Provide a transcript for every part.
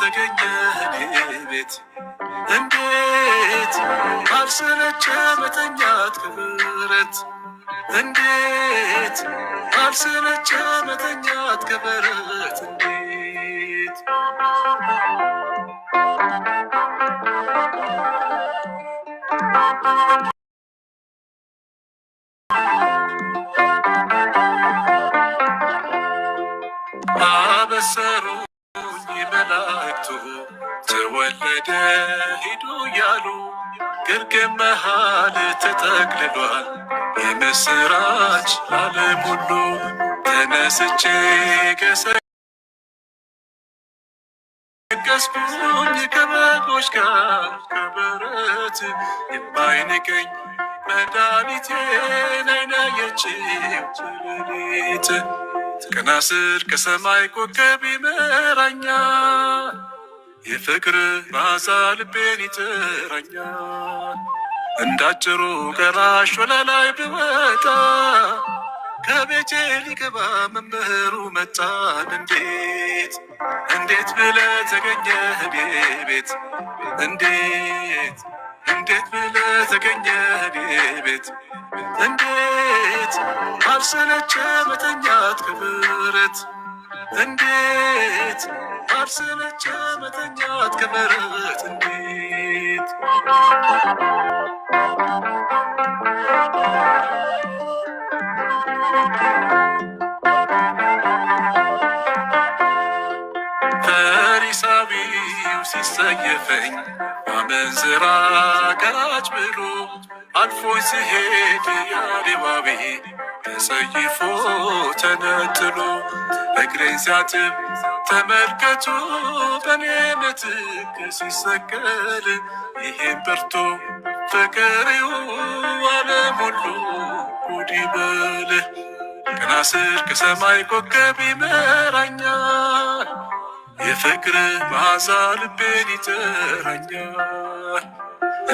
ተገኘህ እኔ ቤት እንዴት አልሰለቸ መተኛት ከበረት እንዴት አልሰለቸ መተኛት ከበረት እንዴት አበሰሩኝ መላእክቱ ተወለደ ሂዱ ያሉ ግርግም መሃል ተጠቅልሏል የምስራች ዓለም ሁሉ ተነስቼ ገሰገስኩኝ ከበጎች ጋር ከበረት የማይንቀኝ መድኃኒቴን አይናየችው ሌሊት ቀና ስል ከሰማይ ኮከብ ይመራኛል የፍቅር መዓዛ ልቤን ይጥረኛል እንዳጭሩ ገራሽ ወለላይ ብወጣ ከቤቴ ሊገባ መምህሩ መጣን እንዴት እንዴት ብለህ ተገኘህ እኔ ቤት እንዴት እንዴት ብለህ ተገኘህ እኔ ቤት እንዴት አልሰለቸ መተኛት ከበረት እንዴት አልሰለቸ መተኛት ከበረት እንዴት ፈሪሳዊው ሲሰየፈኝ አመንዝራ ቀራጭ ብሎ አልፎኝ ሲሄድ ያሌባቤ ተሰይፎ ተነጥሎ እግሬን ሲያጥብ ተመልከቱ በኔ ምትክ ሲሰቀል ይሄን በርቶ ፍቅሬው ዓለም ሁሉ ጉድ ይበል ቀና ስል ከሰማይ ኮከብ ይመራኛል የፍቅር መዓዛ ልቤን ይጥረኛል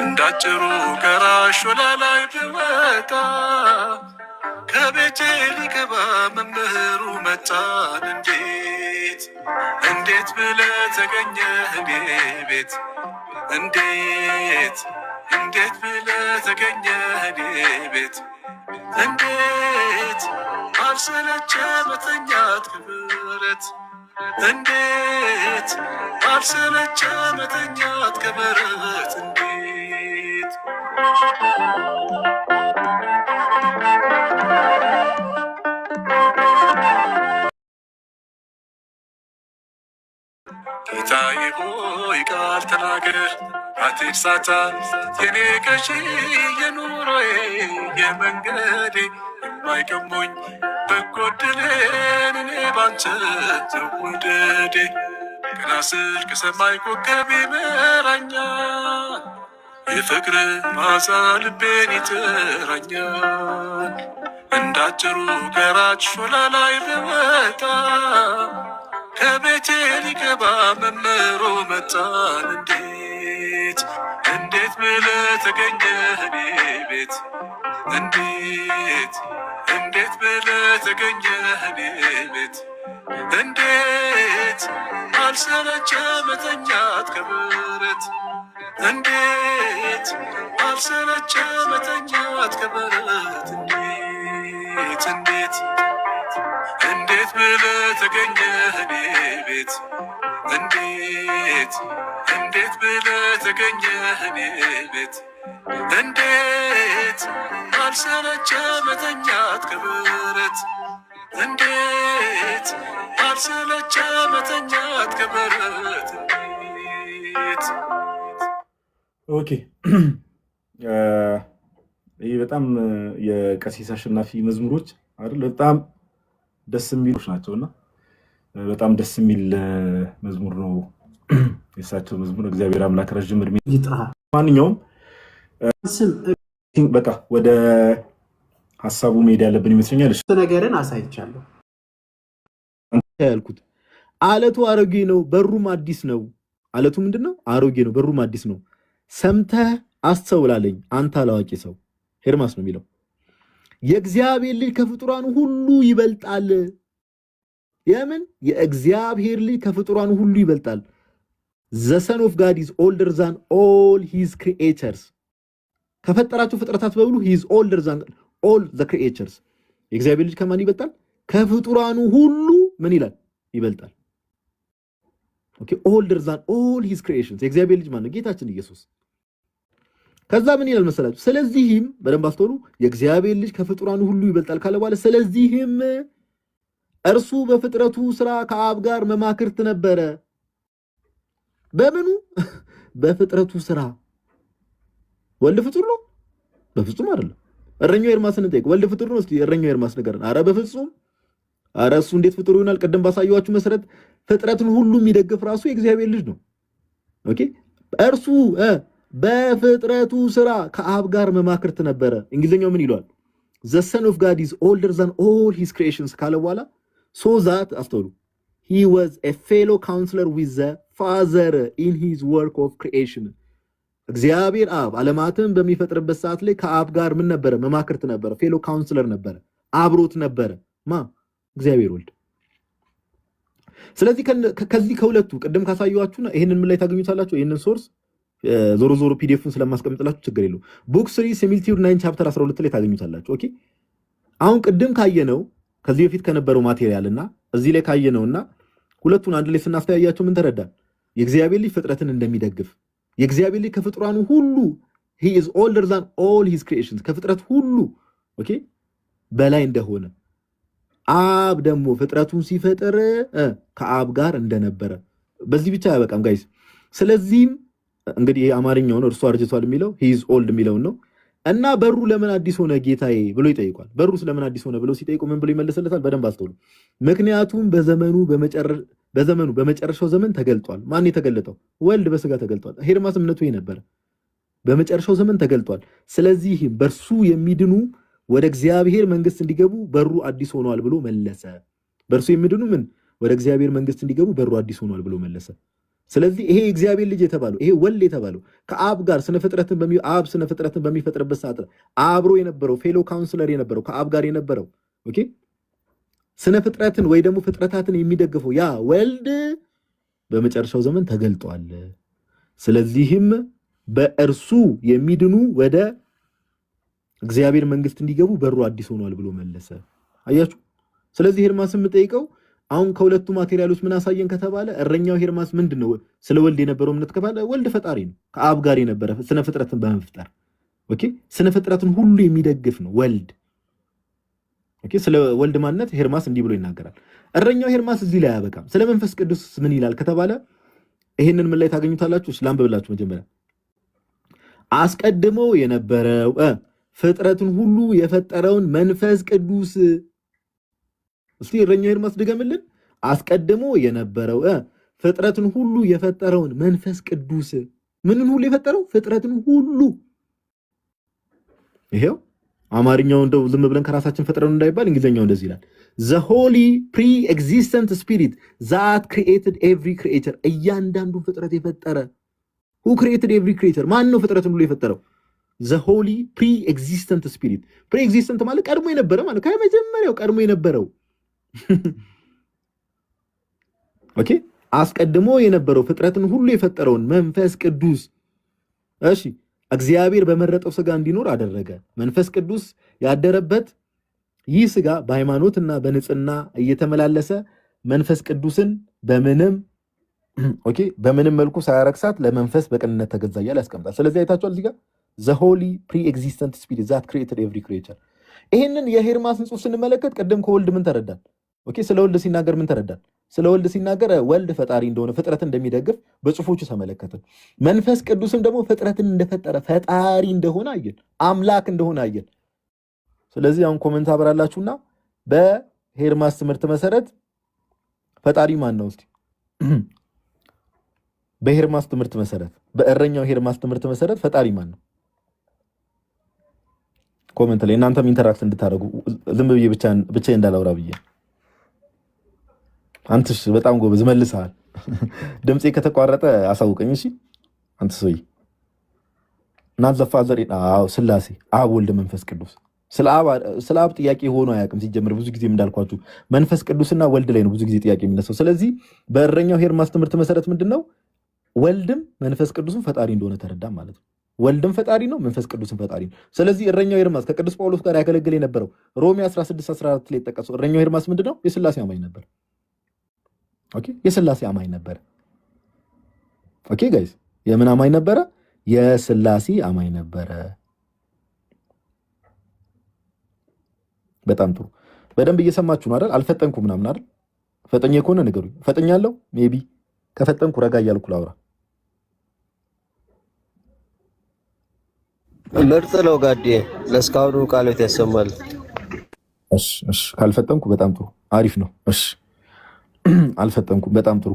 እንዳጭሩ ገራሽ ወለላይ ብወጣ ከቤቴ ሊገባ መምህሩ መጣን እንዴት እንዴት ብለህ ተገኘህ እኔ ቤት እንዴት እንዴት ብለህ ተገኘህ እኔ ቤት እንዴት አልሰለቸ መተኛት ከበረት እንዴት አልሰለቸ መተኛት ከበረት እንዴት ጌታዬ ሆይ ቃል ተናገር አትርሳታ የኔ ገዢ የኑሮዬ የመንገዴ የማይቀሙኝ በጎ ዕድሌን እኔ ባንተ ተወደዴ ቀና ስል ከሰማይ ኮከብ ይመራኛል የፍቅር መዓዛ ልቤን ይጥረኛል እንዳጭሩ ገራጭ ወለላይ ብወጣ ከቤቴ ሊገባ መምህሩ መጣን እንዴት እንዴት ብለህ ተገኘህ እኔ ቤት እንዴት እንዴት ብለህ ተገኘህ እኔ ቤት እንዴት አልሰለቸ መተኛት ከበረት እንዴት አልሰለቸ መተኛት ከበረት እንዴት እንዴት እንዴት ብለህ ተገኘህ እኔ ቤት እንዴት እንዴት ብለህ ተገኘህ እኔ ቤት እንዴት አልሰለቸ መተኛት ከበረት እንዴት አልሰለቸ መተኛት ከበረት እንዴት ኦኬ ይህ በጣም የቀሲስ አሸናፊ መዝሙሮች አይደል በጣም ደስ የሚሉሽ ናቸውና በጣም ደስ የሚል መዝሙር ነው የሳቸው መዝሙር እግዚአብሔር አምላክ ረጅም እድሜ ይጥራል ማንኛውም በቃ ወደ ሐሳቡ መሄድ ያለብን ይመስለኛል እሺ ነገርን አሳይቻለሁ ያልኩት አለቱ አሮጌ ነው በሩም አዲስ ነው አለቱ ምንድነው አሮጌ ነው በሩም አዲስ ነው ሰምተህ አስተውላለኝ አንተ አላዋቂ ሰው ሄርማስ ነው የሚለው የእግዚአብሔር ልጅ ከፍጡራን ሁሉ ይበልጣል የምን የእግዚአብሔር ልጅ ከፍጡራን ሁሉ ይበልጣል the son of God is older than all his creatures ከፈጠራቸው ፍጥረታት በሙሉ he is older than all the creatures የእግዚአብሔር ልጅ ከማን ይበልጣል ከፍጡራኑ ሁሉ ምን ይላል ይበልጣል ኦኬ older than all his creations የእግዚአብሔር ልጅ ማን ነው ጌታችን ኢየሱስ ከዛ ምን ይላል መሰላችሁ ስለዚህም በደንብ አስተውሉ የእግዚአብሔር ልጅ ከፍጡራኑ ሁሉ ይበልጣል ካለ በኋላ ስለዚህም እርሱ በፍጥረቱ ስራ ከአብ ጋር መማክርት ነበረ በምኑ በፍጥረቱ ስራ ወልድ ፍጡር ነው በፍጹም አይደለም እረኛው ኤርማስን እንጠይቅ ወልድ ፍጡር ነው እስቲ እረኛው ኤርማስ ነገርን አረ በፍጹም አረ እሱ እንዴት ፍጡር ይሆናል ቀደም ባሳየዋችሁ መሰረት ፍጥረትን ሁሉ የሚደግፍ ራሱ የእግዚአብሔር ልጅ ነው ኦኬ እርሱ በፍጥረቱ ስራ ከአብ ጋር መማክርት ነበረ እንግሊዘኛው ምን ይሏል the son of God is older than all his creations ካለ በኋላ so that አስተውሉ he was a fellow counselor with the father in his work of creation እግዚአብሔር አብ ዓለማትን በሚፈጥርበት ሰዓት ላይ ከአብ ጋር ምን ነበረ መማክርት ነበረ ፌሎ ካውንስለር ነበረ አብሮት ነበረ እግዚአብሔር ወልድ ስለዚህ ከዚህ ከሁለቱ ቀደም ካሳየዋችሁና ይሄንን ምን ላይ ታገኙታላችሁ ይሄንን ሶርስ ዞሮ ዞሮ ፒዲኤፉን ስለማስቀምጥላችሁ ችግር የለው ቡክ 3 ሲሚልቲዩድ 9 ቻፕተር 12 ላይ ታገኙታላችሁ ኦኬ አሁን ቀደም ካየነው ከዚህ በፊት ከነበረው ማቴሪያልና እዚህ ላይ ካየነውና ሁለቱን አንድ ላይ ስናስተያያቸው ምን ተረዳን የእግዚአብሔር ልጅ ፍጥረትን እንደሚደግፍ የእግዚአብሔር ልጅ ከፍጥራኑ ሁሉ he is older than all his creations ከፍጥረት ሁሉ ኦኬ በላይ እንደሆነ አብ ደግሞ ፍጥረቱን ሲፈጥር ከአብ ጋር እንደነበረ በዚህ ብቻ ያበቃም ጋይስ ስለዚህም እንግዲህ አማርኛው ነው እርሱ አርጅቷል የሚለው he is old የሚለው ነው እና በሩ ለምን አዲስ ሆነ ጌታዬ ብሎ ይጠይቋል በሩ ስለምን አዲስ ሆነ ብሎ ሲጠይቁ ምን ብሎ ይመልስለታል በደንብ አስተውሉ ምክንያቱም በዘመኑ በመጨረሻው ዘመን ተገልጧል ማን የተገለጠው ወልድ በስጋ ተገልጧል ሄርማስ እምነቱ ነበር በመጨረሻው ዘመን ተገልጧል ስለዚህ በርሱ የሚድኑ ወደ እግዚአብሔር መንግስት እንዲገቡ በሩ አዲስ ሆኗል ብሎ መለሰ በርሱ የሚድኑ ምን ወደ እግዚአብሔር መንግስት እንዲገቡ በሩ አዲስ ሆኗል ብሎ መለሰ ስለዚህ ይሄ እግዚአብሔር ልጅ የተባለው ይሄ ወልድ የተባለው ከአብ ጋር ስነ ፍጥረትን በሚፈጥርበት ሰዓት አብሮ የነበረው ፌሎ ካውንስለር የነበረው ከአብ ጋር የነበረው ኦኬ ስነ ፍጥረትን ወይ ደግሞ ፍጥረታትን የሚደግፈው ያ ወልድ በመጨረሻው ዘመን ተገልጧል ስለዚህም በእርሱ የሚድኑ ወደ እግዚአብሔር መንግስት እንዲገቡ በሩ አዲስ ሆኗል ብሎ መለሰ አያችሁ ስለዚህ ሄርማስ የምጠይቀው አሁን ከሁለቱ ማቴሪያሎች ምን አሳየን ከተባለ እረኛው ሄርማስ ምንድነው ስለ ወልድ የነበረው እምነት ከተባለ ወልድ ፈጣሪ ነው ከአብ ጋር የነበረ ስነ ፍጥረትን በመፍጠር ኦኬ ስነ ፍጥረትን ሁሉ የሚደግፍ ነው ወልድ ኦኬ ስለ ወልድ ማንነት ሄርማስ እንዲህ ብሎ ይናገራል እረኛው ሄርማስ እዚህ ላይ ያበቃም ስለ መንፈስ ቅዱስ ምን ይላል ከተባለ ይሄንን ምን ላይ ታገኙታላችሁ ላምብብላችሁ መጀመሪያ አስቀድሞ የነበረው ፍጥረትን ሁሉ የፈጠረውን መንፈስ ቅዱስ እስቲ እረኛው ሄርማስ ድገምልን አስቀድሞ የነበረው ፍጥረትን ሁሉ የፈጠረውን መንፈስ ቅዱስ ምንን ሁሉ የፈጠረው ፍጥረትን ሁሉ ይሄው አማርኛው እንደው ዝም ብለን ከራሳችን ፈጥረን እንዳይባል እንግሊዘኛው እንደዚህ ይላል the holy pre-existent spirit that created every creature እያንዳንዱ ፍጥረት የፈጠረ who created every creature ማን ነው ፍጥረትን ሁሉ የፈጠረው the holy pre-existent spirit pre-existent ማለት ቀድሞ የነበረ ማለት ከመጀመሪያው ቀድሞ የነበረው ኦኬ አስቀድሞ የነበረው ፍጥረትን ሁሉ የፈጠረውን መንፈስ ቅዱስ እሺ እግዚአብሔር በመረጠው ስጋ እንዲኖር አደረገ መንፈስ ቅዱስ ያደረበት ይህ ስጋ በሃይማኖትና በንጽህና እየተመላለሰ መንፈስ ቅዱስን በምንም መልኩ ሳያረክሳት ለመንፈስ በቅንነት ተገዛ እያለ ያስቀምጣል ስለዚህ አይታችኋል እዚህ ጋር the holy pre-existent spirit that created every creature ይሄንን የሄርማስን ጽሑፍ ስንመለከት ቀደም ከወልድ ምን ተረዳን ኦኬ ስለ ወልድ ሲናገር ምን ተረዳን ስለ ወልድ ሲናገር ወልድ ፈጣሪ እንደሆነ ፍጥረትን እንደሚደግፍ በጽሑፎቹ ተመለከትን መንፈስ ቅዱስም ደግሞ ፍጥረትን እንደፈጠረ ፈጣሪ እንደሆነ አየን አምላክ እንደሆነ አየን ስለዚህ አሁን ኮሜንት አብራላችሁና በሄርማስ ትምህርት መሰረት ፈጣሪ ማን ነው እስቲ በሄርማስ ትምህርት መሰረት በእረኛው ሄርማስ ትምህርት መሰረት ፈጣሪ ማን ነው ኮሜንት ላይ እናንተም ኢንተራክት እንድታደርጉ ዝም ብዬ ብቻ እንዳላውራ ብዬ አንተስ በጣም ጎበዝ መልሰሃል ድምጼ ከተቋረጠ አሳውቀኝ እሺ አንተ ሰውዬ not the father ስላሴ አብ ወልድ መንፈስ ቅዱስ ስለ አብ ጥያቄ ሆኖ አያውቅም ሲጀምር ብዙ ጊዜ እንዳልኳችሁ መንፈስ ቅዱስና ወልድ ላይ ነው ብዙ ጊዜ ጥያቄ የሚነሳው ስለዚህ በእረኛው ሄርማስ ትምህርት መሰረት ምንድነው ወልድም መንፈስ ቅዱስም ፈጣሪ እንደሆነ ተረዳ ማለት ነው። ወልድም ፈጣሪ ነው፣ መንፈስ ቅዱስም ፈጣሪ ነው። ስለዚህ እረኛው ኤርማስ ከቅዱስ ጳውሎስ ጋር ያገለግል የነበረው ሮሜ 16:14 ላይ የተጠቀሰው እረኛው ኤርማስ ምንድነው? የሥላሴ አማኝ ነበር። ኦኬ፣ የሥላሴ አማኝ ነበር። ኦኬ ጋይስ፣ የምን አማኝ ነበረ? የሥላሴ አማኝ ነበረ። በጣም ጥሩ። በደንብ እየሰማችሁ ነው አይደል? አልፈጠንኩ ምናምን አይደል? ፈጠኝ ከሆነ ንገሩኝ። ፈጠኛለሁ። ሜቢ ከፈጠንኩ ረጋ እያልኩ ላውራ። ምርጥ ነው ጋዴ፣ ለእስካሁኑ ቃሎት ያሰማል። እሺ ካልፈጠንኩ በጣም ጥሩ፣ አሪፍ ነው። እሺ አልፈጠንኩም፣ በጣም ጥሩ።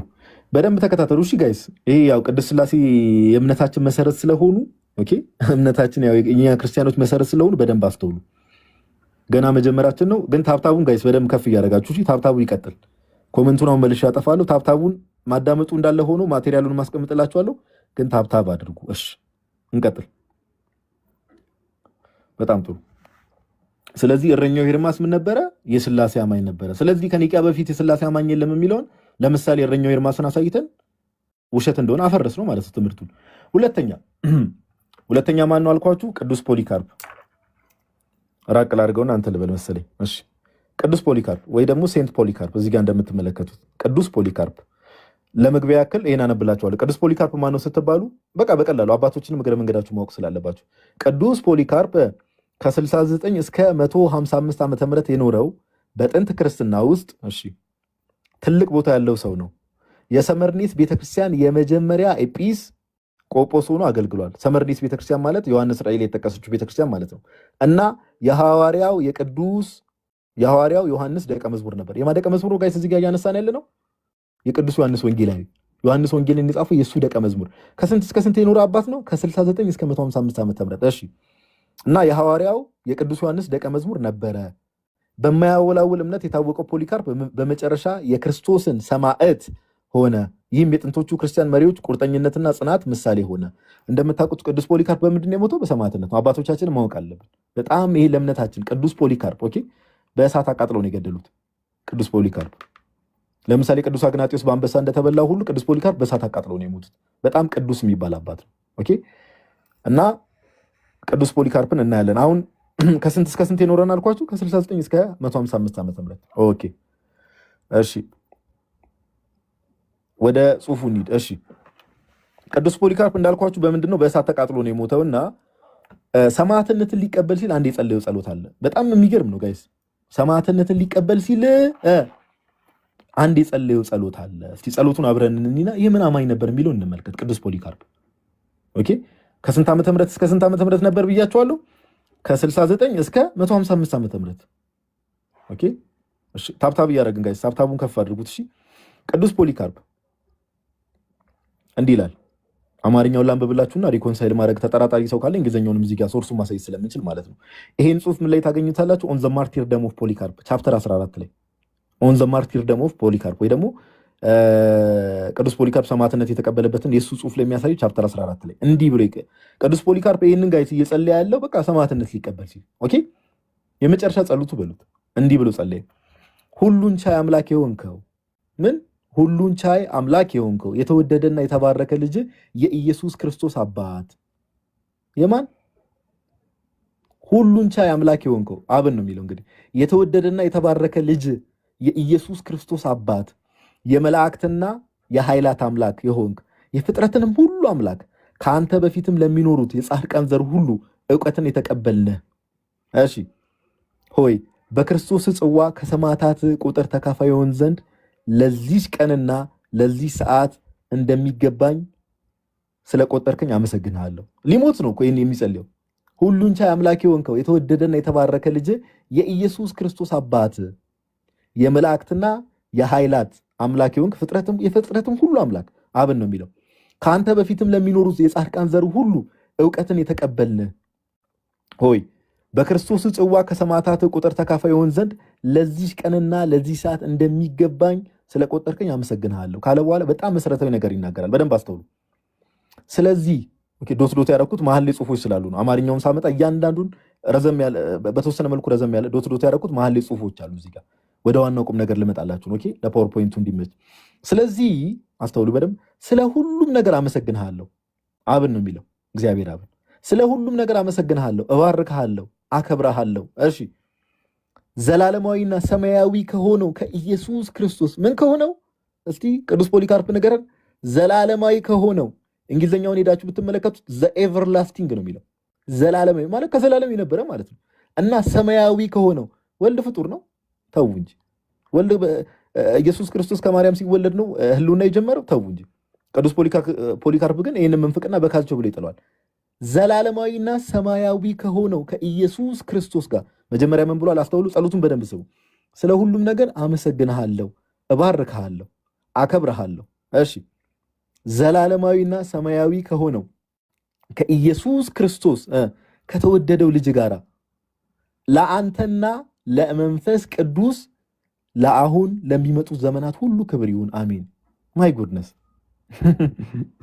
በደንብ ተከታተሉ እሺ ጋይስ። ይሄ ያው ቅድስት ሥላሴ የእምነታችን መሰረት ስለሆኑ፣ ኦኬ፣ እምነታችን ያው እኛ ክርስቲያኖች መሰረት ስለሆኑ በደንብ አስተውሉ። ገና መጀመራችን ነው። ግን ታብታቡን ጋይስ በደንብ ከፍ እያደረጋችሁ እሺ። ታብታቡ ይቀጥል። ኮሜንቱን አሁን መልሼ አጠፋለሁ። ታብታቡን ማዳመጡ እንዳለ ሆኖ ማቴሪያሉን ማስቀምጥላችኋለሁ። ግን ታብታብ አድርጉ። እሺ እንቀጥል። በጣም ጥሩ። ስለዚህ እረኛው ኤርማስ ምን ነበረ? የሥላሴ አማኝ ነበረ። ስለዚህ ከኒቂያ በፊት የሥላሴ አማኝ የለም የሚለውን ለምሳሌ እረኛው ኤርማስን አሳይተን ውሸት እንደሆነ አፈረስ ነው ማለት ነው ትምህርቱን። ሁለተኛ ማን ነው አልኳችሁ? ቅዱስ ፖሊካርፕ። ራቅ ላድርገውና አንተ ልበል መሰለኝ። እሺ ቅዱስ ፖሊካርፕ ወይ ደግሞ ሴንት ፖሊካርፕ እዚህ ጋር እንደምትመለከቱት ቅዱስ ፖሊካርፕ። ለመግቢያ ያክል ይሄን አነብላችኋለሁ። ቅዱስ ፖሊካርፕ ማን ነው ስትባሉ በቃ በቀላሉ አባቶችንም እግረ መንገዳችሁ ማወቅ ስላለባችሁ ቅዱስ ፖሊካርፕ ከ69 እስከ 155 ዓመተ ምህረት የኖረው በጥንት ክርስትና ውስጥ እሺ ትልቅ ቦታ ያለው ሰው ነው። የሰመርኔስ ቤተክርስቲያን የመጀመሪያ ኤጲስ ቆጶስ ሆኖ አገልግሏል። ሰመርኔስ ቤተክርስቲያን ማለት ዮሐንስ ራእይ ላይ የተጠቀሰችው ቤተክርስቲያን ማለት ነው። እና የሐዋርያው ዮሐንስ ደቀ መዝሙር ነበር። የማ ደቀ መዝሙር ጋይስ እዚህ ጋር እያነሳን ያለ ነው የቅዱስ ዮሐንስ ወንጌላዊ። ዮሐንስ ወንጌልን የጻፈው የሱ ደቀ መዝሙር ከስንት እስከ ስንት የኖረ አባት ነው? ከ69 እስከ 155 ዓመተ ምህረት እሺ። እና የሐዋርያው የቅዱስ ዮሐንስ ደቀ መዝሙር ነበረ። በማያወላውል እምነት የታወቀው ፖሊካርፕ በመጨረሻ የክርስቶስን ሰማዕት ሆነ። ይህም የጥንቶቹ ክርስቲያን መሪዎች ቁርጠኝነትና ጽናት ምሳሌ ሆነ። እንደምታውቁት ቅዱስ ፖሊካርፕ በምንድን ነው የሞተው? በሰማዕትነት ነው። አባቶቻችን ማወቅ አለብን በጣም ይሄ ለእምነታችን። ቅዱስ ፖሊካርፕ ኦኬ፣ በእሳት አቃጥለው ነው የገደሉት ቅዱስ ፖሊካርፕ። ለምሳሌ ቅዱስ አግናጢዮስ በአንበሳ እንደተበላው ሁሉ ቅዱስ ፖሊካርፕ በእሳት አቃጥለው ነው የሞቱት። በጣም ቅዱስ የሚባል አባት ነው። ኦኬ፣ እና ቅዱስ ፖሊካርፕን እናያለን። አሁን ከስንት እስከ ስንት የኖረን አልኳችሁ? ከ69 እስከ 155 ዓመተ ምህረት። ኦኬ እሺ፣ ወደ ጽሁፉ እንሂድ። እሺ ቅዱስ ፖሊካርፕ እንዳልኳችሁ በምንድን ነው? በእሳት ተቃጥሎ ነው የሞተውና ሰማዕትነትን ሊቀበል ሲል አንድ የጸለየው ጸሎት አለ። በጣም የሚገርም ነው ጋይስ። ሰማዕትነትን ሊቀበል ሲል አንድ የጸለየው ጸሎት አለ። እስቲ ጸሎቱን አብረን እንኒና ይህ ምን አማኝ ነበር የሚለው እንመልከት። ቅዱስ ፖሊካርፕ ኦኬ፣ ከስንት ዓመተ ምህረት እስከ ስንት ዓመተ ምህረት ነበር ብያችኋለሁ? ከ69 እስከ 155 ዓመተ ምህረት። ኦኬ እሺ፣ ታብታብ እያደረግን ጋይስ፣ ታብታቡን ከፍ አድርጉት። እሺ ቅዱስ ፖሊካርፕ እንዲህ ይላል። አማርኛውን ላንብብላችሁና ሪኮንሳይል ማድረግ ተጠራጣሪ ሰው ካለ እንግሊዝኛውንም እዚህ ጋር ሶርሱን ማሳየት ስለምንችል ማለት ነው። ይሄን ጽሁፍ ምን ላይ ታገኙታላችሁ? ኦን ዘ ማርቲርደም ኦፍ ፖሊካርፕ ቻፕተር 14 ላይ ኦን ዘ ማርቲርደም ኦፍ ፖሊካርፕ ወይ ደግሞ ቅዱስ ፖሊካርፕ ሰማዕትነት የተቀበለበትን የሱ ጽሁፍ ላይ የሚያሳየው ቻፕተር 14 ላይ እንዲህ ብሎ ቅዱስ ፖሊካርፕ ይሄንን ጋይስ እየጸለየ ያለው በቃ ሰማዕትነት ሊቀበል ሲል ኦኬ፣ የመጨረሻ ጸሎቱ በሉት እንዲህ ብሎ ጸለየ። ሁሉን ቻይ አምላክ የሆንከው ምን ሁሉን ቻይ አምላክ የሆንከው የተወደደና የተባረከ ልጅ የኢየሱስ ክርስቶስ አባት። የማን ሁሉን ቻይ አምላክ የሆንከው? አብን ነው የሚለው እንግዲህ። የተወደደና የተባረከ ልጅ የኢየሱስ ክርስቶስ አባት፣ የመላእክትና የኃይላት አምላክ የሆንክ የፍጥረትንም ሁሉ አምላክ፣ ከአንተ በፊትም ለሚኖሩት የጻድቃን ዘር ሁሉ ዕውቀትን የተቀበልነ እሺ ሆይ በክርስቶስ ጽዋ ከሰማዕታት ቁጥር ተካፋይ ይሆን ዘንድ ለዚህ ቀንና ለዚህ ሰዓት እንደሚገባኝ ስለቆጠርከኝ አመሰግንሃለሁ። ሊሞት ነው እኮ ይሄን የሚጸልየው። ሁሉን ቻይ አምላክ የሆንከው የተወደደና የተባረከ ልጅ የኢየሱስ ክርስቶስ አባት፣ የመላእክትና የኃይላት አምላክ የሆንክ የፍጥረትም ሁሉ አምላክ አብን ነው የሚለው። ከአንተ በፊትም ለሚኖሩት የጻድቃን ዘር ሁሉ ዕውቀትን የተቀበልን ሆይ በክርስቶስ ጽዋ ከሰማዕታት ቁጥር ተካፋይ ይሆን ዘንድ ለዚህ ቀንና ለዚህ ሰዓት እንደሚገባኝ ስለቆጠርከኝ አመሰግንሃለሁ ካለ በኋላ በጣም መሰረታዊ ነገር ይናገራል። በደንብ አስተውሉ። ስለዚህ ዶት ዶት ያደረኩት መሀል ላይ ጽሁፎች ስላሉ ነው። አማርኛውን ሳመጣ እያንዳንዱን ረዘም ያለ በተወሰነ መልኩ ረዘም ያለ ዶት ዶት ያደረኩት መሀል ላይ ጽሁፎች አሉ። እዚህ ጋር ወደ ዋናው ቁም ነገር ልመጣላችሁ። ኦኬ ለፓወርፖይንቱ እንዲመች ስለዚህ አስተውሉ በደንብ ስለ ሁሉም ነገር አመሰግንሃለሁ። አብን ነው የሚለው እግዚአብሔር አብን። ስለ ሁሉም ነገር አመሰግንሃለሁ፣ እባርክሃለሁ፣ አከብረሃለሁ። እሺ ዘላለማዊና ሰማያዊ ከሆነው ከኢየሱስ ክርስቶስ ምን ከሆነው እስቲ ቅዱስ ፖሊካርፕ ንገረን። ዘላለማዊ ከሆነው እንግሊዝኛውን ሄዳችሁ ብትመለከቱት ዘ ኤቨርላስቲንግ ነው የሚለው። ዘላለማዊ ማለት ከዘላለም የነበረ ማለት ነው። እና ሰማያዊ ከሆነው ወልድ ፍጡር ነው። ተው እንጂ ወልድ ኢየሱስ ክርስቶስ ከማርያም ሲወለድ ነው ህልውና የጀመረው። ተው እንጂ። ቅዱስ ፖሊካርፕ ግን ይህንን መንፍቅና በካልቸው ብሎ ይጥለዋል። ዘላለማዊና ሰማያዊ ከሆነው ከኢየሱስ ክርስቶስ ጋር መጀመሪያ ምን ብሏል? አስተውሉ፣ ጸሎቱን በደንብ ስሙ። ስለ ሁሉም ነገር አመሰግንሃለሁ፣ እባርክሃለሁ፣ አከብረሃለሁ። እሺ ዘላለማዊና ሰማያዊ ከሆነው ከኢየሱስ ክርስቶስ ከተወደደው ልጅ ጋራ ለአንተና ለመንፈስ ቅዱስ ለአሁን ለሚመጡት ዘመናት ሁሉ ክብር ይሁን አሜን። ማይ ጉድነስ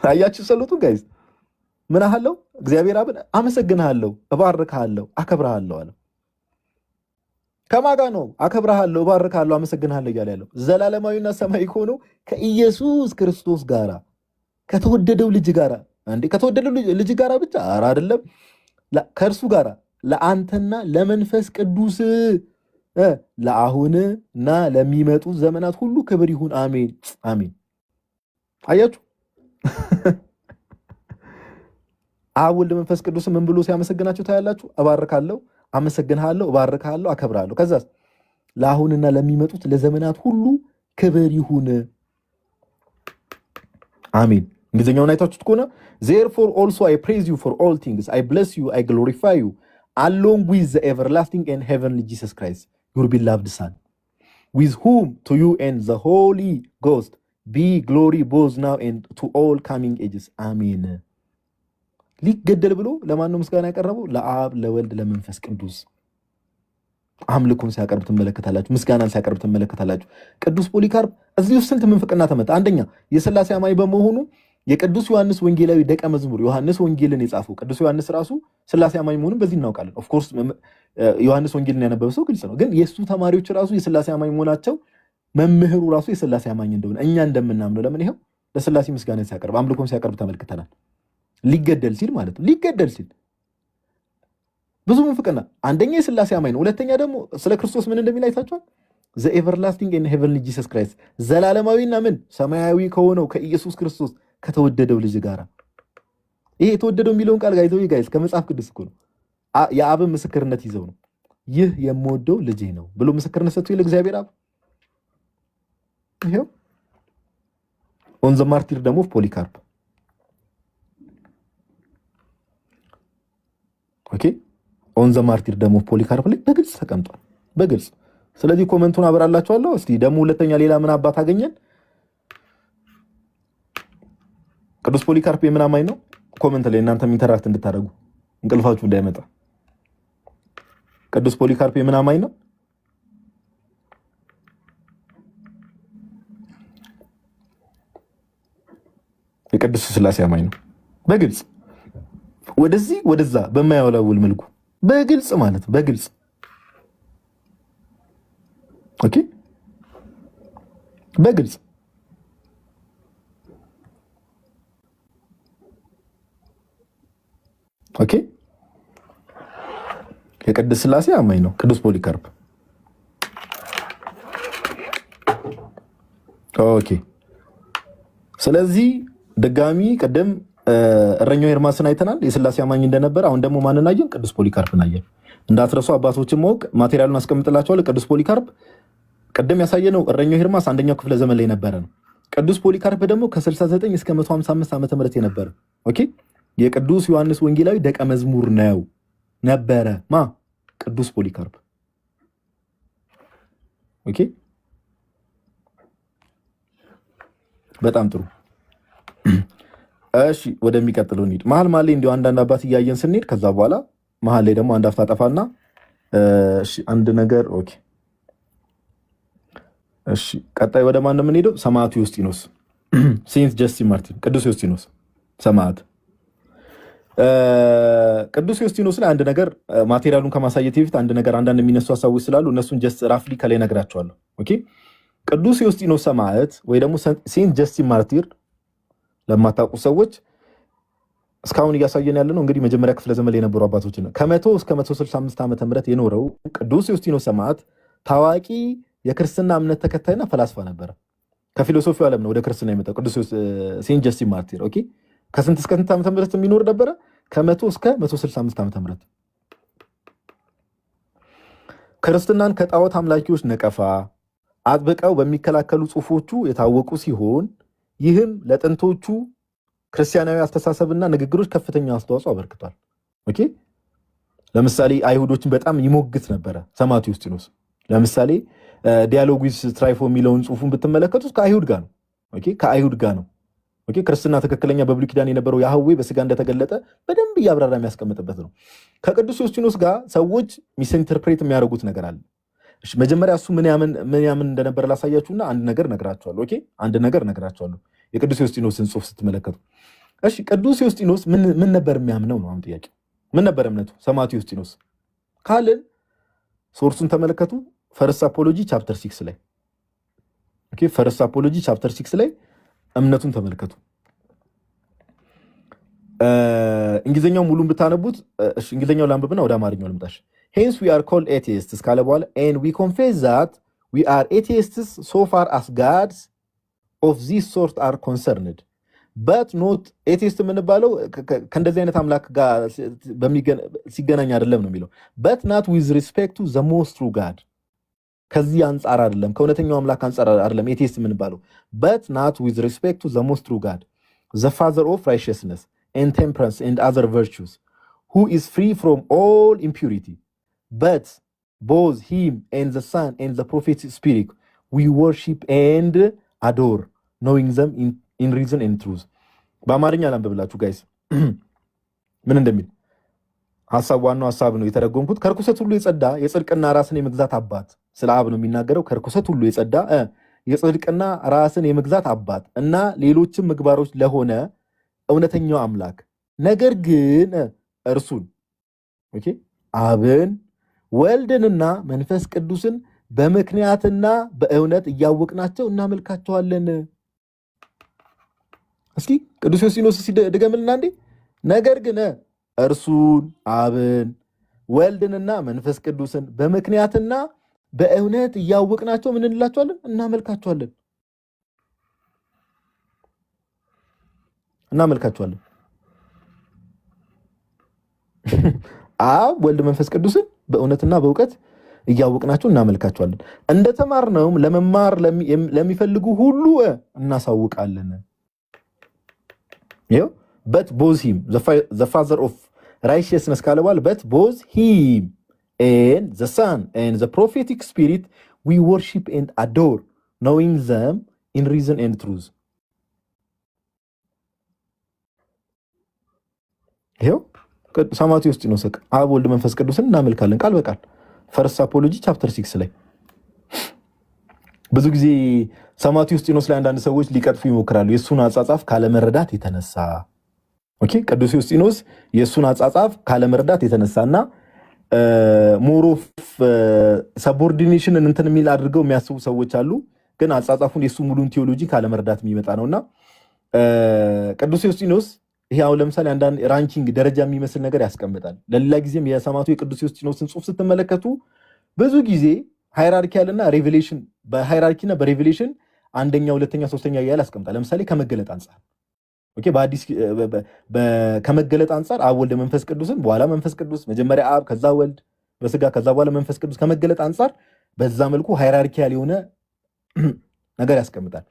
አያችሁ ጸሎቱን ጋይዝ። ምን አለው? እግዚአብሔር አብን አመሰግንሃለሁ፣ እባርክሃለሁ፣ አከብረሃለሁ አለ። ከማጋ ነው አከብረሃለሁ፣ እባርክሃለሁ፣ አመሰግንሃለሁ እያለ ያለው? ዘላለማዊና ሰማያዊ ከሆነው ከኢየሱስ ክርስቶስ ጋራ ከተወደደው ልጅ ጋራ። እንዴ ከተወደደው ልጅ ጋራ ብቻ ኧረ አይደለም፣ ከእርሱ ጋራ ለአንተና ለመንፈስ ቅዱስ ለአሁን እና ለሚመጡ ዘመናት ሁሉ ክብር ይሁን አሜን አሜን። አያችሁ አብ ወልድ መንፈስ ቅዱስ ምን ብሎ ሲያመሰግናቸው ታያላችሁ። እባርካለሁ፣ አመሰግንሃለሁ፣ እባርካለሁ፣ አከብራለሁ። ከዛስ ለአሁንና ለሚመጡት ለዘመናት ሁሉ ክብር ይሁን አሜን። እንግሊዝኛውን አይታችሁት ከሆነ therefore also I praise you for all things, I bless you, I glorify you along with the everlasting and heavenly Jesus Christ, your beloved Son, with whom to you and the Holy Ghost be glory both now and to all coming ages. Amen. ሊገደል ብሎ ለማን ነው ምስጋና ያቀረበው? ለአብ ለወልድ ለመንፈስ ቅዱስ አምልኮን ሲያቀርብ ትመለከታላችሁ። ምስጋናን ሲያቀርብ ትመለከታላችሁ። ቅዱስ ፖሊካርፕ እዚህ ውስጥ ስንት ምንፍቅና ተመጣ። አንደኛ የሥላሴ አማኝ በመሆኑ የቅዱስ ዮሐንስ ወንጌላዊ ደቀ መዝሙር ዮሐንስ ወንጌልን የጻፈው ቅዱስ ዮሐንስ ራሱ ሥላሴ አማኝ መሆኑን በዚህ እናውቃለን። ኦፍ ኮርስ ዮሐንስ ወንጌልን ያነበበ ሰው ግልጽ ነው። ግን የሱ ተማሪዎች ራሱ የሥላሴ አማኝ መሆናቸው መምህሩ ራሱ የሥላሴ አማኝ እንደሆነ እኛ እንደምናምነው ለምን ይሄው ለሥላሴ ምስጋናን ሲያቀርብ አምልኮን ሲያቀርብ ተመልክተናል። ሊገደል ሲል ማለት ነው። ሊገደል ሲል ብዙ ምንፍቅና። አንደኛ የሥላሴ አማኝ ነው። ሁለተኛ ደግሞ ስለ ክርስቶስ ምን እንደሚል አይታችኋል። ዘ ኤቨርላስቲንግ ኤንድ ሄቨንሊ ጂሰስ ክራይስት ዘላለማዊና ምን ሰማያዊ ከሆነው ከኢየሱስ ክርስቶስ ከተወደደው ልጅ ጋራ። ይሄ የተወደደው የሚለውን ቃል ጋይዝ ከመጽሐፍ ቅዱስ እኮ ነው። የአብን ምስክርነት ይዘው ነው ይህ የምወደው ልጄ ነው ብሎ ምስክርነት ሰጥቶ ለእግዚአብሔር አብ። ይሄው ኦን ዘ ማርቲር ደግሞ ፖሊካርፕ ኦኬ ኦን ዘ ማርቲር ደግሞ ፖሊካርፕ ላይ በግልጽ ተቀምጧል፣ በግልጽ። ስለዚህ ኮመንቱን አብራላችኋለሁ። እስቲ ደግሞ ሁለተኛ ሌላ ምን አባት አገኘን? ቅዱስ ፖሊካርፕ የምን አማኝ ነው? ኮመንት ላይ እናንተም ኢንተራክት እንድታደርጉ እንቅልፋችሁ እንዳይመጣ። ቅዱስ ፖሊካርፕ የምን አማኝ ነው? የቅዱስ ሥላሴ አማኝ ነው። በግልጽ ወደዚህ ወደዛ በማያወላውል መልኩ በግልጽ ማለት በግልጽ ኦኬ፣ በግልጽ ኦኬ። የቅዱስ ሥላሴ አማኝ ነው ቅዱስ ፖሊካርፕ። ኦኬ። ስለዚህ ድጋሚ ቀደም እረኛው ኤርማስን አይተናል፣ የሥላሴ አማኝ እንደነበር። አሁን ደግሞ ማንን አየን? ቅዱስ ፖሊካርፕን አየን። እንዳትረሱ አባቶችን ማወቅ። ማቴሪያሉን አስቀምጥላችኋለሁ። ቅዱስ ፖሊካርፕ ቀደም ያሳየነው እረኛው ኤርማስ አንደኛው ክፍለ ዘመን ላይ ነበረ ነው። ቅዱስ ፖሊካርፕ ደግሞ ከ69 እስከ 155 ዓመተ ምህረት የነበረ ኦኬ፣ የቅዱስ ዮሐንስ ወንጌላዊ ደቀ መዝሙር ነው ነበረ። ማ ቅዱስ ፖሊካርፕ ኦኬ። በጣም ጥሩ። እሺ ወደሚቀጥለው እንሂድ። መሀል ላይ እንዲሁ አንዳንድ አባት እያየን ስንሄድ ከዛ በኋላ መሀል ላይ ደግሞ አንድ አፍታ ጠፋና እሺ አንድ ነገር ኦኬ። እሺ ቀጣይ ወደ ማን ነው የምንሄደው? ሰማዕቱ ዩስጢኖስ ሴንት ጀስቲን ማርቲን፣ ቅዱስ ዩስጢኖስ ሰማዕት። ቅዱስ ዩስጢኖስ ላይ አንድ ነገር ማቴሪያሉን ከማሳየት በፊት አንድ ነገር አንዳንድ የሚነሱ ሀሳቦች ስላሉ እነሱን ጀስት ራፍሊ ከላይ ነግራቸዋለሁ። ኦኬ ቅዱስ ዮስጢኖስ ሰማዕት ወይ ደግሞ ሴንት ጀስቲን ማርቲር ለማታውቁ ሰዎች እስካሁን እያሳየን ያለ ነው እንግዲህ መጀመሪያ ክፍለ ዘመን የነበሩ አባቶች ነው። ከ100 እስከ 165 ዓመተ ምህረት የኖረው ቅዱስ ዮስጢኖስ ሰማዕት ታዋቂ የክርስትና እምነት ተከታይና ፈላስፋ ነበረ። ከፊሎሶፊው ዓለም ነው ወደ ክርስትና የመጣው ቅዱስ ሴንት ጀስቲን ማርቲር። ኦኬ ከስንት እስከ ስንት ዓመተ ምህረት የሚኖር ነበረ? ከ100 እስከ 165 ዓመተ ምህረት ክርስትናን ከጣዖት አምላኪዎች ነቀፋ አጥብቀው በሚከላከሉ ጽሁፎቹ የታወቁ ሲሆን ይህም ለጥንቶቹ ክርስቲያናዊ አስተሳሰብና ንግግሮች ከፍተኛ አስተዋጽኦ አበርክቷል። ኦኬ ለምሳሌ አይሁዶችን በጣም ይሞግት ነበረ ሰማዕቱ ዮስጢኖስ። ለምሳሌ ዲያሎግ ዊዝ ትራይፎ የሚለውን ጽሁፉን ብትመለከቱት ከአይሁድ ጋር ነው። ኦኬ ከአይሁድ ጋር ነው። ኦኬ ክርስትና ትክክለኛ በብሉይ ኪዳን የነበረው ያህዌ በስጋ እንደተገለጠ በደንብ እያብራራ የሚያስቀምጥበት ነው። ከቅዱስ ዮስጢኖስ ጋር ሰዎች ሚስኢንተርፕሬት የሚያደርጉት ነገር አለ። እሺ መጀመሪያ እሱ ምን ያምን እንደነበረ ላሳያችሁና አንድ ነገር ነግራችኋለሁ። ኦኬ አንድ ነገር ነግራችኋለሁ የቅዱስ ዮስጢኖስን ጽሁፍ ስትመለከቱ። እሺ ቅዱስ ዮስጢኖስ ምን ነበር የሚያምነው ነው አሁን ጥያቄ። ምን ነበር እምነቱ ሰማዕቱ ዮስጢኖስ ካልን ሶርሱን ተመለከቱ። ፈርስት አፖሎጂ ቻፕተር 6 ላይ ኦኬ ፈርስት አፖሎጂ ቻፕተር 6 ላይ እምነቱን ተመልከቱ። እንግሊዘኛው ሙሉን ብታነቡት እሺ እንግሊዘኛው ላንብብና ወደ አማርኛው ልምጣሽ። Hence we are called atheists ካለ በኋላ and we confess that we are atheists so far as gods of this sort are concerned but not atheist የምንባለው ከእንደዚህ አይነት አምላክ ጋር ሲገናኝ አይደለም ነው የሚለው but not with respect to the most true God ከዚህ አንፃር አይደለም ከእውነተኛው አምላክ አንፃር አይደለም atheist የምንባለው but not with respect to the most true God the father of righteousness and temperance and other virtues who is free from all impurity but both him and the Son and the prophetic spirit we worship and adore knowing them in reason and truth በአማርኛ ላንብብላችሁ ጋይስ ምን እንደሚል ሐሳብ ዋናው ሐሳብ ነው የተረጎምኩት። ከርኩሰት ሁሉ የጸዳ የጽድቅና ራስን የመግዛት አባት ስለ አብ ነው የሚናገረው። ከርኩሰት ሁሉ የጸዳ የጽድቅና ራስን የመግዛት አባት እና ሌሎችም ምግባሮች ለሆነ እውነተኛው አምላክ ነገር ግን እርሱን ኦኬ አብን ወልድንና መንፈስ ቅዱስን በምክንያትና በእውነት እያወቅናቸው እናመልካቸዋለን። እስኪ ቅዱስ ዮስጢኖስ ሲደገምልና እንዴ ነገር ግን እርሱን አብን ወልድንና መንፈስ ቅዱስን በምክንያትና በእውነት እያወቅናቸው ምን እንላቸዋለን? እናመልካቸዋለን። አብ ወልድ መንፈስ ቅዱስን በእውነትና በእውቀት እያወቅናቸው እናመልካቸዋለን። እንደተማርነውም ለመማር ለሚፈልጉ ሁሉ እናሳውቃለን። ይኸው but both him the father of righteousness ካለ በኋላ but both him and the Son and the prophetic spirit we worship and adore knowing them in reason and truth ይኸው ሰማዕቱ ዮስጢኖስ አብ ወልድ መንፈስ ቅዱስን እናመልካለን ቃል በቃል ፈርስት አፖሎጂ ቻፕተር 6 ላይ። ብዙ ጊዜ ሰማዕቱ ዮስጢኖስ ላይ አንዳንድ ሰዎች ሊቀጥፉ ይሞክራሉ የእሱን አጻጻፍ ካለመረዳት የተነሳ። ኦኬ ቅዱስ ዮስጢኖስ የእሱን አጻጻፍ ካለመረዳት የተነሳና ሞር ኦፍ ሰቦርዲኔሽን እንትን የሚል አድርገው የሚያስቡ ሰዎች አሉ። ግን አጻጻፉን የእሱ ሙሉን ቴዎሎጂ ካለመረዳት የሚመጣ ነውና ቅዱስ ዮስጢኖስ ይሄ አሁን ለምሳሌ አንዳንድ ራንኪንግ ደረጃ የሚመስል ነገር ያስቀምጣል። ለሌላ ጊዜም የሰማዕቱ የቅዱስ ዮስጢኖስን ጽሑፍ ስትመለከቱ ብዙ ጊዜ ሃይራርኪያልና ሬቨሌሽን በሃይራርኪና በሬቨሌሽን አንደኛ ሁለተኛ ሶስተኛ እያለ ያስቀምጣል። ለምሳሌ ከመገለጥ አንፃር ኦኬ በአዲስ ከመገለጥ አንፃር አብ ወልድ መንፈስ ቅዱስን በኋላ መንፈስ ቅዱስ መጀመሪያ አብ ከዛ ወልድ በስጋ ከዛ በኋላ መንፈስ ቅዱስ ከመገለጥ አንፃር በዛ መልኩ ሃይራርኪያል የሆነ ነገር ያስቀምጣል።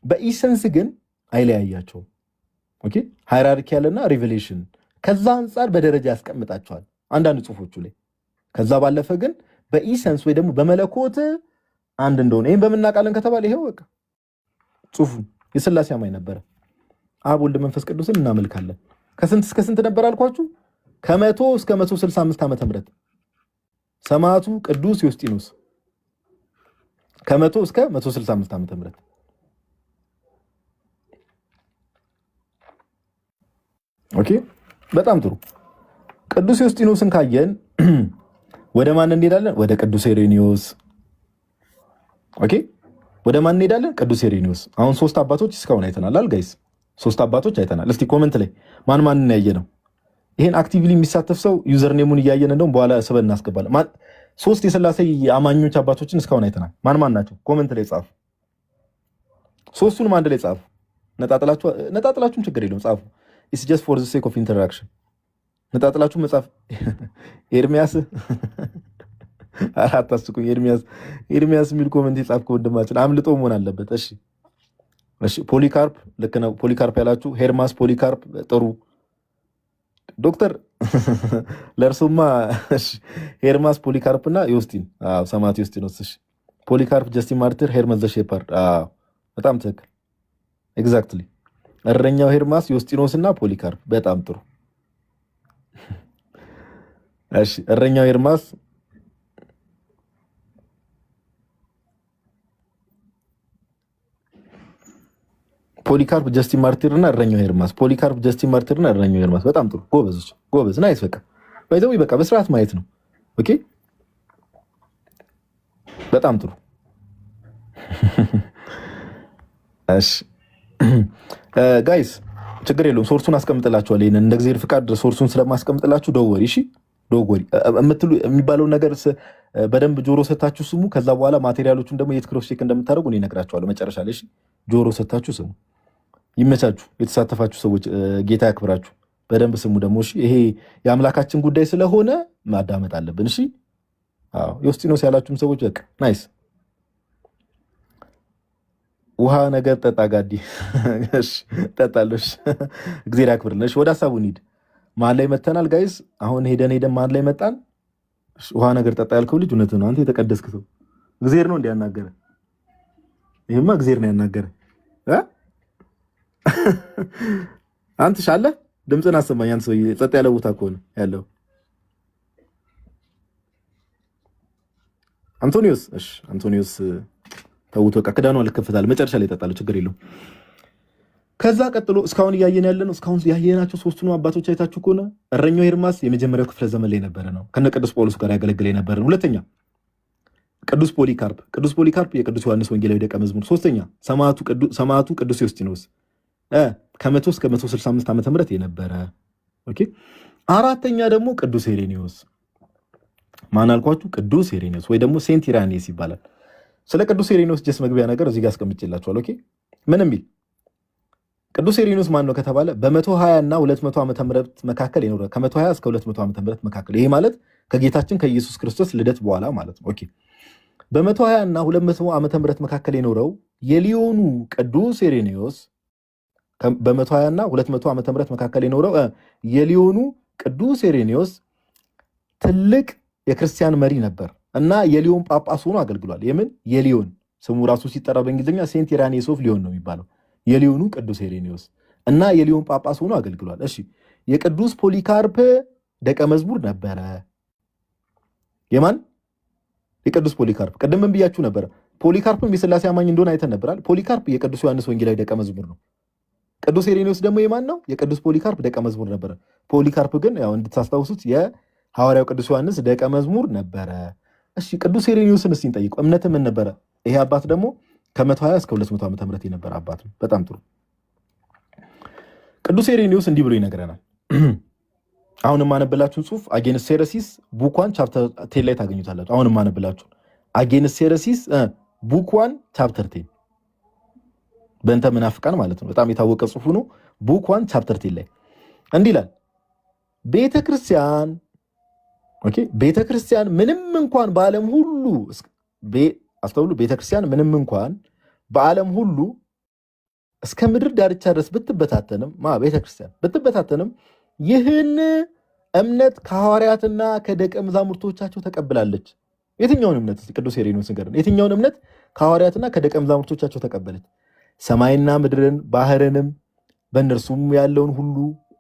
በኢሰንስ ግን አይለያያቸውም። ኦኬ ሃይራርኪያልና ሪቨሌሽን ከዛ አንፃር በደረጃ ያስቀምጣቸዋል አንዳንድ ጽሁፎቹ ላይ። ከዛ ባለፈ ግን በኢሰንስ ወይ ደግሞ በመለኮት አንድ እንደሆነ ይሄን በመናቃለን ከተባለ ይሄው በቃ ጽሁፉ የሥላሴ አማኝ ነበረ። አብ ወልድ መንፈስ ቅዱስን እናመልካለን። ከስንት እስከ ስንት ነበር አልኳችሁ? ከ100 እስከ 165 ዓመተ ምህረት ሰማዕቱ ቅዱስ ዮስጢኖስ ከ100 እስከ 165 ዓመተ ምህረት ኦኬ በጣም ጥሩ። ቅዱስ ዮስጢኖስን ካየን ወደ ማን እንሄዳለን? ወደ ቅዱስ ኢሬኒዮስ። ኦኬ ወደ ማን እንሄዳለን? ቅዱስ ኢሬኒዮስ። አሁን 3 አባቶች እስካሁን አይተናል አይደል ጋይስ? 3 አባቶች አይተናል። እስቲ ኮመንት ላይ ማን ያየ ነው? ይሄን አክቲቭሊ የሚሳተፍ ሰው ዩዘር ኔሙን እያየን እንደውም በኋላ ስበን እናስገባለን። 3 የሥላሴ አማኞች አባቶችን እስካሁን አይተናል። ማን ናቸው? ኮመንት ላይ ጻፉ። 3ቱንም አንድ ላይ ጻፉ። ነጣጥላችሁም ችግር የለውም ጻፉ። ኢትስ ጀስት ፎር ዘ ሴክ ኦፍ ኢንተራክሽን። ነጣጥላችሁ መጻፍ። ኤርሚያስ አታስቁኝ። ኤርሚያስ የሚል ኮመንት የጻፍከ ወንድማችን አምልጦ መሆን አለበት። እሺ ፖሊካርፕ ልክ ነው። ፖሊካርፕ ያላችሁ ሄርማስ ፖሊካርፕ ጥሩ ዶክተር ለእርሱማ ሄርማስ ፖሊካርፕ እና ዮስቲን ሰማዕቱ ዮስጢኖስ። እሺ ፖሊካርፕ ጀስቲን ማርቲር ሄርመስ ዘ ሼፐርድ በጣም ትክክል ኤግዛክትሊ። እረኛው ሄርማስ ዮስጢኖስ እና ፖሊካርፕ በጣም ጥሩ። እሺ እረኛው ሄርማስ ፖሊካርፕ ጀስቲን ማርቲር እና እረኛው ሄርማስ። ፖሊካርፕ ጀስቲን ማርቲር እና እረኛው ሄርማስ በጣም ጥሩ ጎበዝ ናይስ። በቃ ባይዘው በቃ በስርዓት ማየት ነው። ኦኬ በጣም ጥሩ። እሺ ጋይስ ችግር የለውም ሶርሱን አስቀምጥላችኋለሁ። ይሄን እንደ እግዚአብሔር ፍቃድ ሶርሱን ስለማስቀምጥላችሁ ዶወሪ እሺ ዶወሪ የምትሉ የሚባለው ነገር በደንብ ጆሮ ሰታችሁ ስሙ። ከዛ በኋላ ማቴሪያሎቹን ደግሞ የት ክሮስ ቼክ እንደምታደርጉ እኔ እነግራችኋለሁ መጨረሻ ላይ። እሺ ጆሮ ሰታችሁ ስሙ። ይመቻችሁ የተሳተፋችሁ ሰዎች፣ ጌታ ያክብራችሁ። በደንብ ስሙ ደግሞ እሺ። ይሄ የአምላካችን ጉዳይ ስለሆነ ማዳመጥ አለብን እሺ። ዮስጢኖስ ያላችሁም ሰዎች በቃ ናይስ። ውሃ ነገር ጠጣ ጋዲ። እሺ ጠጣለሽ። እግዚአብሔር ያክብርልን። እሺ ወደ ሐሳቡ እንሂድ። ማን ላይ መተናል ጋይስ? አሁን ሄደን ማን ላይ መጣን? ውሃ ነገር ጠጣ ያልከው ልጅ እውነት ነው። አንተ የተቀደስክ ሰው እግዚአብሔር ነው እንዲያናገረ። ይሄማ እግዚአብሔር ነው ያናገረ። አንተ ሻለ ድምፅን አሰማኝ። አንተ ሰው ጸጥ ያለ ቦታ ከሆነ ያለው አንቶኒዮስ። እሺ አንቶኒዮስ ተውቶ በቃ ክዳኑ አልከፈታል። መጨረሻ ላይ ይጠጣሉ ችግር የለውም። ከዛ ቀጥሎ እስካሁን እያየን ያለነው እስካሁን ያየናቸው 3ቱን አባቶች አይታችሁ ከሆነ እረኛው ሄርማስ የመጀመሪያው ክፍለ ዘመን ላይ የነበረ ነው። ከነ ቅዱስ ጳውሎስ ጋር ያገለግል የነበረ ነው። ሁለተኛ ቅዱስ ፖሊካርፕ የቅዱስ ዮሐንስ ወንጌላዊ ደቀ መዝሙር። ሶስተኛ ሰማዕቱ ቅዱስ ዮስጢኖስ ከ100 እስከ 165 ዓመተ ምህረት የነበረ ኦኬ። አራተኛ ደግሞ ቅዱስ ኢሬኒዮስ። ማን አልኳችሁ? ቅዱስ ኢሬኒዮስ ወይ ደግሞ ሴንት ኢራኒየስ ይባላል። ስለ ቅዱስ ኢሬኒዮስ ጀስ መግቢያ ነገር እዚህ ጋር አስቀምጬላችኋለሁ። ኦኬ ምንም ቢል ቅዱስ ኢሬኒዮስ ማን ነው ከተባለ በ120 እና 200 ዓመተ ምህረት መካከል የኖረ ከ120 እስከ 200 ዓመተ ምህረት መካከል፣ ይሄ ማለት ከጌታችን ከኢየሱስ ክርስቶስ ልደት በኋላ ማለት ነው። ኦኬ በ120 እና 200 ዓመተ ምህረት መካከል የኖረው የሊዮኑ ቅዱስ ኢሬኒዮስ በ120 እና 200 ዓመተ ምህረት መካከል የኖረው የሊዮኑ ቅዱስ ኢሬኒዮስ ትልቅ የክርስቲያን መሪ ነበር እና የሊዮን ጳጳስ ሆኖ አገልግሏል። የምን የሊዮን ስሙ ራሱ ሲጠራ በእንግሊዝኛ ሴንት ኢራኒየስ ኦፍ ሊዮን ነው የሚባለው። የሊዮኑ ቅዱስ ኢሬኒዮስ እና የሊዮን ጳጳስ ሆኖ አገልግሏል። እሺ የቅዱስ ፖሊካርፕ ደቀ መዝሙር ነበረ። የማን የቅዱስ ፖሊካርፕ? ቅድም ብያችሁ ነበረ። ፖሊካርፕም የሥላሴ አማኝ እንደሆነ አይተን ነበራል። ፖሊካርፕ የቅዱስ ዮሐንስ ወንጌላዊ ደቀ መዝሙር ነው። ቅዱስ ኢሬኒዮስ ደግሞ የማን ነው? የቅዱስ ፖሊካርፕ ደቀ መዝሙር ነበረ። ፖሊካርፕ ግን ያው እንድታስታውሱት የሐዋርያው ቅዱስ ዮሐንስ ደቀ መዝሙር ነበረ። እሺ ቅዱስ ኢሬኒዮስን እስቲ እንጠይቀው። እምነት ምን ነበረ? ይሄ አባት ደግሞ ከ120 እስከ 200 ዓመተ ምህረት የነበረ አባት ነው። በጣም ጥሩ። ቅዱስ ኢሬኒዮስ እንዲህ ብሎ ይነግረናል። አሁን የማነብላችሁን ጽሑፍ አጌንስት ሄረሲስ ቡክ 1 ቻፕተር 10 ላይ ታገኙታላችሁ። አሁን የማነብላችሁ አጌንስት ሄረሲስ ቡክ 1 ቻፕተር 10 በእንተ መናፍቃን ማለት ነው። በጣም የታወቀ ጽሑፍ ነው። ቡክ 1 ቻፕተር 10 ላይ እንዲህ ይላል። ቤተክርስቲያን ምንም እንኳን በዓለም ሁሉ አስተውሉ። ቤተክርስቲያን ምንም እንኳን በዓለም ሁሉ እስከ ምድር ዳርቻ ድረስ ቤተክርስቲያን ብትበታተንም ይህን እምነት ከሐዋርያትና ከደቀ መዛሙርቶቻቸው ተቀብላለች። የትኛውን እምነት? ቅዱስ ኢሬኒዮስ ነገር ነው። የትኛውን እምነት? ከሐዋርያትና ከደቀ መዛሙርቶቻቸው ተቀበለች። ሰማይና ምድርን ባህርንም በእነርሱም ያለውን ሁሉ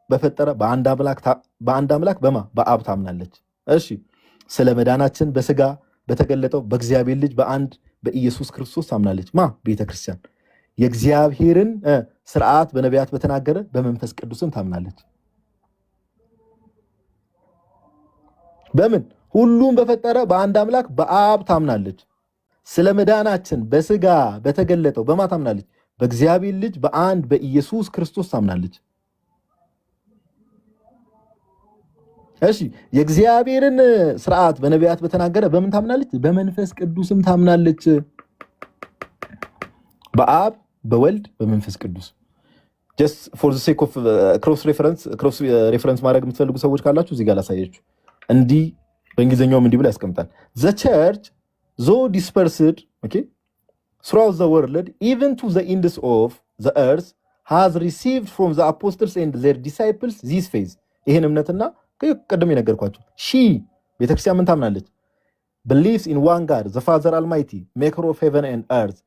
በፈጠረ በአንድ አምላክ በአብ ታምናለች። እሺ ስለ መዳናችን በስጋ በተገለጠው በእግዚአብሔር ልጅ በአንድ በኢየሱስ ክርስቶስ ታምናለች። ቤተክርስቲያን የእግዚአብሔርን ስርዓት በነቢያት በተናገረ በመንፈስ ቅዱስም ታምናለች። በምን? ሁሉም በፈጠረ በአንድ አምላክ በአብ ታምናለች። ስለ መዳናችን በስጋ በተገለጠው በማ ታምናለች? በእግዚአብሔር ልጅ በአንድ በኢየሱስ ክርስቶስ ታምናለች። እሺ የእግዚአብሔርን ሥርዓት በነቢያት በተናገረ በምን ታምናለች? በመንፈስ ቅዱስም ታምናለች። በአብ በወልድ በመንፈስ ቅዱስ። just for the sake of cross reference ማድረግ የምትፈልጉ ሰዎች ካላችሁ እዚህ ጋር ላሳያችሁ። እንዲህ በእንግሊዘኛውም እንዲህ ብላ ያስቀምጣል። the church though dispersed okay throughout the world even to the ends of the earth has received from the apostles and their disciples this faith ይሄን እምነትና ቀደም የነገርኳችሁ ቤተክርስቲያን ምን ታምናለች? believes in one God the Father Almighty maker of heaven and earth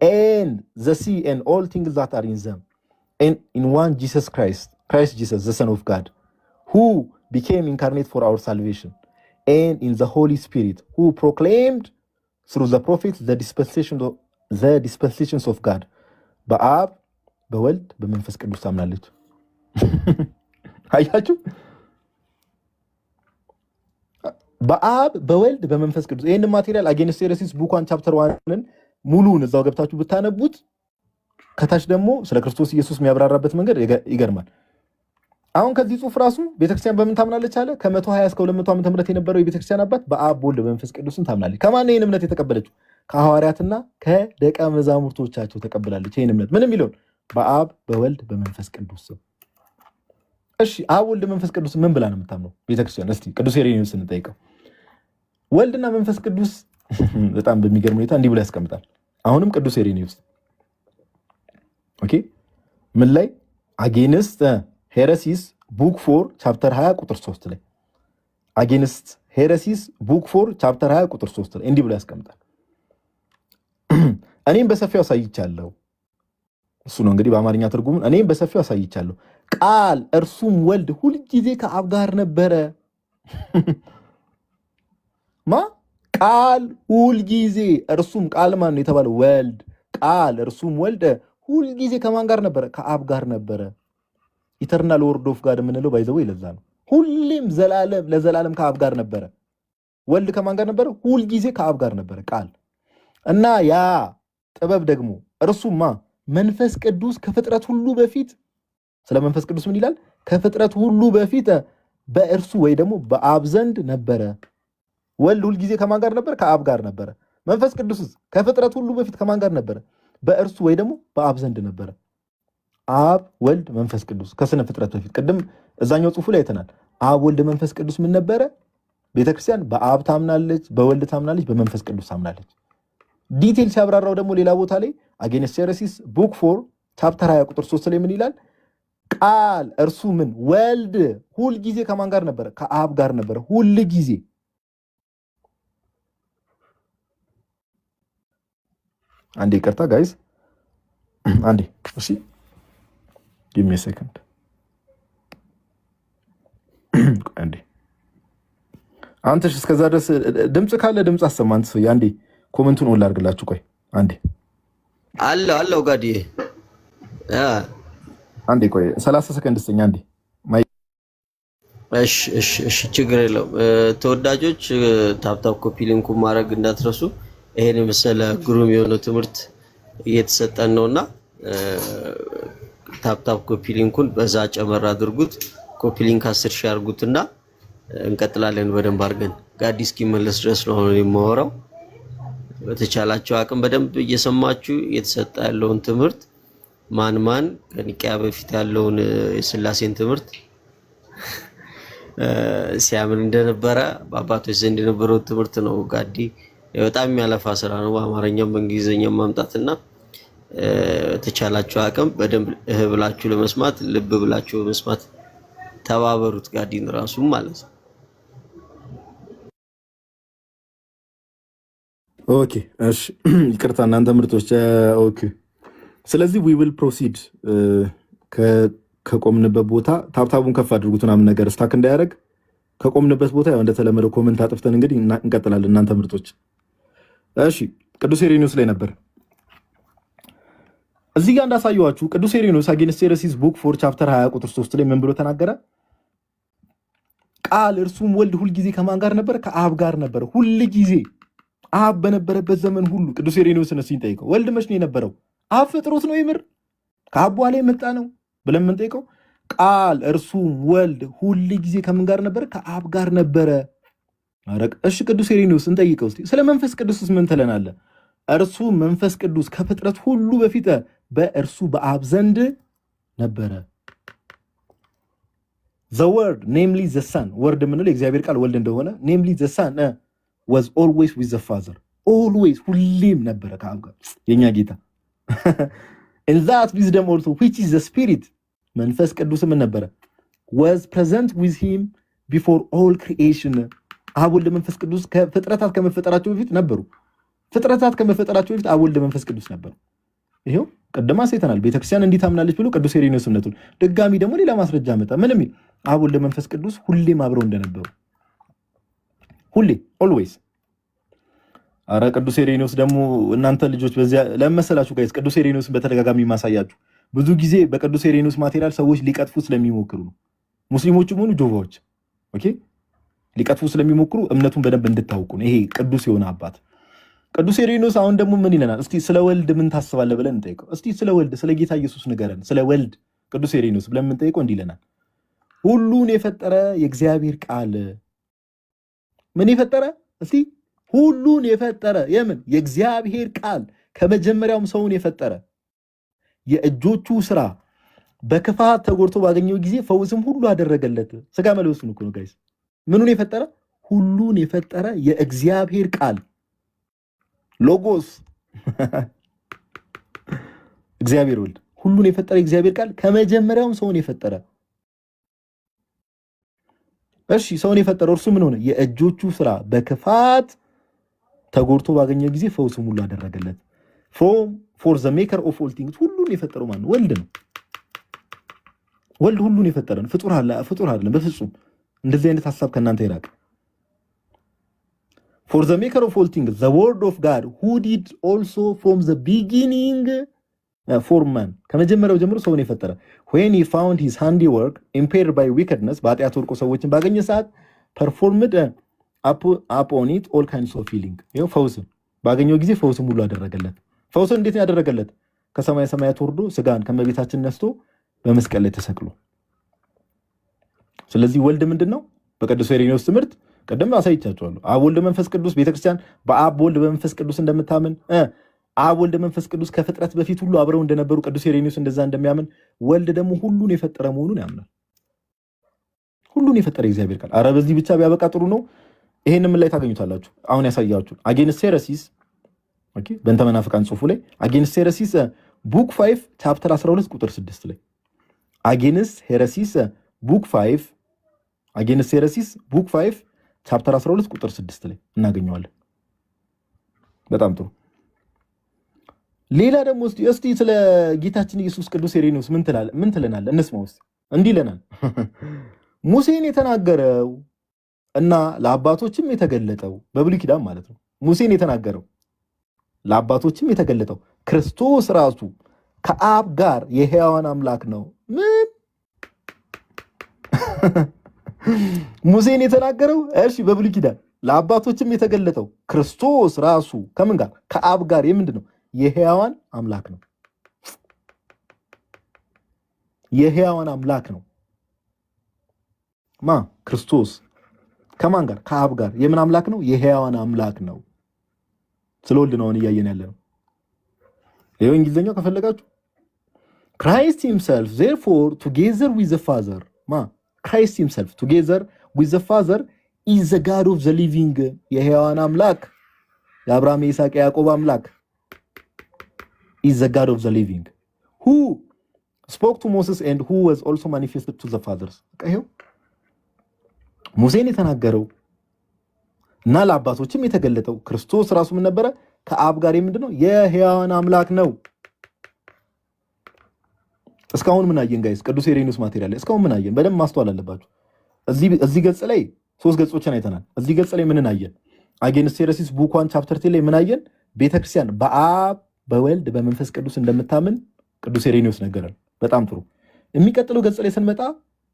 and the sea and all things that are in them and in one Jesus Christ Jesus the Son of God who became incarnate for our salvation and in the Holy Spirit who proclaimed through the prophets the dispensations of God በአብ በወልድ በመንፈስ ቅዱስ ታምናለች። አያችሁ በአብ በወልድ በመንፈስ ቅዱስ። ይሄን ማቴሪያል አጌንስት ሄረሲስ ቡክ 1 ቻፕተር 1ን ሙሉውን እዛው ገብታችሁ ብታነቡት ከታች ደግሞ ስለ ክርስቶስ ኢየሱስ የሚያብራራበት መንገድ ይገርማል። አሁን ከዚህ ጽሑፍ ራሱ ቤተክርስቲያን በምን ታምናለች አለ? ከ120 እስከ 200 ዓመተ ምህረት የነበረው የቤተክርስቲያን አባት በአብ በወልድ በመንፈስ ቅዱስን ታምናለች። ከማን ይሄን እምነት የተቀበለችው? ከሐዋርያትና ከደቀ መዛሙርቶቻቸው ተቀብላለች። ይሄን እምነት ምንም ይለው በአብ በወልድ በመንፈስ ቅዱስ። እሺ አብ ወልድ መንፈስ ቅዱስ ምን ብላ ነው የምታምነው ቤተክርስቲያን? እስቲ ቅዱስ ኢሬኒዮስ እንጠይቀው። ወልድና መንፈስ ቅዱስ በጣም በሚገርም ሁኔታ እንዲህ ብሎ ያስቀምጣል። አሁንም ቅዱስ ኢሬኒዮስ ኦኬ ምን ላይ አጌንስት ሄረሲስ ቡክ 4 ቻፕተር 20 ቁጥር 3 ላይ አጌንስት ሄረሲስ ቡክ 4 ቻፕተር 20 ቁጥር 3 ላይ እንዲህ ብሎ ያስቀምጣል። እኔም በሰፊው አሳይቻለሁ። እሱ ነው እንግዲህ በአማርኛ ትርጉሙን እኔም በሰፊው አሳይቻለሁ። ቃል እርሱም ወልድ ሁል ጊዜ ከአብ ጋር ነበረ። ቃል ሁል ጊዜ እርሱም ቃል ማን ነው የተባለው? ወልድ። ቃል እርሱም ወልድ ሁል ጊዜ ከማን ጋር ነበረ? ከአብ ጋር ነበረ። ኢተርናል ወርድ ኦፍ ጋድ የምንለው ባይዘው ይለዛ ነው። ሁሌም ዘላለም ለዘላለም ከአብ ጋር ነበረ። ወልድ ከማን ጋር ነበረ? ሁል ጊዜ ከአብ ጋር ነበረ ቃል። እና ያ ጥበብ ደግሞ እርሱማ መንፈስ ቅዱስ ከፍጥረት ሁሉ በፊት ስለ መንፈስ ቅዱስ ምን ይላል? ከፍጥረት ሁሉ በፊት በእርሱ ወይ ደግሞ በአብ ዘንድ ነበረ። ወልድ ሁል ጊዜ ከማን ጋር ነበረ? ከአብ ጋር ነበረ። መንፈስ ቅዱስስ ከፍጥረት ሁሉ በፊት ከማን ጋር ነበረ? በእርሱ ወይ ደግሞ በአብ ዘንድ ነበረ። አብ ወልድ መንፈስ ቅዱስ ከስነ ፍጥረት በፊት ቅድም እዛኛው ጽሑፉ ላይ አይተናል። አብ ወልድ መንፈስ ቅዱስ ምን ነበረ? ቤተክርስቲያን በአብ ታምናለች፣ በወልድ ታምናለች፣ በመንፈስ ቅዱስ ታምናለች። ዲቴል ሲያብራራው ደግሞ ሌላ ቦታ ላይ አጌንስት ሄረሲስ ቡክ 4 ቻፕተር 20 ቁጥር 3 ላይ ምን ይላል? ቃል እርሱ ምን ወልድ ሁል ጊዜ ከማን ጋር ነበረ? ከአብ ጋር ነበረ ሁል ጊዜ። አንዴ ይቅርታ ጋይስ አንዴ እሺ give me a second አንዴ አንተሽ እስከዛ ድረስ ድምጽ ካለ ድምጽ አሰማ። አንተ ሰው አንዴ ኮሜንቱን ኦል አድርግላችሁ። ቆይ አንዴ አለው ጋዲ አንዴ ቆይ 30 ሰከንድ ስተኛ አንዴ። እሺ ችግር የለውም። ተወዳጆች ታፕታፕ ኮፒ ሊንኩ ማድረግ እንዳትረሱ። ይሄን መሰለ ግሩም የሆነ ትምህርት እየተሰጠን ነውና ታፕታፕ ኮፒ ሊንኩን በዛ ጨመር አድርጉት። ኮፒ ሊንክ 10 ሺህ አድርጉትና እንቀጥላለን በደንብ አድርገን። ጋዲ እስኪመለስ ድረስ ነው የማወራው። በተቻላችሁ አቅም በደንብ እየሰማችሁ የተሰጠ ያለውን ትምህርት ማን ከኒቂያ በፊት ያለውን የሥላሴን ትምህርት ሲያምን እንደነበረ በአባቶች ዘንድ የነበረው ትምህርት ነው። ጋዲ በጣም የሚያለፋ ስራ ነው በአማርኛም በእንግሊዘኛም ማምጣትና ተቻላችሁ አቅም በደንብ ብላችሁ ለመስማት ልብ ብላችሁ ለመስማት ተባበሩት። ጋዲን ራሱ ማለት ነው። ኦኬ እሺ ይቅርታ እናንተ ምርጦች። ኦኬ ስለዚህ we will proceed ከቆምንበት ቦታ ታብታቡን ከፍ አድርጉት ምናምን ነገር ስታክ እንዳያደርግ ከቆምንበት ቦታ ያው እንደተለመደው ኮሜንት አጥፍተን እንግዲህ እንቀጥላለን። እናንተ ምርጦች እሺ ቅዱስ ኢሬኒዮስ ላይ ነበር እዚህ ጋር እንዳሳየዋችሁ። ቅዱስ ኢሬኒዮስ አጌንስት ሄረሲስ ቡክ 4 ቻፕተር 20 ቁጥር 3 ላይ ምን ብሎ ተናገረ? ቃል እርሱም ወልድ ሁል ጊዜ ከማን ጋር ነበር? ከአብ ጋር ነበር ሁል ጊዜ። አብ በነበረበት ዘመን ሁሉ ቅዱስ ኢሬኔዎስን እስኪ እንጠይቀው፣ ወልድ መች ነው የነበረው? አብ ፈጥሮት ነው የምር ከአብ በኋላ የመጣ ነው ብለን የምንጠይቀው? ቃል እርሱም ወልድ ሁል ጊዜ ከምን ጋር ነበረ? ከአብ ጋር ነበረ። እሺ ቅዱስ ኢሬኔዎስ እንጠይቀው እስቲ፣ ስለ መንፈስ ቅዱስስ ምን ትለናለህ? እርሱ መንፈስ ቅዱስ ከፍጥረት ሁሉ በፊት በእርሱ በአብ ዘንድ ነበረ። the word namely the son word የምንለው የእግዚአብሔር ቃል ወልድ እንደሆነ namely the son was always with the father always ሁሌም ነበረ ከአብ ጋር የኛ ጌታ in that wisdom also which is the spirit መንፈስ ቅዱስ ምን ነበረ? was present with him before all creation አብ ወልድ መንፈስ ቅዱስ ከፍጥረታት ከመፈጠራቸው በፊት ነበሩ። ፍጥረታት ከመፈጠራቸው በፊት አብ ወልድ መንፈስ ቅዱስ ነበሩ። ይሄው ቀደማ ሰይተናል። ቤተክርስቲያን እንዲህ ታምናለች ብሎ ቅዱስ ኢሬኔዎስ እምነቱን ድጋሚ ደግሞ ሌላ ማስረጃ መጣ። ምን የሚል? አብ ወልድ መንፈስ ቅዱስ ሁሌም አብረው እንደነበሩ ሁሌ ኦልዌይስ። አረ ቅዱስ ኢሬኔዎስ ደግሞ እናንተ ልጆች በዚያ ለመሰላችሁ ጋይስ፣ ቅዱስ ኢሬኔዎስን በተደጋጋሚ ማሳያችሁ ብዙ ጊዜ በቅዱስ ኢሬኔዎስ ማቴሪያል ሰዎች ሊቀጥፉ ስለሚሞክሩ ነው። ሙስሊሞችም ሆኑ ጆቫዎች ኦኬ፣ ሊቀጥፉ ስለሚሞክሩ እምነቱን በደንብ እንድታውቁ ነው። ይሄ ቅዱስ የሆነ አባት ቅዱስ ኢሬኔዎስ አሁን ደግሞ ምን ይለናል? እስቲ ስለ ወልድ ምን ታስባለህ ብለን እንጠይቀው። እስቲ ስለ ወልድ ስለ ጌታ ኢየሱስ ንገረን፣ ስለ ወልድ ቅዱስ ኢሬኔዎስ ብለን የምንጠይቀው እንዲህ ይለናል። ሁሉን የፈጠረ የእግዚአብሔር ቃል ምን የፈጠረ? እስቲ ሁሉን የፈጠረ የምን? የእግዚአብሔር ቃል ከመጀመሪያውም ሰውን የፈጠረ የእጆቹ ስራ በክፋት ተጎድቶ ባገኘው ጊዜ ፈውስም ሁሉ አደረገለት። ስጋ መልበሱን እኮ ነው ጋይስ። ምኑን የፈጠረ? ሁሉን የፈጠረ የእግዚአብሔር ቃል ሎጎስ እግዚአብሔር ወልድ ሁሉን የፈጠረ የእግዚአብሔር ቃል ከመጀመሪያውም ሰውን የፈጠረ። እሺ ሰውን የፈጠረው እርሱ ምን ሆነ? የእጆቹ ስራ በክፋት ተጎድቶ ባገኘው ጊዜ ፈውስም ሁሉ አደረገለት። for the maker of all things ሁሉን የፈጠረው ማን ነው? ወልድ ነው። ወልድ ሁሉን የፈጠረ ነው። ፍጡር አይደለም በፍጹም። እንደዚህ አይነት ሐሳብ ከናንተ ይራቅ። For the maker of all things, the word of God, who did also from the beginning for man. ከመጀመሪያው ጀምሮ ሰውን የፈጠረ. When he found his handiwork impaired by wickedness, በኃጢአት ወድቆ ሰዎችን ባገኘ ሰዓት performed upon it all kinds of healing. ይኸው ፈውስን ባገኘው ጊዜ ፈውስን ሁሉ አደረገለት። ፈውስን እንዴት ያደረገለት? ከሰማይ ሰማያት ወርዶ ስጋን ከመቤታችን ነስቶ በመስቀል ላይ ተሰቅሎ። ስለዚህ ወልድ ምንድነው? በቅዱስ ኢሬኔዎስ ትምህርት ቀደም አሳይቻችኋለሁ። አብ ወልድ መንፈስ ቅዱስ ቤተክርስቲያን በአብ ወልድ በመንፈስ ቅዱስ እንደምታምን አብ ወልድ መንፈስ ቅዱስ ከፍጥረት በፊት ሁሉ አብረው እንደነበሩ ቅዱስ ኢሬኔዎስ እንደዛ እንደሚያምን ወልድ ደግሞ ሁሉን የፈጠረ መሆኑን ያምናል። ሁሉን የፈጠረ እግዚአብሔር ቃል። አረ በዚህ ብቻ ቢያበቃ ጥሩ ነው። ይሄንን ምን ላይ ታገኙታላችሁ? አሁን ያሳያችሁ አጌንስት ሄረሲስ ኦኬ፣ በእንተ መናፍቃን ጽሑፉ ላይ አጌንስት ሄረሲስ ቡክ 5 ቻፕተር 12 ቁጥር 6 ላይ አጌንስት ሄረሲስ ቡክ 5 አጌንስት ሄረሲስ ቡክ 5 ቻፕተር 12 ቁጥር 6 ላይ እናገኘዋለን። በጣም ጥሩ። ሌላ ደግሞ እስቲ ስለ ጌታችን ኢየሱስ ቅዱስ ኢሬኔዎስ ምን ትለናለህ? እንስማው እስቲ። እንዲህ ይለናል። ሙሴን የተናገረው እና ለአባቶችም የተገለጠው በብሉይ ኪዳን ማለት ነው። ሙሴን የተናገረው ለአባቶችም የተገለጠው ክርስቶስ ራሱ ከአብ ጋር የሕያዋን አምላክ ነው። ምን ሙሴን የተናገረው? እሺ በብሉይ ኪዳን ለአባቶችም የተገለጠው ክርስቶስ ራሱ ከምን ጋር? ከአብ ጋር የምንድን ነው? የሕያዋን አምላክ ነው። የሕያዋን አምላክ ነው። ማ ክርስቶስ ከማን ጋር? ከአብ ጋር። የምን አምላክ ነው? የሕያዋን አምላክ ነው። ስለወልድ ነው እያየን ያለ ነው። ይሄው እንግሊዘኛው ከፈለጋችሁ Christ himself therefore together with the Father ማ Christ himself together with the Father is the God of the living የሕያዋን አምላክ የአብርሃም የይስሐቅ የያዕቆብ አምላክ is the God of the living who spoke to Moses and who was also manifested to the fathers። ይሄው ሙሴን የተናገረው እና ለአባቶችም የተገለጠው ክርስቶስ ራሱ ምን ነበረ? ከአብ ጋር ምንድነው? የሕያዋን አምላክ ነው። እስካሁን ምን አየን ጋይስ? ቅዱስ ኢሬኔዎስ ማቴሪያል ላይ እስካሁን ምን አየን? በደንብ ማስተዋል አለባችሁ። እዚህ ገጽ ላይ 3 ገጾችን አይተናል። እዚህ ገጽ ላይ ምን አየን? አጌንስት ሄረሲስ ቡክ 1 ቻፕተር 10 ላይ ምን አየን? ቤተክርስቲያን በአብ በወልድ በመንፈስ ቅዱስ እንደምታምን ቅዱስ ኢሬኔዎስ ነገረን። በጣም ጥሩ። የሚቀጥለው ገጽ ላይ ስንመጣ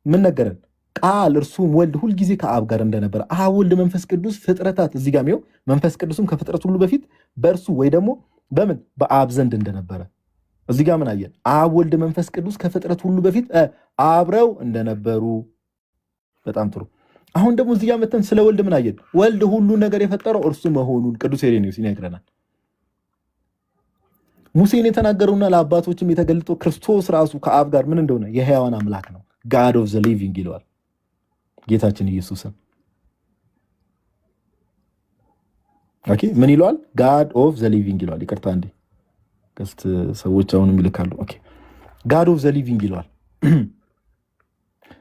ምን ነገረን? ቃል እርሱም ወልድ ሁልጊዜ ከአብ ጋር እንደነበረ አብ ወልድ መንፈስ ቅዱስ ፍጥረታት እዚህ ጋር የሚለው መንፈስ ቅዱስም ከፍጥረት ሁሉ በፊት በእርሱ ወይ ደግሞ በምን በአብ ዘንድ እንደነበረ እዚህ ጋር ምን አየን? አብ ወልድ መንፈስ ቅዱስ ከፍጥረት ሁሉ በፊት አብረው እንደነበሩ። በጣም ጥሩ። አሁን ደግሞ እዚህ ጋር መተን ስለ ወልድ ምን አየን? ወልድ ሁሉ ነገር የፈጠረው እርሱ መሆኑን ቅዱስ ኢሬኔዎስ ይነግረናል። ሙሴን የተናገረውና ለአባቶችም የተገለጠው ክርስቶስ ራሱ ከአብ ጋር ምን እንደሆነ የሕያዋን አምላክ ነው። ጋድ ኦፍ ዘ ሊቪንግ ይለዋል ጌታችን ኢየሱስን። ኦኬ ምን ይለዋል? ጋድ ኦፍ ዘ ሊቪንግ ይለዋል። ይቅርታ እንዴ ከስት ሰዎች አሁንም ይልካሉ። ኦኬ ጋድ ኦፍ ዘ ሊቪንግ ይለዋል።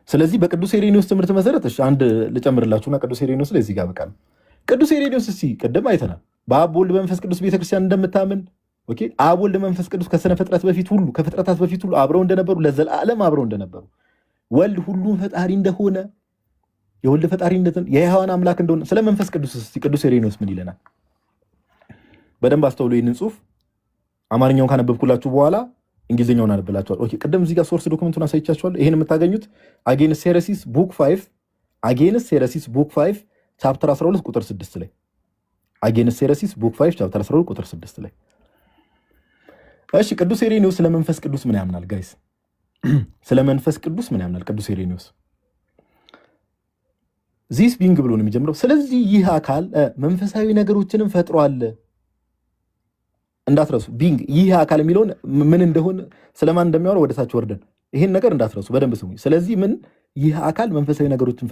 ስለዚህ በቅዱስ ኢሬኔዎስ ትምህርት መሰረት እሺ አንድ ልጨምርላችሁና ቅዱስ ኢሬኔዎስ ላይ እዚህ ጋር በቃ ቅዱስ ኢሬኔዎስ እሺ ቅድም አይተናል በአብ ወልድ መንፈስ ቅዱስ ቤተክርስቲያን እንደምታምን ኦኬ አብ ወልድ መንፈስ ቅዱስ ከስነ ፍጥረት በፊት ሁሉ ከፍጥረታት በፊት ሁሉ አብረው እንደነበሩ ለዘላለም አብረው እንደነበሩ ወልድ ሁሉን ፈጣሪ እንደሆነ የወልድ ፈጣሪነትን የሕያዋን አምላክ እንደሆነ ስለ መንፈስ ቅዱስ ቅዱስ ኢሬኔዎስ ምን ይለናል? በደንብ አስተውሎ ይህንን ጽሑፍ አማርኛውን ካነበብኩላችሁ በኋላ እንግሊዝኛውን አነብላችኋል። ኦኬ ቅድም እዚህ ጋር ሶርስ ዶክመንቱን አሳይቻችኋለሁ። ይሄን የምታገኙት አጌንስት ሄረሲስ ቡክ 5 ቻፕተር 12 ቁጥር 6 ላይ አጌንስት ሄረሲስ ቡክ 5 ቻፕተር 12 ቁጥር 6 ላይ። እሺ ቅዱስ ኢሬኔዎስ ስለ መንፈስ ቅዱስ ምን ያምናል ጋይስ? ስለ መንፈስ ቅዱስ ምን ያምናል ቅዱስ ኢሬኔዎስ? ዚስ ቢንግ ብሎ ነው የሚጀምረው። ስለዚህ ይህ አካል መንፈሳዊ ነገሮችንም ፈጥሯል። እንዳትረሱ ቢንግ ይህ አካል የሚለውን ምን እንደሆነ ስለማን እንደሚያወራ ወደታች ወርደን ይሄን ነገር እንዳትረሱ በደንብ ስሙኝ። ስለዚህ ምን ይህ አካል መንፈሳዊ ነገሮችን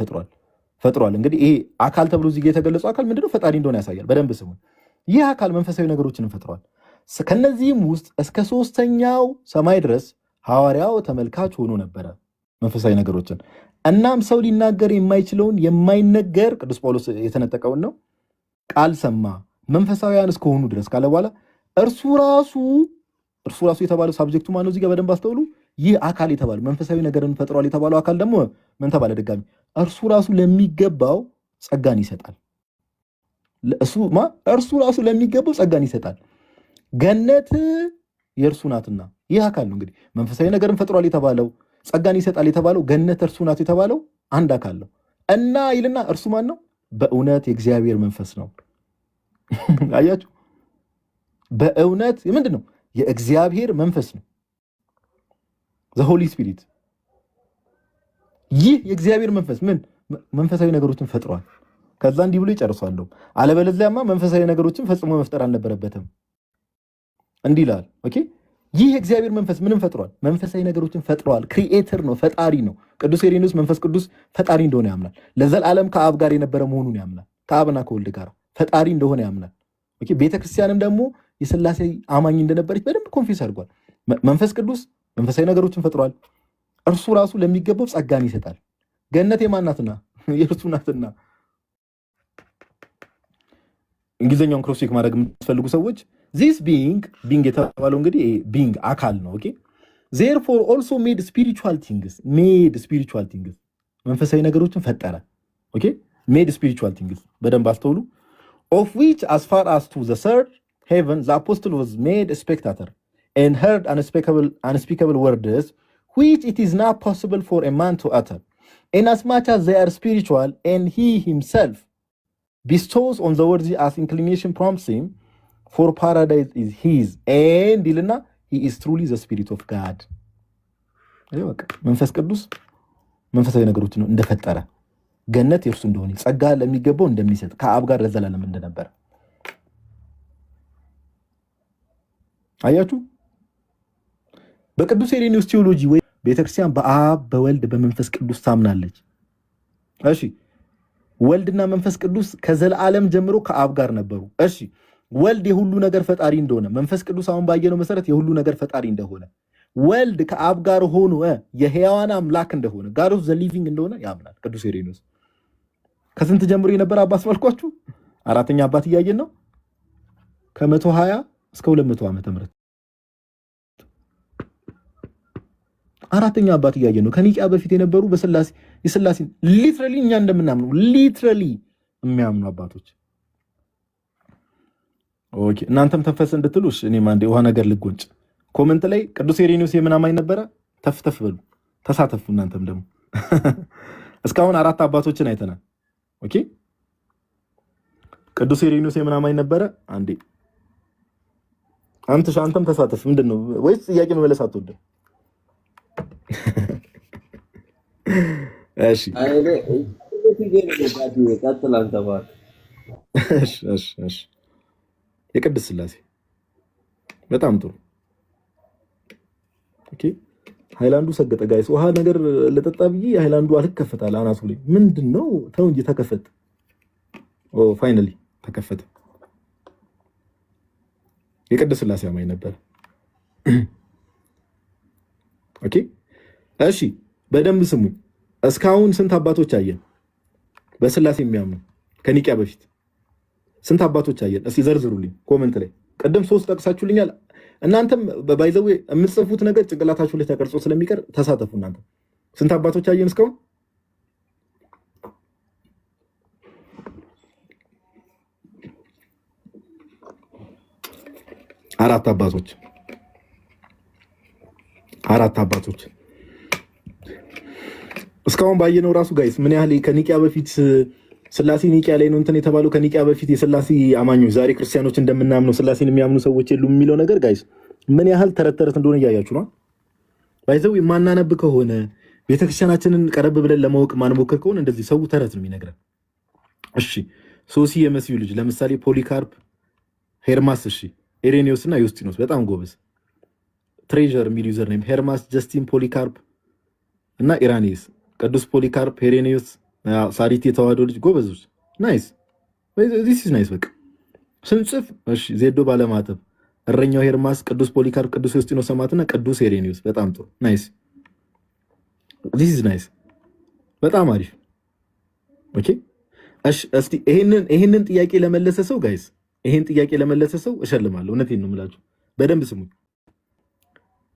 ፈጥሯል። እንግዲህ ይሄ አካል ተብሎ እዚህ ጋር የተገለጸው አካል ምንድነው? ፈጣሪ እንደሆነ ያሳያል። በደንብ ስሙኝ። ይህ አካል መንፈሳዊ ነገሮችን ፈጥሯል። ከነዚህም ውስጥ እስከ 3ኛው ሰማይ ድረስ ሐዋርያው ተመልካች ሆኖ ነበረ መንፈሳዊ ነገሮችን። እናም ሰው ሊናገር የማይችለውን የማይነገር ቅዱስ ጳውሎስ የተነጠቀውን ነው ቃል ሰማ መንፈሳዊያን እስከሆኑ ድረስ ካለ በኋላ እርሱ ራሱ የተባለው ሳብጀክቱ ማነው? እዚህ ጋር በደንብ አስተውሉ። ይህ አካል የተባለው መንፈሳዊ ነገርን ፈጥሯል የተባለው አካል ደግሞ ምን ተባለ? ድጋሚ እርሱ ራሱ ለሚገባው ጸጋን ይሰጣል። እርሱ ራሱ ለሚገባው ጸጋን ይሰጣል። ገነት የእርሱ ናትና ይህ አካል ነው እንግዲህ መንፈሳዊ ነገርን ፈጥሯል የተባለው ጸጋን ይሰጣል የተባለው ገነት እርሱ ናት የተባለው አንድ አካል ነው እና ይልና እርሱ ማን ነው? በእውነት የእግዚአብሔር መንፈስ ነው። አያችሁ፣ በእውነት ምንድን ነው? የእግዚአብሔር መንፈስ ነው። ዘ ሆሊ ስፒሪት። ይህ የእግዚአብሔር መንፈስ ምን መንፈሳዊ ነገሮችን ፈጥሯል። ከዛ እንዲህ ብሎ ይጨርሷል። አለበለዚያማ መንፈሳዊ ነገሮችን ፈጽሞ መፍጠር አልነበረበትም። እንዲህ ይላል። ኦኬ ይህ የእግዚአብሔር መንፈስ ምንም ፈጥሯል? መንፈሳዊ ነገሮችን ፈጥሯል። ክሪኤተር ነው፣ ፈጣሪ ነው። ቅዱስ ኢሬኔዎስ መንፈስ ቅዱስ ፈጣሪ እንደሆነ ያምናል። ለዘላለም ከአብ ጋር የነበረ መሆኑን ያምናል። ከአብና ከወልድ ጋር ፈጣሪ እንደሆነ ያምናል። ኦኬ ቤተክርስቲያንም ደግሞ የሥላሴ አማኝ እንደነበረች በደንብ ኮንፌስ አድርጓል። መንፈስ ቅዱስ መንፈሳዊ ነገሮችን ፈጥሯል። እርሱ ራሱ ለሚገባው ጸጋን ይሰጣል። ገነት የማናትና የእርሱ ናትና። እንግሊዝኛውን ክሮስ ቼክ ማድረግ የምትፈልጉ ሰዎች ዚስ ቢንግ የተባለው እንግዲህ ቢንግ አካል ነው። ኦኬ ዜርፎር ኦልሶ ሜድ ስፒሪቹዋል ቲንግስ መንፈሳዊ ነገሮችን ፈጠረ። ኦኬ ሜድ ስፒሪቹዋል ቲንግስ በደንብ አስተውሉ። ኦፍ ዊች as far as to the third heaven the apostle was made a spectator and heard unspeakable words which it is not possible for a man to utter inasmuch as they are spiritual and he himself bestows on the worthy as inclination prompts him for paradise is his and ይልና he is truly the spirit of God። መንፈስ ቅዱስ መንፈሳዊ ነገሮችን እንደፈጠረ ገነት የእርሱ እንደሆነ ጸጋ ለሚገባው እንደሚሰጥ ከአብ ጋር ለዘላለም እንደነበረ አያችሁ። በቅዱስ ኢሬኔዎስ ቴዎሎጂ ወይ ቤተክርስቲያን በአብ በወልድ በመንፈስ ቅዱስ ታምናለች። እሺ ወልድና መንፈስ ቅዱስ ከዘላለም ጀምሮ ከአብ ጋር ነበሩ። እሺ ወልድ የሁሉ ነገር ፈጣሪ እንደሆነ መንፈስ ቅዱስ አሁን ባየነው መሰረት የሁሉ ነገር ፈጣሪ እንደሆነ ወልድ ከአብ ጋር ሆኖ የሕያዋን አምላክ እንደሆነ ጋድ ኦፍ ዘ ሊቪንግ እንደሆነ ያምናል ቅዱስ ኢሬኔዎስ። ከስንት ጀምሮ የነበረ አባት ስማልኳችሁ? አራተኛ አባት እያየን ነው። ከ120 እስከ 200 ዓመተ ምህረት አራተኛ አባት እያየን ነው። ከኒቂያ በፊት የነበሩ በስላሴ የስላሴ ሊትራሊ እኛ እንደምናምነው ሊትራሊ የሚያምኑ አባቶች። ኦኬ እናንተም ተንፈስ እንድትሉሽ እኔም አንዴ ውሃ ነገር ልጎንጭ። ኮሜንት ላይ ቅዱስ ኢሬኔዎስ የምን አማኝ ነበረ? ተፍተፍ በሉ ተሳተፉ። እናንተም ደግሞ እስካሁን 4 አባቶችን አይተናል። ኦኬ ቅዱስ ኢሬኒዮስ የምን አማኝ ነበረ? አንዴ አንተም ተሳተፍ። ምንድነው ወይስ ጥያቄ መመለስ አትወድም? እሺ እሺ የቅድስት ሥላሴ በጣም ጥሩ። ኦኬ ሃይላንዱ ሰገጠ ጋይስ። ውሃ ነገር ለጠጣ ብዬ ሃይላንዱ አልከፈታል አናቱ ላይ ምንድነው? ተው እንጂ ተከፈተ። ኦ ፋይናሊ ተከፈተ። የቅድስት ሥላሴ አማኝ ነበር። ኦኬ እሺ በደንብ ስሙ። እስካሁን ስንት አባቶች አየን? በሥላሴ የሚያምኑ ከኒቂያ በፊት ስንት አባቶች አየን? እስኪ ዘርዝሩልኝ ኮመንት ላይ። ቅድም 3 ጠቅሳችሁልኛል። እናንተም ባይዘው የምትጽፉት ነገር ጭንቅላታችሁ ላይ ተቀርጾ ስለሚቀር ተሳተፉ። እናንተ ስንት አባቶች አየን እስካሁን? አራት አባቶች እስካሁን ባየነው ራሱ ጋይስ ምን ያህል ከኒቂያ በፊት ሥላሴ ኒቂያ ላይ ነው እንትን የተባለው። ከኒቂያ በፊት የሥላሴ አማኞች ዛሬ ክርስቲያኖች እንደምናምነው ሥላሴን የሚያምኑ ሰዎች የሉም የሚለው ነገር ጋይስ ምን ያህል ተረት እንደሆነ እያያችሁ ነው። ባይዘው የማናነብ ከሆነ ቤተክርስቲያናችንን ቀረብ ብለን ለማወቅ ማንሞክር ከሆነ እንደዚህ ሰው ተረት ነው የሚነግረን። እሺ ሶሲ የመሲሁ ልጅ ለምሳሌ ፖሊካርፕ፣ ሄርማስ፣ እሺ ኢሬኒዮስ እና ዩስቲኖስ በጣም ጎበዝ። ትሬዠር የሚል ዩዘር ኔም ሄርማስ፣ ጀስቲን፣ ፖሊካርፕ እና ኢራኒስ። ቅዱስ ፖሊካርፕ፣ ሄሬኒዮስ፣ ሳሪት የተዋህዶ ልጅ ጎበዞች። ናይስ ዚስ ኢዝ ናይስ። በቃ ስንጽፍ እሺ ዜዶ ባለማተብ፣ እረኛው ሄርማስ፣ ቅዱስ ፖሊካርፕ፣ ቅዱስ ዩስቲኖስ ሰማዕትና ቅዱስ ሄሬኒዮስ በጣም ጥሩ ናይስ። ዚስ ኢዝ ናይስ በጣም አሪፍ። ኦኬ እሺ እስቲ ይሄንን ጥያቄ ለመለሰ ሰው ጋይስ ይሄን ጥያቄ ለመለሰ ሰው እሸልማለሁ። እውነቴን ነው የምላችሁ። በደንብ ስሙኝ።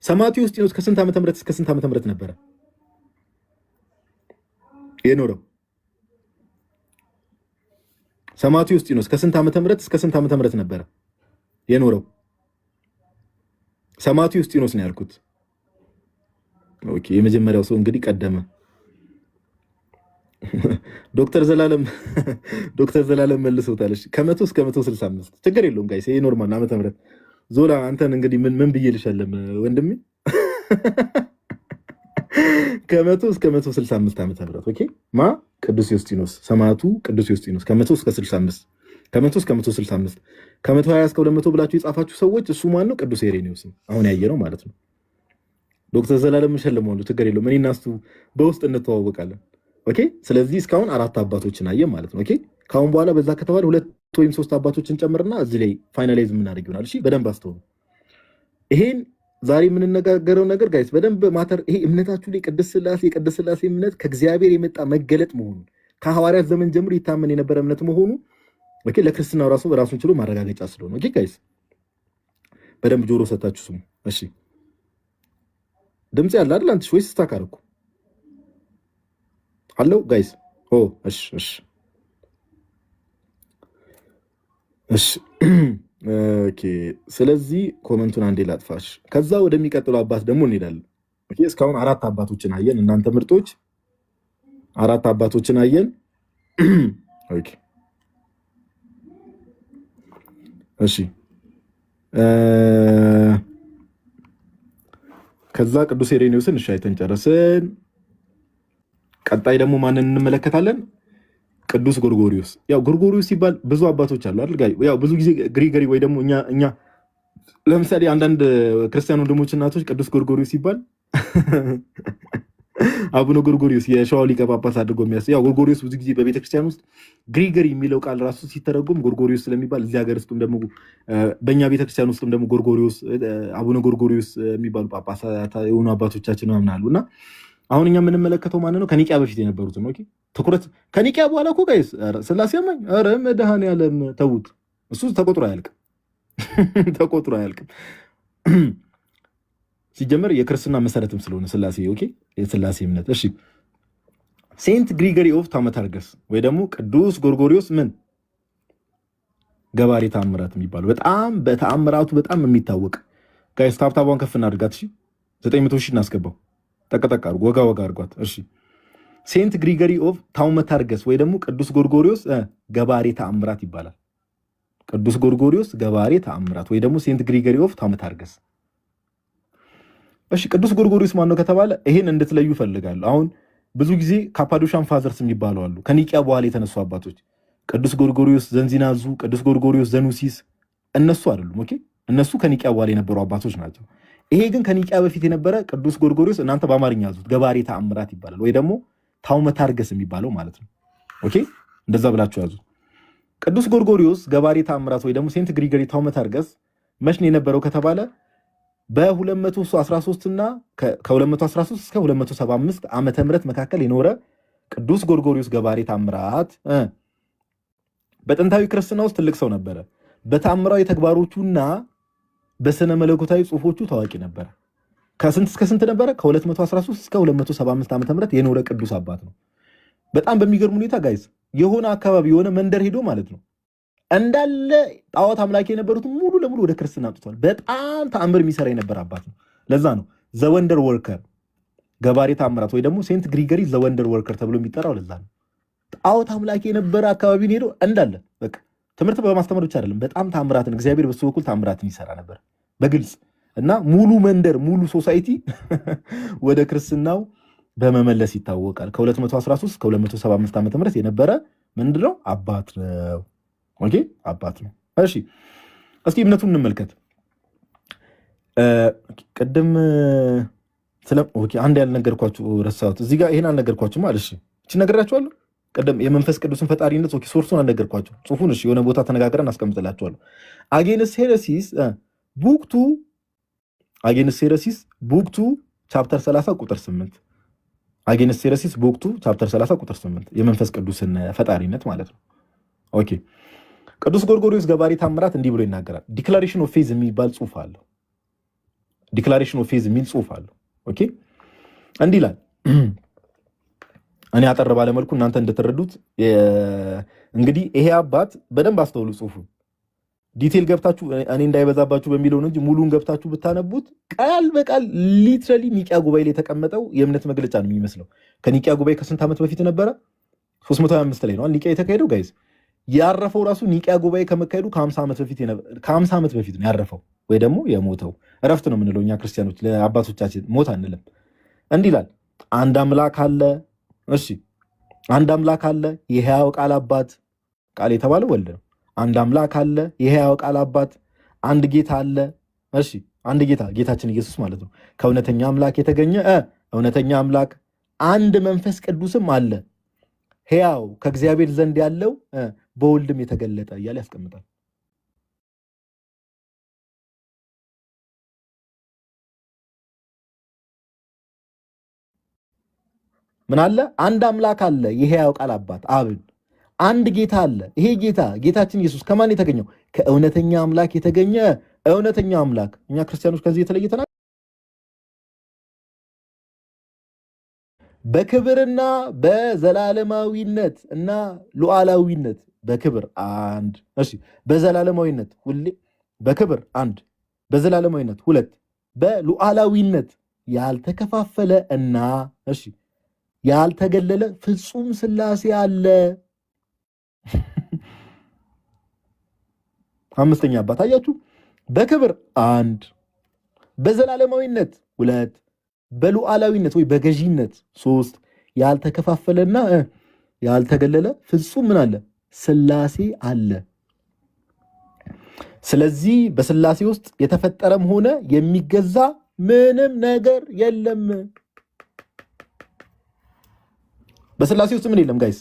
ሰማዕቱ ዩስቲኖስ ከስንት ዓመተ ምህረት እስከ ስንት ዓመተ ምህረት ነበረ የኖረው? ሰማዕቱ ዩስቲኖስ ከስንት ዓመተ ምህረት እስከ ስንት ዓመተ ምህረት ነበረ የኖረው? ሰማዕቱ ዩስቲኖስ ነው ያልኩት። ኦኬ የመጀመሪያው ሰው እንግዲህ ቀደመ። ዶክተር ዘላለም መልሰውታል። ከ100 እስከ 165 ችግር የለውም ጋይስ፣ ይሄ ኖርማል ዓመተ ምህረት። ዞላ አንተን እንግዲህ ምን ብዬ ልሸለም ወንድሜ? ከ100 እስከ 165 ዓመተ ምህረት ኦኬ። ቅዱስ ዩስቲኖስ ሰማዕቱ ቅዱስ ዩስቲኖስ ከ100 እስከ 65 ከ100 እስከ 165 ከ120 እስከ 200 ብላችሁ የጻፋችሁ ሰዎች እሱ ማን ነው? ቅዱስ ኢሬኒዮስ አሁን ያየነው ማለት ነው። ዶክተር ዘላለም እሸልመዋለሁ ችግር የለውም። እኔ እና እሱ በውስጥ እንተዋወቃለን። ኦኬ ስለዚህ እስካሁን 4 አባቶችን አየን ማለት ነው። ኦኬ ካሁን በኋላ በዛ ከተባለ 2 ወይም 3 አባቶችን ጨምርና እዚህ ላይ ፋይናላይዝ የምናደርግ ይሆናል። እሺ በደንብ አስተውሉ። ይሄን ዛሬ የምንነጋገረው ነገር ጋይስ በደንብ ማተር ይሄ እምነታችሁ ላይ ቅድስት ሥላሴ እምነት ከእግዚአብሔር የመጣ መገለጥ መሆኑ ከሐዋርያት ዘመን ጀምሮ ይታመን የነበረ እምነት መሆኑ ኦኬ ለክርስትናው ራሱን ችሎ ማረጋገጫ ስለሆነ ኦኬ ጋይስ በደንብ ጆሮ ሰታችሁ ስሙ። እሺ ድምጽ ያለ አይደል አንተ ወይስ ስታካርኩ አለው ጋይስ? ኦ እሺ ኦኬ ስለዚህ ኮመንቱን አንዴ ላጥፋሽ፣ ከዛ ወደሚቀጥለው አባት ደግሞ እንሄዳለን። ኦኬ እስካሁን 4 አባቶችን አየን። እናንተ ምርጦች 4 አባቶችን አየን። ኦኬ እሺ ከዛ ቅዱስ ኢሬኒዮስን እሺ አይተን ጨረስን። ቀጣይ ደግሞ ማንን እንመለከታለን? ቅዱስ ጎርጎሪዮስ። ያው ጎርጎሪዮስ ሲባል ብዙ አባቶች አሉ አይደል ጋይ? ያው ብዙ ጊዜ ግሪገሪ ወይ ደግሞ እኛ ለምሳሌ አንዳንድ ክርስቲያን ወንድሞች እናቶች ቅዱስ ጎርጎሪዮስ ሲባል አቡነ ጎርጎሪዮስ የሸዋ ሊቀ ጳጳስ አድርጎ ያው ጎርጎሪዮስ ብዙ ጊዜ በቤተክርስቲያን ውስጥ ግሪገሪ የሚለው ቃል ራሱ ሲተረጎም ጎርጎሪዮስ ስለሚባል እዚህ ሀገር ውስጥም ደግሞ በእኛ ቤተክርስቲያን ውስጥም ደግሞ ጎርጎሪዮስ አቡነ ጎርጎሪዮስ የሚባሉ ጳጳሳት የሆኑ አባቶቻችን ነው አምናሉና አሁን እኛ የምንመለከተው ማን ነው? ከኒቂያ በፊት የነበሩት ነው። ኦኬ ትኩረት ከኒቂያ በኋላ እኮ ጋይስ ሥላሴ አማኝ ኧረ መድኃኔዓለም ተውት። እሱ ተቆጥሮ አያልቅም። ሲጀመር የክርስትና መሰረትም ስለሆነ ሥላሴ ኦኬ የሥላሴ እምነት። እሺ ሴንት ግሪገሪ ኦፍ ታመታርገስ ወይ ደግሞ ቅዱስ ጎርጎሪዮስ ምን ገባሬ ተአምራት የሚባለው በጣም በተአምራቱ በጣም የሚታወቅ ጋይስ ታብታቧን ከፍ እናድርጋት። እሺ 900 ሺህ እናስገባው። ጠቀጠቅ አድርጎ ወጋ አድርጓት። እሺ ሴንት ግሪገሪ ኦፍ ታውመታርገስ ወይ ደግሞ ቅዱስ ጎርጎሪዮስ ገባሬ ተአምራት ይባላል። ቅዱስ ጎርጎሪዮስ ገባሬ ተአምራት ወይ ደግሞ ሴንት ግሪገሪ ኦፍ ታውመታርገስ። እሺ ቅዱስ ጎርጎሪዮስ ማን ነው ከተባለ ይሄን እንድትለዩ ፈልጋለሁ። አሁን ብዙ ጊዜ ካፓዶሻን ፋዘርስ የሚባሉ አሉ፣ ከኒቂያ በኋላ የተነሱ አባቶች። ቅዱስ ጎርጎሪዮስ ዘንዚናዙ፣ ቅዱስ ጎርጎሪዮስ ዘኑሲስ እነሱ አይደሉም። ኦኬ እነሱ ከኒቂያ በኋላ የነበሩ አባቶች ናቸው። ይሄ ግን ከኒቂያ በፊት የነበረ ቅዱስ ጎርጎሪዮስ እናንተ በአማርኛ ያዙት ገባሬ ተአምራት ይባላል ወይ ደግሞ ታውመታርገስ የሚባለው ማለት ነው። ኦኬ እንደዛ ብላችሁ ያዙ። ቅዱስ ጎርጎሪዮስ ገባሬ ተአምራት ወይ ደግሞ ሴንት ግሪገሪ ታውመታርገስ መች ነው የነበረው ከተባለ በ213 እና ከ213 እስከ 275 ዓመተ ምህረት መካከል የኖረ ቅዱስ ጎርጎሪዮስ ገባሬ ተአምራት በጥንታዊ ክርስትና ውስጥ ትልቅ ሰው ነበረ። በተአምራዊ ተግባሮቹና በስነ መለኮታዊ ጽሑፎቹ ታዋቂ ነበረ። ከስንት እስከ ስንት ነበረ? ከ213 እስከ 275 ዓመተ ምህረት የኖረ ቅዱስ አባት ነው። በጣም በሚገርም ሁኔታ ጋይስ የሆነ አካባቢ የሆነ መንደር ሄዶ ማለት ነው እንዳለ ጣዖት አምላኪ የነበሩት ሙሉ ለሙሉ ወደ ክርስትና አጥቷል። በጣም ተአምር የሚሰራ የነበረ አባት ነው። ለዛ ነው ዘወንደር ወርከር ገባሬ ተአምራት ወይ ደግሞ ሴንት ግሪገሪ ዘወንደር ወርከር ተብሎ የሚጠራው ለዛ ነው። ጣዖት አምላኪ የነበረ አካባቢን ሄዶ እንዳለ በቃ ትምህርት በማስተማር ብቻ አይደለም፣ በጣም ታምራትን እግዚአብሔር በሱ በኩል ታምራትን ይሰራ ነበር በግልጽ እና ሙሉ መንደር ሙሉ ሶሳይቲ ወደ ክርስትናው በመመለስ ይታወቃል። ከ213 እስከ 275 ዓመተ ምህረት የነበረ ምንድነው አባት ነው። ኦኬ አባት ነው። እሺ እስኪ እምነቱን እንመልከት። ቅድም አንድ ያልነገርኳችሁ ረሳሁት። እዚህ ጋር ይሄን አልነገርኳችሁ ማለት እሺ እቺ ነግራችኋለሁ። ቀደም የመንፈስ ቅዱስን ፈጣሪነት ሶርሱን አልነገርኳችሁ። ጽሑፉን እሺ የሆነ ቦታ ተነጋግረን አስቀምጥላችኋለሁ። አጌንስት ሄረሲስ ቡክ 2 ቻፕተር 30 ቁጥር 8 አጌንስት ሄረሲስ ቡክ 2 ቻፕተር 30 ቁጥር 8 የመንፈስ ቅዱስን ፈጣሪነት ማለት ነው። ኦኬ ቅዱስ ጎርጎሪዮስ ገባሬ ተአምራት እንዲህ ብሎ ይናገራል። ዲክላሬሽን ኦፍ ፌዝ የሚባል ጽሑፍ አለው። ዲክላሬሽን ኦፍ ፌዝ የሚል ጽሑፍ አለው። ኦኬ እንዲህ ይላል። እኔ አጠር ባለ መልኩ እናንተ እንድትረዱት እንግዲህ ይሄ አባት በደንብ አስተውሉ። ጽሑፉ ዲቴል ገብታችሁ እኔ እንዳይበዛባችሁ በሚለው ነው እንጂ ሙሉን ገብታችሁ ብታነቡት ቃል በቃል ሊትራሊ ኒቂያ ጉባኤ ላይ የተቀመጠው የእምነት መግለጫ ነው የሚመስለው። ከኒቂያ ጉባኤ ከስንት ዓመት በፊት ነበረ? 325 ላይ ነው ኒቂያ የተካሄደው ጋይዝ። ያረፈው ራሱ ኒቂያ ጉባኤ ከመካሄዱ ከ50 ዓመት በፊት ነው ያረፈው ወይ ደግሞ የሞተው። እረፍት ነው የምንለው እኛ ክርስቲያኖች፣ ለአባቶቻችን ሞት አንልም። እንዲህ ይላል። አንድ አምላክ አለ። እሺ አንድ አምላክ አለ የሕያው ቃል አባት፣ ቃል የተባለው ወልድ ነው። አንድ አምላክ አለ የሕያው ቃል አባት፣ አንድ ጌታ አለ። እሺ አንድ ጌታ ጌታችን ኢየሱስ ማለት ነው። ከእውነተኛ አምላክ የተገኘ እውነተኛ አምላክ፣ አንድ መንፈስ ቅዱስም አለ ሕያው ከእግዚአብሔር ዘንድ ያለው በወልድም የተገለጠ እያለ ያስቀምጣል። ምን አለ? አንድ አምላክ አለ የሕያው ቃል አባት አብን፣ አንድ ጌታ አለ። ይሄ ጌታ ጌታችን ኢየሱስ ከማን የተገኘው? ከእውነተኛ አምላክ የተገኘ እውነተኛ አምላክ። እኛ ክርስቲያኖች ከዚህ የተለየ ተናግረን በክብርና በዘላለማዊነት እና ሉዓላዊነት በክብር አንድ፣ እሺ በዘላለማዊነት ሁሌ በክብር አንድ፣ በዘላለማዊነት ሁለት፣ በሉዓላዊነት ያልተከፋፈለ እና እሺ ያልተገለለ ፍጹም ሥላሴ አለ። አምስተኛ አባት አያችሁ፣ በክብር አንድ፣ በዘላለማዊነት ሁለት፣ በሉዓላዊነት ወይ በገዢነት ሶስት፣ ያልተከፋፈለና ያልተገለለ ፍጹም ምን አለ? ሥላሴ አለ። ስለዚህ በሥላሴ ውስጥ የተፈጠረም ሆነ የሚገዛ ምንም ነገር የለም። በሥላሴ ውስጥ ምን የለም ጋይስ?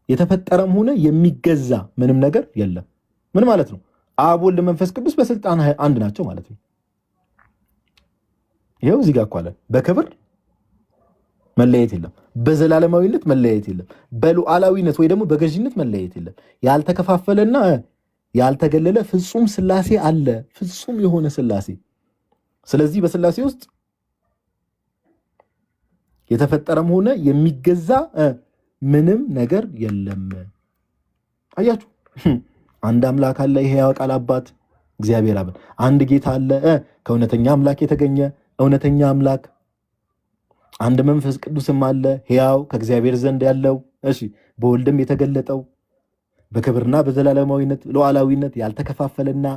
የተፈጠረም ሆነ የሚገዛ ምንም ነገር የለም። ምን ማለት ነው? አብ ወልድ መንፈስ ቅዱስ በስልጣን አንድ ናቸው ማለት ነው። ይሄው እዚህ ጋር እኮ አለ። በክብር መለየት የለም፣ በዘላለማዊነት መለየት የለም፣ በሉዓላዊነት ወይ ደግሞ በገዥነት መለየት የለም። ያልተከፋፈለና ያልተገለለ ፍጹም ሥላሴ አለ፣ ፍጹም የሆነ ሥላሴ። ስለዚህ በሥላሴ ውስጥ የተፈጠረም ሆነ የሚገዛ ምንም ነገር የለም። አያችሁ፣ አንድ አምላክ አለ የሕያው ቃል አባት እግዚአብሔር አብን፣ አንድ ጌታ አለ ከእውነተኛ አምላክ የተገኘ እውነተኛ አምላክ፣ አንድ መንፈስ ቅዱስም አለ ሕያው ከእግዚአብሔር ዘንድ ያለው እሺ በወልድም የተገለጠው በክብርና በዘላለማዊነት ሉዓላዊነት ያልተከፋፈለና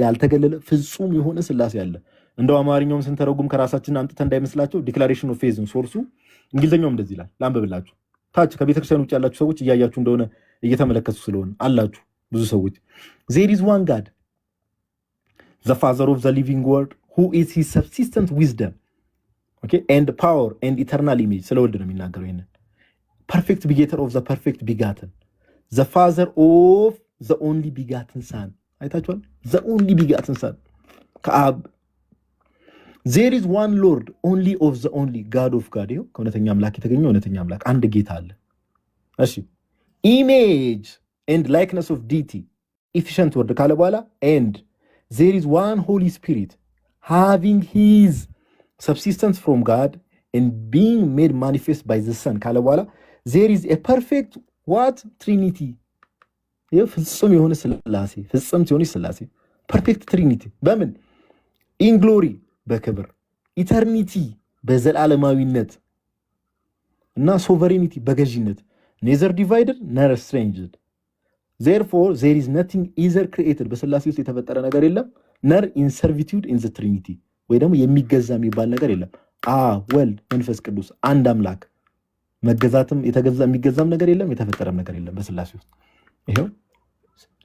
ያልተገለለ ፍጹም የሆነ ሥላሴ አለ። እንደው አማርኛውን ስንተረጉም ከራሳችን አምጥተ እንዳይመስላችሁ ዲክላሬሽን ኦፍ ፌዝን ሶርሱ እንግሊዘኛውም እንደዚህ ይላል። ላንብብላችሁ። ታች ከቤተክርስቲያን ውጭ ያላችሁ ሰዎች እያያችሁ እንደሆነ እየተመለከቱ ስለሆነ አላችሁ ብዙ ሰዎች there is one God the father of the living word who is his subsistent wisdom okay and power and eternal image ስለወልድ ነው የሚናገረው ይሄንን perfect begetter of the perfect begotten the father of the only begotten son አይታችኋል the only begotten son ከአብ there is one lord only of the only God of God ይኸው ከእውነተኛ አምላክ የተገኘ እውነተኛ አምላክ አንድ ጌታ አለ እሺ image and likeness of deity efficient word ካለ በኋላ and there is one holy spirit having his subsistence from God and being made manifest by the son ካለ በኋላ there is a perfect what trinity ይኸው ፍጹም የሆነ ሥላሴ ፍጹም የሆነ ሥላሴ perfect trinity በምን in glory በክብር ኢተርኒቲ በዘላለማዊነት እና ሶቨሬኒቲ በገዢነት neither divided nor estranged therefore there is nothing either created በሥላሴ ውስጥ የተፈጠረ ነገር የለም nor in servitude in the trinity ወይ ደግሞ የሚገዛ የሚባል ነገር የለም ወልድ መንፈስ ቅዱስ አንድ አምላክ መገዛትም የተገዛ የሚገዛም ነገር የለም የተፈጠረም ነገር የለም በሥላሴ ውስጥ ይሄው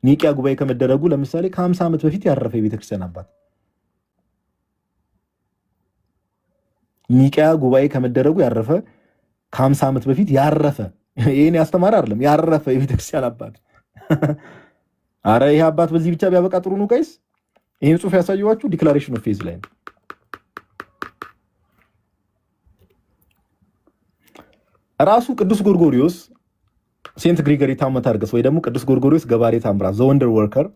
ኒቂያ ጉባኤ ከመደረጉ ለምሳሌ ከ50 ዓመት በፊት ያረፈ የቤተክርስቲያን አባት ኒቂያ ጉባኤ ከመደረጉ ያረፈ ከ50 ዓመት በፊት ያረፈ ይሄን ያስተማረ አይደለም ያረፈ የቤተክርስቲያን አባት አረ ይሄ አባት በዚህ ብቻ ቢያበቃ ጥሩ ነው ጋይስ ይሄን ጽሑፍ ያሳየዋችሁ ዲክላሬሽን ኦፍ ፌዝ ላይ ነው ራሱ ቅዱስ ጎርጎሪዮስ ሴንት ግሪጎሪ ታመታርገስ ወይ ደግሞ ቅዱስ ጎርጎሪዮስ ገባሬ ታምራ ዘ ወንደር ወርከር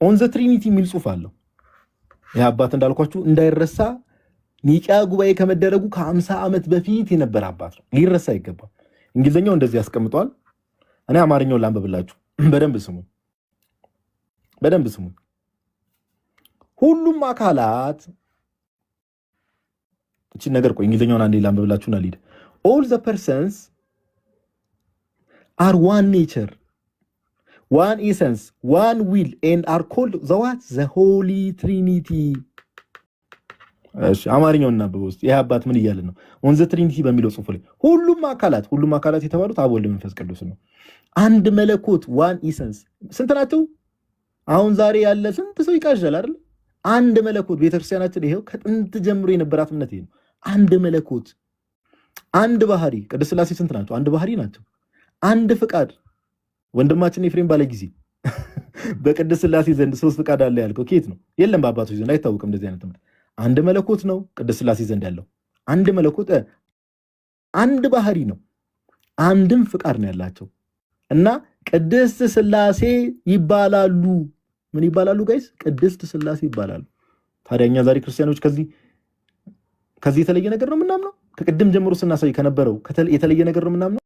ኦን ዘ ትሪኒቲ የሚል ጽሑፍ አለው ይሄ አባት እንዳልኳችሁ እንዳይረሳ ኒቂያ ጉባኤ ከመደረጉ ከ50 ዓመት በፊት የነበረ አባት ነው ሊረሳ አይገባም እንግሊዘኛው እንደዚህ ያስቀምጧል እኔ አማርኛውን ላንብብላችሁ በደንብ ስሙ ሁሉም አካላት እቺ ነገር ቆይ እንግሊዘኛውን አንዴ ላንብብላችሁና ሊድ all the persons are one nature one essence one will and are called the what the holy trinity እሺ አማርኛውን እናንብበው እስቲ ይሄ አባት ምን እያለ ነው on the trinity በሚለው ጽሑፍ ላይ ሁሉም አካላት የተባሉት አብ ወልድ መንፈስ ቅዱስ ነው አንድ መለኮት one essence ስንት ናቸው አሁን ዛሬ ያለ ስንት ሰው ይቃዣል አይደል አንድ መለኮት ቤተክርስቲያናችን ይሄው ከጥንት ጀምሮ የነበራት እምነት ይሄ ነው አንድ መለኮት አንድ ባህሪ ቅድስት ሥላሴ ስንት ናቸው አንድ ባህሪ ናቸው አንድ ፍቃድ ወንድማችን ኤፍሬም ባለ ጊዜ በቅድስት ሥላሴ ዘንድ ሶስት ፍቃድ አለ ያልከው ከየት ነው የለም በአባቶች ዘንድ አይታወቅም እንደዚህ አይነት እምነት አንድ መለኮት ነው ቅድስት ሥላሴ ዘንድ ያለው አንድ መለኮት አንድ ባህሪ ነው አንድም ፍቃድ ነው ያላቸው እና ቅድስት ሥላሴ ይባላሉ ምን ይባላሉ ጋይስ ቅድስት ሥላሴ ይባላሉ ታዲያ እኛ ዛሬ ክርስቲያኖች ከዚህ የተለየ ነገር ነው ምናምን ነው ከቅድም ጀምሮ ስናሳይ ከነበረው የተለየ ነገር ነው ምናምን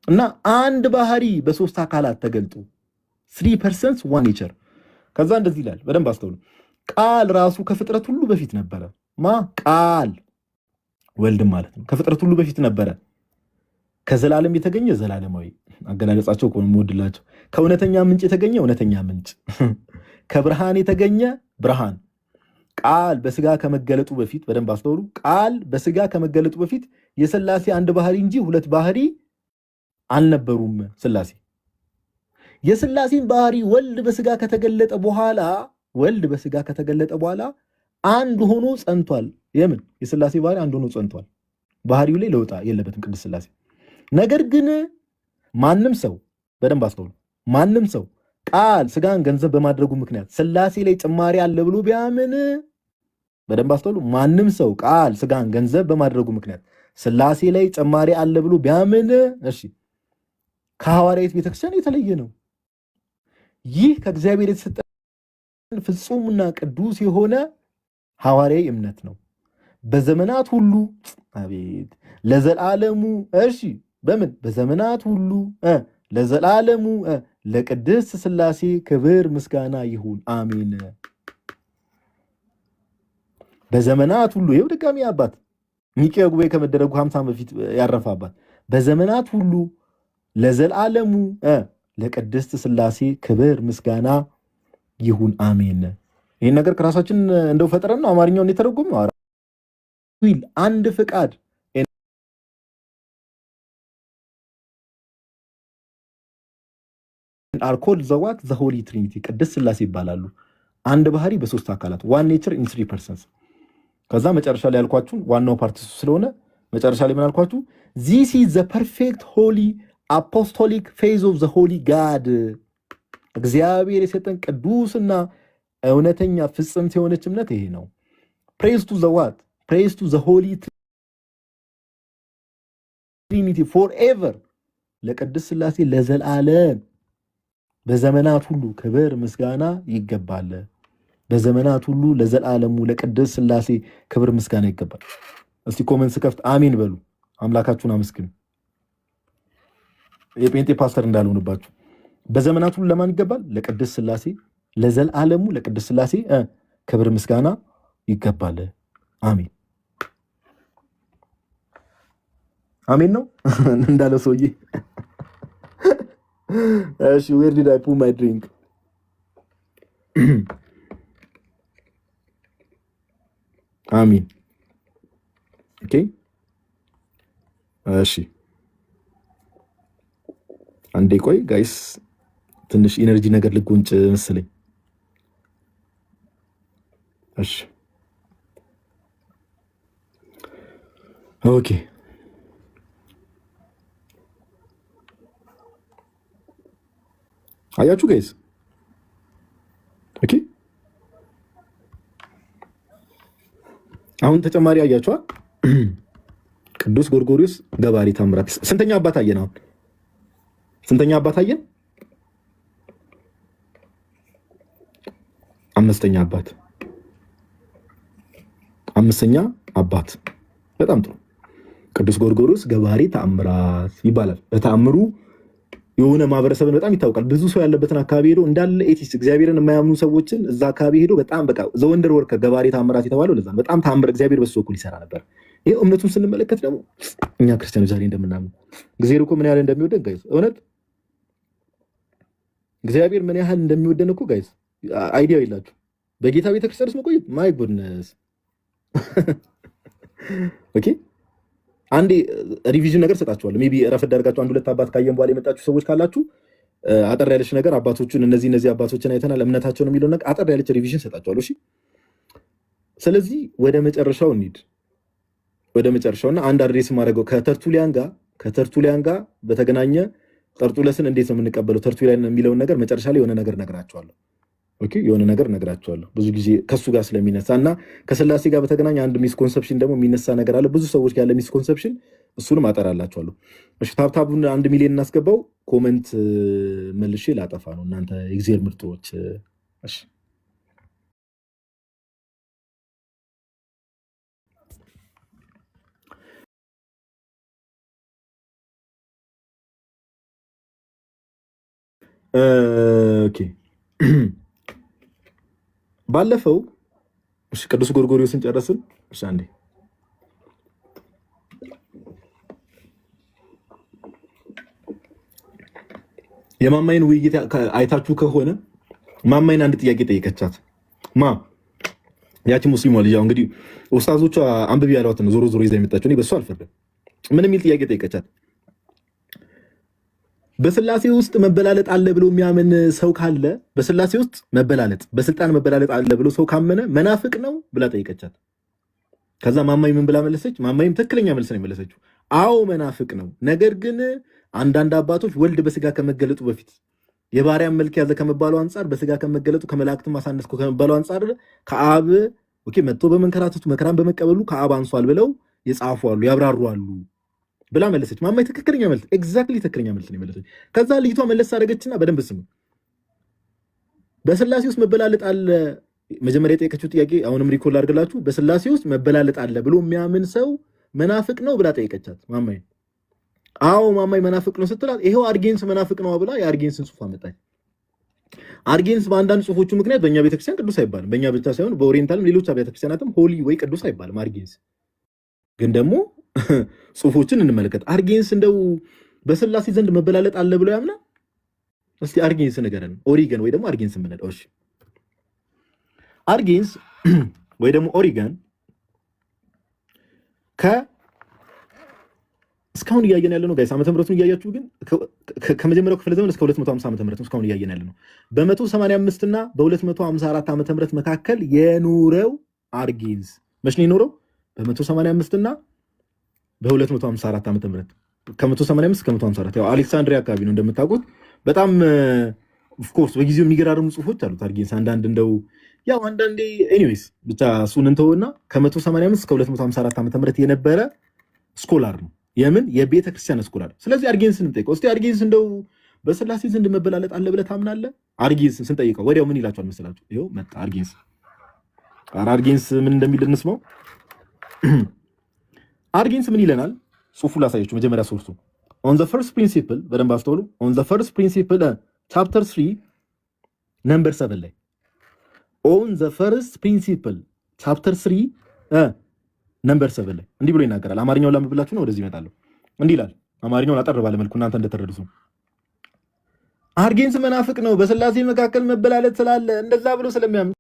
እና አንድ ባህሪ በሶስት አካላት ተገልጦ 3 persons one nature ከዛ እንደዚህ ይላል በደንብ አስተውሉ ቃል ራሱ ከፍጥረት ሁሉ በፊት ነበረ ቃል ወልድ ማለት ነው ከፍጥረት ሁሉ በፊት ነበረ ከዘላለም የተገኘ ዘላለማዊ አገላለጻቸው ቆም ወድላቸው ከእውነተኛ ምንጭ የተገኘ እውነተኛ ምንጭ ከብርሃን የተገኘ ብርሃን ቃል በስጋ ከመገለጡ በፊት በደንብ አስተውሉ ቃል በስጋ ከመገለጡ በፊት የሥላሴ አንድ ባህሪ እንጂ ሁለት ባህሪ አልነበሩም ሥላሴ የሥላሴን ባህሪ ወልድ በስጋ ከተገለጠ በኋላ አንድ ሆኖ ጸንቷል የምን የሥላሴ ባህሪ አንድ ሆኖ ጸንቷል ባህሪው ላይ ለውጣ የለበትም ቅድስት ሥላሴ ነገር ግን ማንም ሰው በደንብ አስተውሉ ማንም ሰው ቃል ስጋን ገንዘብ በማድረጉ ምክንያት ሥላሴ ላይ ጭማሪ አለ ብሎ ቢያምን በደንብ አስተውሉ ማንም ሰው ቃል ስጋን ገንዘብ በማድረጉ ምክንያት ሥላሴ ላይ ጭማሪ አለ ብሎ ቢያምን እሺ ከሐዋርያት ቤተክርስቲያን የተለየ ነው ይህ ከእግዚአብሔር የተሰጠ ፍጹምና ቅዱስ የሆነ ሐዋርያዊ እምነት ነው በዘመናት ሁሉ አቤት ለዘላለሙ እሺ በምን በዘመናት ሁሉ ለዘላለሙ ለቅድስት ሥላሴ ክብር ምስጋና ይሁን አሜን በዘመናት ሁሉ ይኸው ድጋሚ አባት ኒቄያ ጉባኤ ከመደረጉ 50 በፊት ያረፈ አባት በዘመናት ሁሉ ለዘላለሙ ለቅድስት ሥላሴ ክብር ምስጋና ይሁን አሜን። ይህን ነገር ከራሳችን እንደው ፈጥረን ነው አማርኛውን የተረጎም ነው። አንድ ፍቃድ አልኮል ዘዋት ዘሆሊ ትሪኒቲ ቅድስት ሥላሴ ይባላሉ። አንድ ባህሪ በሶስት አካላት ዋን ኔቸር ኢን 3 ፐርሰንስ። ከዛ መጨረሻ ላይ ያልኳችሁ ዋናው ፓርት ስለሆነ መጨረሻ ላይ ምን አልኳችሁ? ዚስ ኢዝ ዘ ፐርፌክት ሆሊ አፖስቶሊክ ፌዝ ኦፍ ዘ ሆሊ ጋድ። እግዚአብሔር የሰጠን ቅዱስና እውነተኛ ፍጽምት የሆነች እምነት ይሄ ነው። ፕሬዝ ቱ ዘ ዋት ፕሬዝ ቱ ዘ ሆሊ ትሪኒቲ ፎርኤቨር ለቅድስት ሥላሴ ለዘላለም በዘመናት ሁሉ ክብር ምስጋና ይገባል። በዘመናት ሁሉ ለዘላለሙ ለቅድስት ሥላሴ ክብር ምስጋና ይገባል። እስቲ ኮሜንት ስከፍት አሜን በሉ። አምላካችሁን አመስግኑ። የጴንጤ ፓስተር እንዳልሆንባችሁ። በዘመናት ሁሉ ለማን ይገባል? ለቅድስት ሥላሴ ለዘላለሙ ለቅድስት ሥላሴ ክብር ምስጋና ይገባል። አሜን አሜን ነው እንዳለው ሰውዬ። እሺ where did I put my drink? አሜን ኦኬ። እሺ አንዴ ቆይ ጋይስ፣ ትንሽ ኢነርጂ ነገር ልጎንጭ መሰለኝ። እሺ ኦኬ አያችሁ ጋይስ ኦኬ። አሁን ተጨማሪ አያችኋል። ቅዱስ ጎርጎርዮስ ገባሬ ታምራት ስንተኛ አባት አየን? አሁን ስንተኛ አባት አየን? አምስተኛ አባት በጣም ጥሩ። ቅዱስ ጎርጎርዮስ ገባሬ ታምራት ይባላል። በተአምሩ የሆነ ማህበረሰብን በጣም ይታወቃል። ብዙ ሰው ያለበትን አካባቢ ሄዶ እንዳለ ኤቲስት እግዚአብሔርን የማያምኑ ሰዎችን እዛ አካባቢ ሄዶ በጣም በቃ ዘወንደር ወርከ ገባሬ ታምራት የተባለው ለዛ በጣም ታምር እግዚአብሔር በሱ በኩል ይሰራ ነበር። ይሄ እምነቱን ስንመለከት ደግሞ እኛ ክርስቲያኖች ዛሬ እንደምናምኑ እግዚአብሔር እኮ ምን ያህል እንደሚወደን ጋይስ፣ እውነት እግዚአብሔር ምን ያህል እንደሚወደን እኮ ጋይስ አይዲያው የላችሁ። በጌታ ቤተክርስቲያን ውስጥ መቆየት ማይ ጉድነስ ኦኬ። አንዴ ሪቪዥን ነገር ሰጣችኋለሁ። ሜቢ ረፈድ አድርጋችሁ አንድ ሁለት አባት ካየን በኋላ የመጣችሁ ሰዎች ካላችሁ አጠር ያለች ነገር አባቶቹን እነዚህ አባቶችን አይተናል እምነታቸውን የሚለው ነገር አጠር ያለች ሪቪዥን ሰጣችኋለሁ። እሺ ስለዚህ ወደ መጨረሻው እንሂድ። ወደ መጨረሻውና አንድ አድሬስ ማድረገው ከተርቱሊያን ጋር በተገናኘ ጠርጡለስን እንዴት ነው የምንቀበለው ተርቱሊያን የሚለውን ነገር መጨረሻ ላይ የሆነ ነገር ነግራችኋለሁ። ኦኬ የሆነ ነገር ነግራችኋለሁ። ብዙ ጊዜ ከሱ ጋር ስለሚነሳ እና ከሥላሴ ጋር በተገናኘ አንድ ሚስኮንሰፕሽን ደግሞ የሚነሳ ነገር አለ። ብዙ ሰዎች ያለ ሚስኮንሰፕሽን እሱንም አጠራላችኋለሁ። እሺ ታብታቡን 1 ሚሊዮን እናስገባው። ኮሜንት መልሼ ላጠፋ ነው እናንተ የእግዚአብሔር ምርጦች። እሺ ኦኬ ባለፈው ቅዱስ ጎርጎርዮስን ጨረስን። እሺ አንዴ የማማይን ውይይት አይታችሁ ከሆነ ማማይን አንድ ጥያቄ ጠየቀቻት። ያቺ ሙስሊሟ ልጅ እንግዲህ ኡስታዞቿ አንብቢ ያሏት ነው ዞሮ ዞሮ ይዛ የመጣችው። እኔ በሱ አልፈርድም። ምን የሚል ጥያቄ ጠየቀቻት? በሥላሴ ውስጥ መበላለጥ አለ ብሎ የሚያምን ሰው ካለ በሥላሴ ውስጥ መበላለጥ በስልጣን መበላለጥ አለ ብሎ ሰው ካመነ መናፍቅ ነው ብላ ጠይቀቻት። ከዛ ማማይ ምን ብላ መለሰች? ማማይም ትክክለኛ መልስ ነው የመለሰችው። አዎ መናፍቅ ነው። ነገር ግን አንዳንድ አባቶች ወልድ በስጋ ከመገለጡ በፊት የባሪያን መልክ ያዘ ከመባሉ አንጻር በስጋ ከመገለጡ ከመላእክትም አሳነስኩ ከመባሉ አንጻር ከአብ መጥቶ በመንከራተቱ መከራን በመቀበሉ ከአብ አንሷል ብለው የጻፉ አሉ፣ ያብራሩ አሉ ብላ መለሰች። ማማይ ትክክለኛ መልስ ኤግዛክትሊ ትክክለኛ መልስ ነው የመለሰች። ከዛ ልጅቷ መለስ አደረገችና በደንብ ስሙ። በሥላሴ ውስጥ መበላለጥ አለ መጀመሪያ የጠየቀችው ጥያቄ አሁንም ሪኮል አድርግላችሁ። በሥላሴ ውስጥ መበላለጥ አለ ብሎ የሚያምን ሰው መናፍቅ ነው ብላ ጠየቀቻት ማማይ። አዎ ማማይ መናፍቅ ነው ስትላት ይሄው አርጌንስ መናፍቅ ነው ብላ የአርጌንስን ጽሑፍ አመጣች። አርጌንስ በአንዳንድ ጽሁፎቹ ምክንያት በእኛ ቤተክርስቲያን ቅዱስ አይባልም። በእኛ ብቻ ሳይሆን በኦሪየንታልም ሌሎች አብያተ ክርስቲያናትም ሆሊ ወይ ቅዱስ አይባልም። አርጌንስ ግን ደግሞ ጽሁፎችን እንመለከት። አርጌንስ እንደው በስላሴ ዘንድ መበላለጥ አለ ብሎ ያምናል? እስቲ አርጌንስ ንገረን። ኦሪገን ወይ ደግሞ አርጌንስ የምንለው እሺ፣ አርጌንስ ወይ ደግሞ ኦሪገን እስካሁን እያየን ያለ ነው ጋይስ። ዓመተ ምህረቱን እያያችሁ ግን ከመጀመሪያው ክፍለ ዘመን እስከ 250 ዓመተ ምህረት እስካሁን እያየን ያለ ነው። በ185 እና በ254 ዓመተ ምህረት መካከል የኖረው አርጌንስ መቼ ነው የኖረው? በ185 እና በ254 ዓመተ ምህረት ከ185 እስከ 154 ያው አሌክሳንድሪያ አካባቢ ነው እንደምታውቁት። በጣም ኦፍ ኮርስ በጊዜው የሚገራርሙ ጽሁፎች አሉት አርጌንስ። አንዳንድ እንደው ያው አንዳንዴ ኤኒዌይስ ብቻ እሱን እንተውና ከ185 እስከ 254 ዓመተ ምህረት የነበረ ስኮላር ነው። የምን የቤተ ክርስቲያን ስኮላር። ስለዚህ አርጌንስን እንጠይቀው እስቲ። አርጌንስ እንደው በስላሴ ዘንድ መበላለጥ አለ ብለህ ታምናለህ? አርጌንስን ስንጠይቀው ወዲያው ምን ይላቸዋል መሰላችሁ? ይኸው መጣ አርጌንስ። አርጌንስ ምን እንደሚል እንስማው። አርጌንስ ምን ይለናል? ጽሁፉ ላሳያችሁ። መጀመሪያ ሶርሱ on the first principle በደንብ አስተውሉ። on the first principle chapter 3 number 7 ላይ on the first principle chapter 3 ነምበር 7 ላይ እንዲህ ብሎ ይናገራል። አማርኛውን ላምብላችሁ ነው ወደዚህ እመጣለሁ። እንዲህ ይላል። አማርኛውን አጠር ባለ መልኩ እናንተ እንደተረዱት። አርጌንስ መናፍቅ ነው፣ በስላሴ መካከል መበላለጥ ስላለ እንደዛ ብሎ ስለሚያምን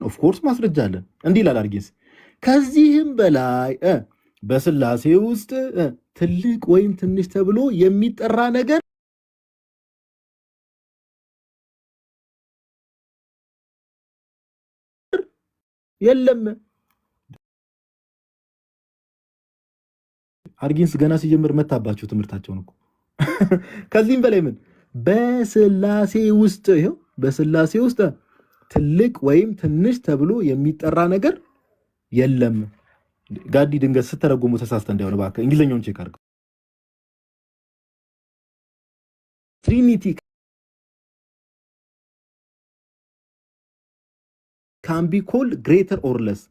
ኦፍ ኮርስ ማስረጃ አለን። እንዲህ ይላል አርጌንስ ከዚህም በላይ በስላሴ ውስጥ ትልቅ ወይም ትንሽ ተብሎ የሚጠራ ነገር የለም። አርጌንስ ገና ሲጀምር መታባቸው ትምህርታቸውን እኮ። ከዚህም በላይ ምን በስላሴ ውስጥ ይሄው በስላሴ ውስጥ ትልቅ ወይም ትንሽ ተብሎ የሚጠራ ነገር የለም። ጋዲ ድንገት ስተረጎሙ ተሳስተ እንዳይሆን እባክህ እንግሊዘኛውን ቼክ አድርገው። ትሪኒቲ can be called greater or less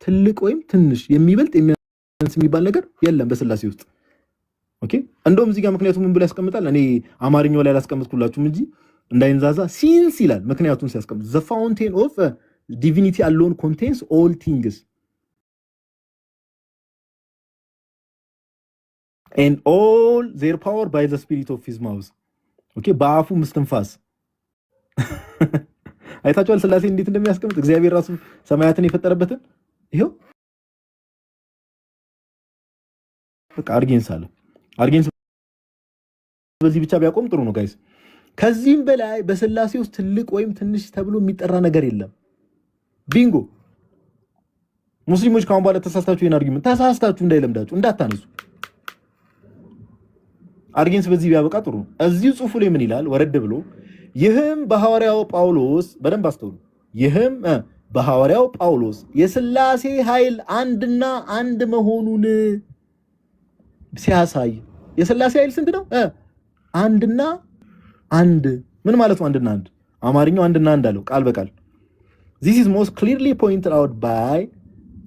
ትልቅ ወይም ትንሽ የሚበልጥ የሚያንስ የሚባል ነገር የለም በስላሴ ውስጥ። ኦኬ እንደውም እዚህ ጋር ምክንያቱም ምን ብሎ ያስቀምጣል? እኔ አማርኛው ላይ አላስቀምጥኩላችሁም እንጂ እንዳይንዛዛ ሲንስ ይላል። ምክንያቱም ሲያስቀምጥ the fountain of divinity alone contains all things and all their power by the spirit of his mouth። ኦኬ በአፉ ምስትንፋስ አይታችኋል ስላሴ እንዴት እንደሚያስቀምጥ እግዚአብሔር ራሱ ሰማያትን የፈጠረበትን ይሄው በቃ አርጌንስ አለ። አርጌንስ በዚህ ብቻ ቢያቆም ጥሩ ነው ጋይስ። ከዚህም በላይ በስላሴ ውስጥ ትልቅ ወይም ትንሽ ተብሎ የሚጠራ ነገር የለም። ቢንጎ ሙስሊሞች ካሁን በኋላ ተሳስታችሁ ይሄን አርጊመንት ተሳስታችሁ እንዳይለምዳችሁ እንዳታነሱ። አርጌንስ በዚህ ቢያበቃ ጥሩ ነው። እዚሁ ጽሁፉ ላይ ምን ይላል? ወረድ ብሎ ይህም በሐዋርያው ጳውሎስ በደንብ አስተውሉ። ይህም በሐዋርያው ጳውሎስ የስላሴ ኃይል አንድና አንድ መሆኑን ሲያሳይ፣ የስላሴ ኃይል ስንት ነው? አንድና አንድ። ምን ማለት ነው አንድና አንድ? አማርኛው አንድና አንድ አለው ቃል በቃል። this is most clearly pointed out by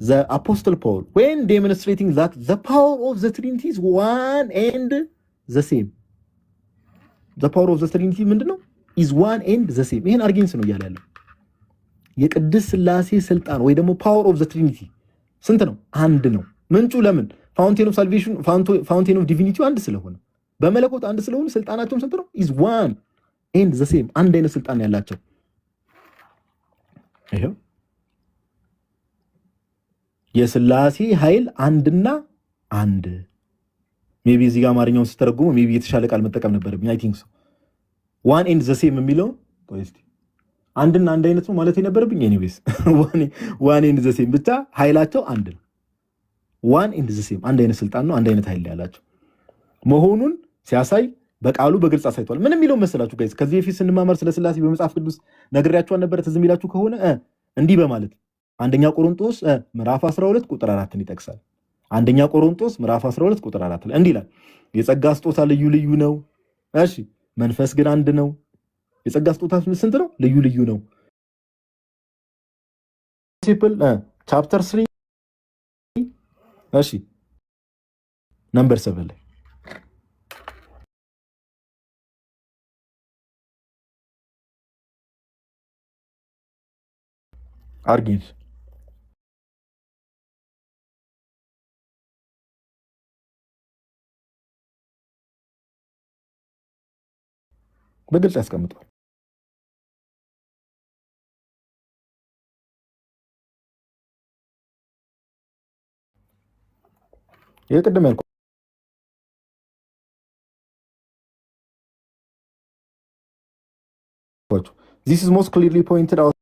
the apostle Paul when demonstrating that the power of the Trinity is one and the same። the power of the Trinity ምንድነው? is one and the same። ይሄን አርጌንስ ነው እያለ ያለው። የቅድስት ስላሴ ስልጣን ወይ ደግሞ power of the Trinity ስንት ነው? አንድ ነው። ምንጩ ለምን? fountain of salvation fountain of divinity አንድ ስለሆነ በመለኮት አንድ ስለሆነ ስልጣናቸውም ስንት ነው? is one and the same። አንድ አይነት ስልጣን ያላቸው። ይሄው የስላሴ ኃይል አንድና አንድ። ሜቢ እዚህ ጋር አማርኛውን ስተረጉሙ ሜቢ የተሻለ ቃል መጠቀም ነበረብኝ። አይ ቲንክ ሶ ዋን ኤንድ ዘ ሴም የሚለው ቆይስ አንድና አንድ አይነት ነው ማለት የነበረብኝ። ኤኒዌይስ ዋን ኤንድ ዘ ሴም ብቻ ኃይላቸው አንድ ነው። ዋን ኤንድ ዘ ሴም አንድ አይነት ስልጣን ነው፣ አንድ አይነት ኃይል ያላቸው መሆኑን ሲያሳይ በቃሉ በግልጽ አሳይቷል። ምን የሚለው መሰላችሁ ጋይስ? ከዚህ በፊት ስንማማር ስለ ስላሴ በመጽሐፍ ቅዱስ ነግሬያችኋል ነበር። ትዝ የሚላችሁ ከሆነ እንዲህ በማለት አንደኛ ቆሮንቶስ ምዕራፍ 12 ቁጥር 4ን ይጠቅሳል። አንደኛ ቆሮንቶስ ምዕራፍ 12 ቁጥር 4 ላይ እንዲህ ይላል፣ የጸጋ ስጦታ ልዩ ልዩ ነው። እሺ መንፈስ ግን አንድ ነው። የጸጋ ስጦታ ስንት ነው? ልዩ ልዩ ነው። ቻፕተር 3 እሺ ነምበር 7 ላይ አርጊንስ በግልጽ ያስቀምጧል። የቅድም ያልኩ this is most clearly pointed out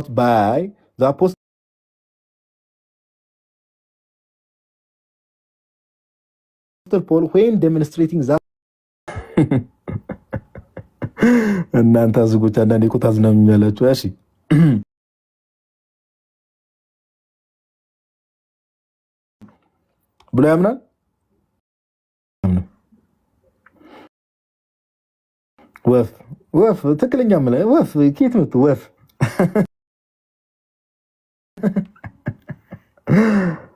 by the apostle Paul when demonstrating that እናንተ አዝጎች አንዳንዴ እኮ ታዝናኑኛላችሁ። እሺ ብሎ ያምናል። ወፍ ትክክለኛ ማለት ወፍ ኬት መጡ ወፍ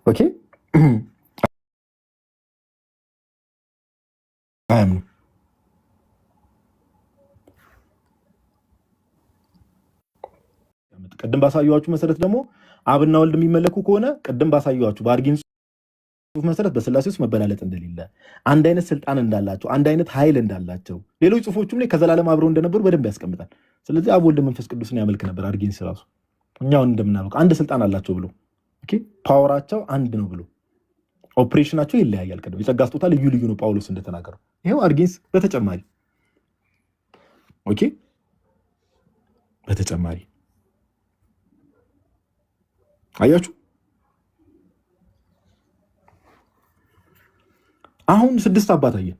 ኦኬ ቅድም ባሳየኋችሁ መሰረት ደግሞ አብና ወልድ የሚመለኩ ከሆነ ቅድም ባሳየኋችሁ በአርጊን ጽሑፍ መሰረት በስላሴ ውስጥ መበላለጥ እንደሌለ፣ አንድ አይነት ስልጣን እንዳላቸው፣ አንድ አይነት ኃይል እንዳላቸው ሌሎች ጽሑፎችም ላይ ከዘላለም አብረው እንደነበሩ በደንብ ያስቀምጣል። ስለዚህ አብ ወልድ መንፈስ ቅዱስን ያመልክ ነበር አርጊንስ ራሱ እኛውን እንደምናውቀው አንድ ስልጣን አላቸው ብሎ ኦኬ ፓወራቸው አንድ ነው ብሎ ኦፕሬሽናቸው ይለያያል። ቅድም የጸጋ ስጦታ ልዩ ልዩ ነው ጳውሎስ እንደተናገረው ይሄው አርጊንስ በተጨማሪ ኦኬ በተጨማሪ አያችሁ አሁን ስድስት አባት አየን።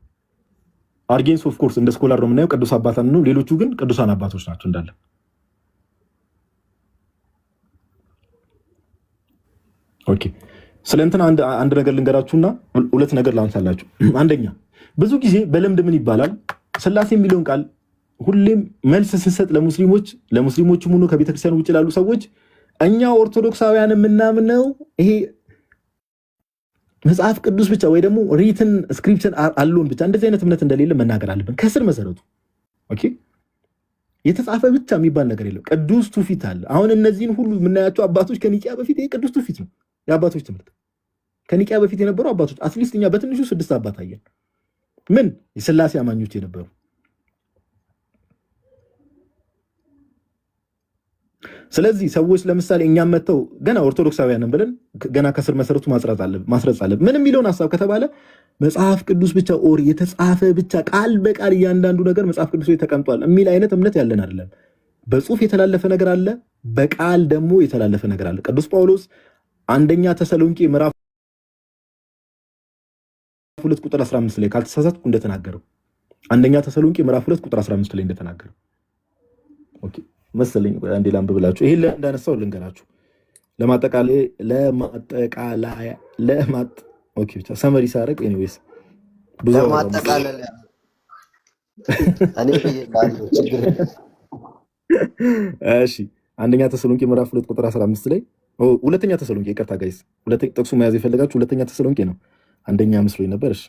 አርጌንስ ኦፍ ኮርስ እንደ ስኮላር ነው የምናየው ቅዱስ አባታን ነው። ሌሎቹ ግን ቅዱሳን አባቶች ናቸው እንዳለ። ኦኬ ስለ እንትን አንድ ነገር ልንገራችሁና ሁለት ነገር ላንሳላችሁ። አንደኛ ብዙ ጊዜ በልምድ ምን ይባላል ስላሴ የሚለውን ቃል ሁሌም መልስ ስንሰጥ ለሙስሊሞችም ሆኖ ከቤተክርስቲያን ውጭ ላሉ ሰዎች እኛ ኦርቶዶክሳውያን የምናምነው ይሄ መጽሐፍ ቅዱስ ብቻ ወይ ደግሞ ሪትን ስክሪፕቸር አሉን ብቻ እንደዚህ አይነት እምነት እንደሌለ መናገር አለብን ከስር መሰረቱ። ኦኬ የተጻፈ ብቻ የሚባል ነገር የለም። ቅዱስ ትውፊት አለ። አሁን እነዚህን ሁሉ የምናያቸው አባቶች ከኒቂያ በፊት ይሄ ቅዱስ ትውፊት ነው የአባቶች ትምህርት። ከኒቂያ በፊት የነበሩ አባቶች አትሊስት እኛ በትንሹ ስድስት አባት አየን። ምን የሥላሴ አማኞች የነበሩ ስለዚህ ሰዎች ለምሳሌ እኛም መተው ገና ኦርቶዶክሳውያንን ብለን ገና ከስር መሰረቱ ማስረጽ አለብን። ምን የሚለውን ሐሳብ ከተባለ መጽሐፍ ቅዱስ ብቻ ኦር የተጻፈ ብቻ ቃል በቃል እያንዳንዱ ነገር መጽሐፍ ቅዱስ ላይ ተቀምጧል የሚል አይነት እምነት ያለን አይደለም። በጽሁፍ የተላለፈ ነገር አለ፣ በቃል ደግሞ የተላለፈ ነገር አለ። ቅዱስ ጳውሎስ አንደኛ ተሰሎንቄ ምዕራፍ 2 ቁጥር 15 ላይ ካልተሳሳትኩ እንደተናገረው አንደኛ ተሰሎንቄ ምዕራፍ 2 ቁጥር 15 ላይ እንደተናገረው ኦኬ መሰለኝ አንዴ ላንብብላችሁ። ይሄን እንዳነሳው ልንገራችሁ ኦኬ ብቻ ሰመሪ ሳረቅ ኤኒዌይስ ብዙ ለማጠቃለል እኔ ይላሉ ችግር እሺ አንደኛ ተሰሎንቄ ምዕራፍ 2 ቁጥር 15 ላይ ሁለተኛ ተሰሎንቄ ይቅርታ ጋይስ ሁለተኛ ጥቅሱ መያዝ የፈለጋችሁ ሁለተኛ ተሰሎንቄ ነው። አንደኛ መስሎኝ ነበር። እሺ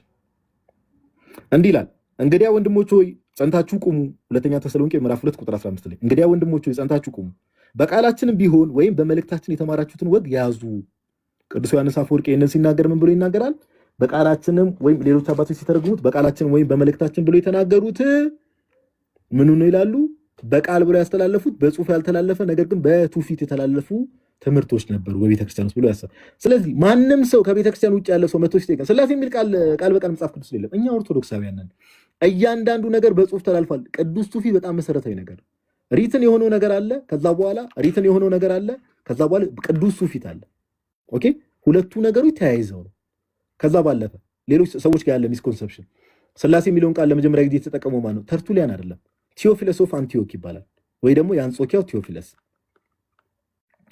እንዲህ ይላል እንግዲያ ወንድሞች ሆይ ጸንታችሁ ቁሙ። ሁለተኛ ተሰሎንቄ ምዕራፍ 2 ቁጥር 15 ላይ እንግዲያ ወንድሞች ሆይ ጸንታችሁ ቁሙ፣ በቃላችንም ቢሆን ወይም በመልእክታችን የተማራችሁትን ወግ ያዙ። ቅዱስ ዮሐንስ አፈወርቅ ይህንን ሲናገር ምን ብሎ ይናገራል? በቃላችንም ወይም ሌሎች አባቶች ሲተረጉሙት በቃላችን ወይም በመልእክታችን ብሎ የተናገሩት ምኑ ነው ይላሉ? በቃል ብሎ ያስተላለፉት በጽሁፍ ያልተላለፈ ነገር ግን በትውፊት የተላለፉ ትምህርቶች ነበሩ በቤተክርስቲያን ውስጥ ብሎ ያሳል። ስለዚህ ማንም ሰው ከቤተክርስቲያን ውጭ ያለ ሰው መጥቶ ሲጠይቀን ስላሴ የሚል ቃል በቃል መጽሐፍ ቅዱስ የለም። እኛ ኦርቶዶክሳውያን ነን። እያንዳንዱ ነገር በጽሁፍ ተላልፏል። ቅዱስ ትውፊት በጣም መሰረታዊ ነገር ሪትን የሆነው ነገር አለ፣ ከዛ በኋላ ሪትን የሆነው ነገር አለ፣ ከዛ በኋላ ቅዱስ ትውፊት አለ። ኦኬ ሁለቱ ነገሮች ተያይዘው ነው። ከዛ ባለፈ ሌሎች ሰዎች ጋር ያለ ሚስኮንሰፕሽን ስላሴ የሚለውን ቃል ለመጀመሪያ ጊዜ የተጠቀመው ማን ነው? ተርቱሊያን አይደለም፣ ቴዎፊለስ ኦፍ አንቲዮክ ይባላል፣ ወይ ደግሞ የአንጾኪያው ቴዎፊለስ።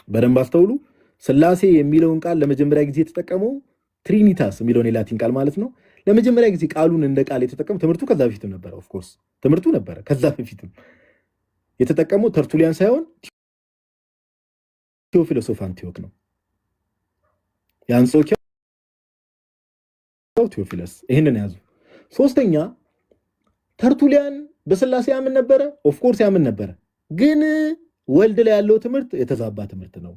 በደንብ አስተውሉ። ስላሴ የሚለውን ቃል ለመጀመሪያ ጊዜ የተጠቀመው ትሪኒታስ የሚለውን የላቲን ቃል ማለት ነው። ለመጀመሪያ ጊዜ ቃሉን እንደ ቃል የተጠቀመው ትምህርቱ ከዛ በፊትም ነበረ። ኦፍ ኮርስ ትምህርቱ ነበረ ከዛ በፊትም የተጠቀመው ተርቱሊያን ሳይሆን ቴዎፊለስ ኦፍ አንቲዮክ ነው። የአንጾኪያው ቴዎፊለስ። ይሄንን ያዙ። ሶስተኛ ተርቱሊያን በስላሴ ያምን ነበረ። ኦፍ ኮርስ ያምን ነበረ። ግን ወልድ ላይ ያለው ትምህርት የተዛባ ትምህርት ነው።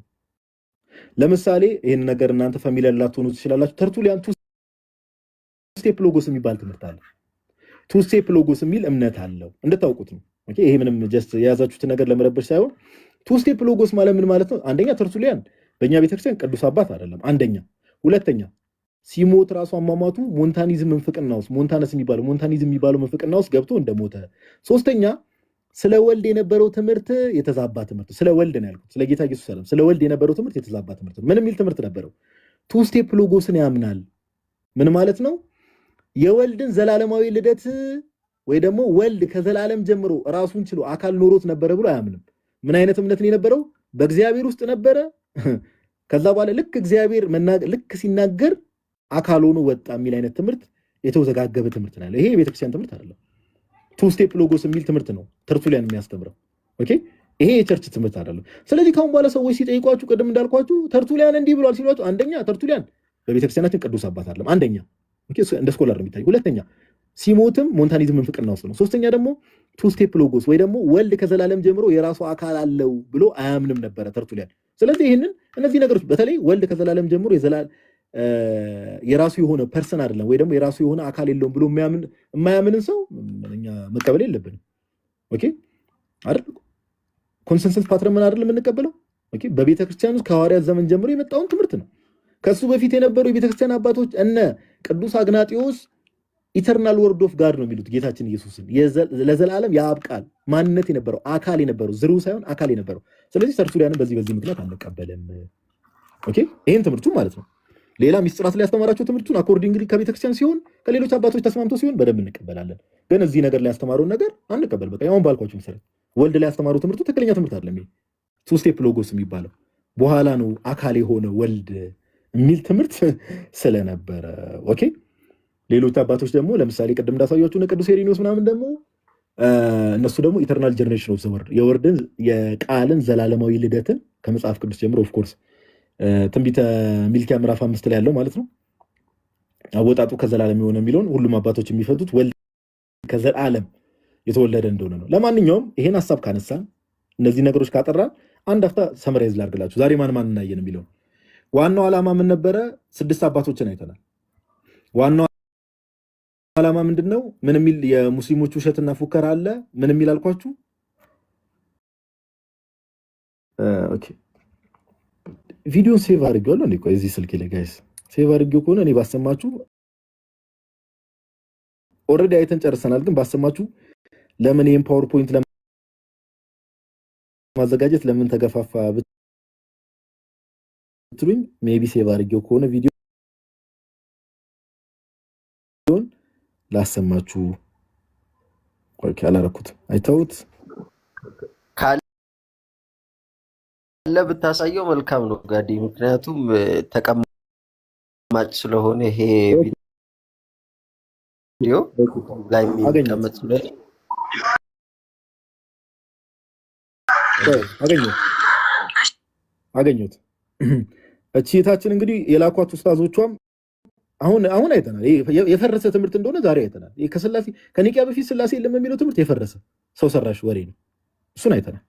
ለምሳሌ ይሄን ነገር እናንተ ፋሚሊያር ላትሆኑ ትችላላችሁ። ተርቱሊያን ቱ ስቴፕ ሎጎስ የሚባል ትምህርት አለ። ቱ ስቴፕ ሎጎስ የሚል እምነት አለው እንድታውቁት ነው። ኦኬ ይሄ ምንም ጀስት የያዛችሁት ነገር ለመረበሽ ሳይሆን ቱ ስቴፕ ሎጎስ ማለት ምን ማለት ነው? አንደኛ ተርቱሊያን በእኛ ቤተክርስቲያን ቅዱስ አባት አይደለም። አንደኛ። ሁለተኛ ሲሞት ራሱ አሟሟቱ ሞንታኒዝም መንፍቅና ውስጥ ሞንታኒዝም የሚባለው መንፍቅና ውስጥ ገብቶ እንደሞተ። ሶስተኛ ስለ ወልድ የነበረው ትምህርት የተዛባ ትምህርት። ስለ ወልድ ነው ያልኩት፣ ስለ ጌታ ኢየሱስ ሰለም። ስለ ወልድ የነበረው ትምህርት የተዛባ ትምህርት። ምን የሚል ትምህርት ነበረው? ቱ ስቴፕ ሎጎስን ያምናል። ምን ማለት ነው? የወልድን ዘላለማዊ ልደት ወይ ደግሞ ወልድ ከዘላለም ጀምሮ ራሱን ችሎ አካል ኖሮት ነበረ ብሎ አያምንም። ምን አይነት እምነት ነው የነበረው? በእግዚአብሔር ውስጥ ነበረ። ከዛ በኋላ ልክ እግዚአብሔር ልክ ሲናገር አካል ሆኖ ወጣ የሚል አይነት ትምህርት፣ የተወዘጋገበ ትምህርት ነው። ይሄ የቤተክርስቲያን ትምህርት አይደለም። ቱ ስቴፕ ሎጎስ የሚል ትምህርት ነው ተርቱሊያን የሚያስተምረው። ኦኬ ይሄ የቸርች ትምህርት አይደለም። ስለዚህ ካሁን በኋላ ሰዎች ሲጠይቋችሁ ቅድም እንዳልኳችሁ ተርቱሊያን እንዲህ ብሏል ሲሏችሁ፣ አንደኛ ተርቱሊያን በቤተክርስቲያናችን ቅዱስ አባት አይደለም። አንደኛ ኦኬ እንደ ስኮላር ነው የሚታይ። ሁለተኛ ሲሞትም ሞንታኒዝም መንፍቅና ውስጥ ነው። ሶስተኛ ደግሞ ቱ ስቴፕ ሎጎስ ወይ ደግሞ ወልድ ከዘላለም ጀምሮ የራሱ አካል አለው ብሎ አያምንም ነበረ ተርቱሊያን። ስለዚህ እነዚህ ነገሮች በተለይ ወልድ ከዘላለም ጀምሮ የራሱ የሆነ ፐርሰን አይደለም ወይ ደግሞ የራሱ የሆነ አካል የለውም ብሎ የማያምንን ሰው እኛ መቀበል የለብንም። ኦኬ አይደል? ኮንሰንሰስ ፓትርመን አይደል የምንቀበለው? ኦኬ በቤተክርስቲያን ውስጥ ከሐዋርያት ዘመን ጀምሮ የመጣውን ትምህርት ነው። ከሱ በፊት የነበሩ የቤተክርስቲያን አባቶች እነ ቅዱስ አግናጢዮስ ኢተርናል ወርድ ኦፍ ጋድ ነው የሚሉት ጌታችን ኢየሱስን ለዘላለም የአብ ቃል ማንነት የነበረው አካል የነበረው ዝሩ ሳይሆን አካል የነበረው። ስለዚህ ተርቱሊያንን በዚህ ምክንያት አንቀበልም። ኦኬ ይሄን ትምህርቱ ማለት ነው። ሌላ ሚስጥራት ላይ ያስተማራቸው ትምህርቱን አኮርዲንግሊ ከቤተክርስቲያን ሲሆን ከሌሎች አባቶች ተስማምቶ ሲሆን በደንብ እንቀበላለን። ግን እዚህ ነገር ላይ ያስተማሩን ነገር አንቀበል። በቃ ያውን ባልኳችሁ መሰረት ወልድ ላይ ያስተማሩ ትምህርቱ ትክክለኛ ትምህርት አይደለም። ይሄ ቱ ስቴፕ ሎጎስ የሚባለው በኋላ ነው አካል የሆነ ወልድ የሚል ትምህርት ስለነበረ። ኦኬ ሌሎች አባቶች ደግሞ ለምሳሌ ቅድም እንዳሳያችሁ ቅዱስ ሄሬኒዮስ ምናምን ደግሞ እነሱ ደግሞ ኢተርናል ጀነሬሽን ኦፍ ዘ ወርድ የወርድን የቃልን ዘላለማዊ ልደትን ከመጽሐፍ ቅዱስ ጀምሮ ኦፍ ኮርስ ትንቢተ ሚልኪያ ምዕራፍ 5 ላይ ያለው ማለት ነው አወጣጡ ከዘላለም የሆነ የሚለውን ሁሉም አባቶች የሚፈቱት ወልድ ከዘላለም የተወለደ እንደሆነ ነው። ለማንኛውም ይሄን ሐሳብ ካነሳን እነዚህ ነገሮች ካጠራን አንድ አፍታ ሰመራይዝ ላድርግላችሁ። ዛሬ ማን እናየን የሚለው ዋናው ዓላማ ምን ነበረ? 6 አባቶችን አይተናል። ዋናው ዓላማ ምንድነው? ምን የሚል የሙስሊሞች ውሸትና ፉከራ አለ? ምን የሚል አልኳችሁ? ኦኬ ቪዲዮን ሴቭ አድርጌዋለሁ። እኔ ቆይ እዚህ ስልኬ ላይ ጋይስ ሴቭ አድርጌው ከሆነ እኔ ባሰማችሁ ኦልሬዲ አይተን ጨርሰናል። ግን ባሰማችሁ ለምን ይሄን ፓወርፖይንት ለማዘጋጀት ለምን ተገፋፋ ብትሉኝ ሜቢ ሴቭ አድርጌው ከሆነ ቪዲዮን ላሰማችሁ። ቆይ አላረኩትም። አይታውት ለብታሳየው መልካም ነው ጋዲ። ምክንያቱም ተቀማጭ ስለሆነ ይሄ ቪዲዮ ላይ የሚቀመጥ ስለሆነ አገኘሁት። እቺታችን እንግዲህ የላኳት ኡስታዞቿም አሁን አይተናል። የፈረሰ ትምህርት እንደሆነ ዛሬ አይተናል። ከስላሴ ከኒቂያ በፊት ስላሴ የለም የሚለው ትምህርት የፈረሰ ሰው ሰራሽ ወሬ ነው። እሱን አይተናል።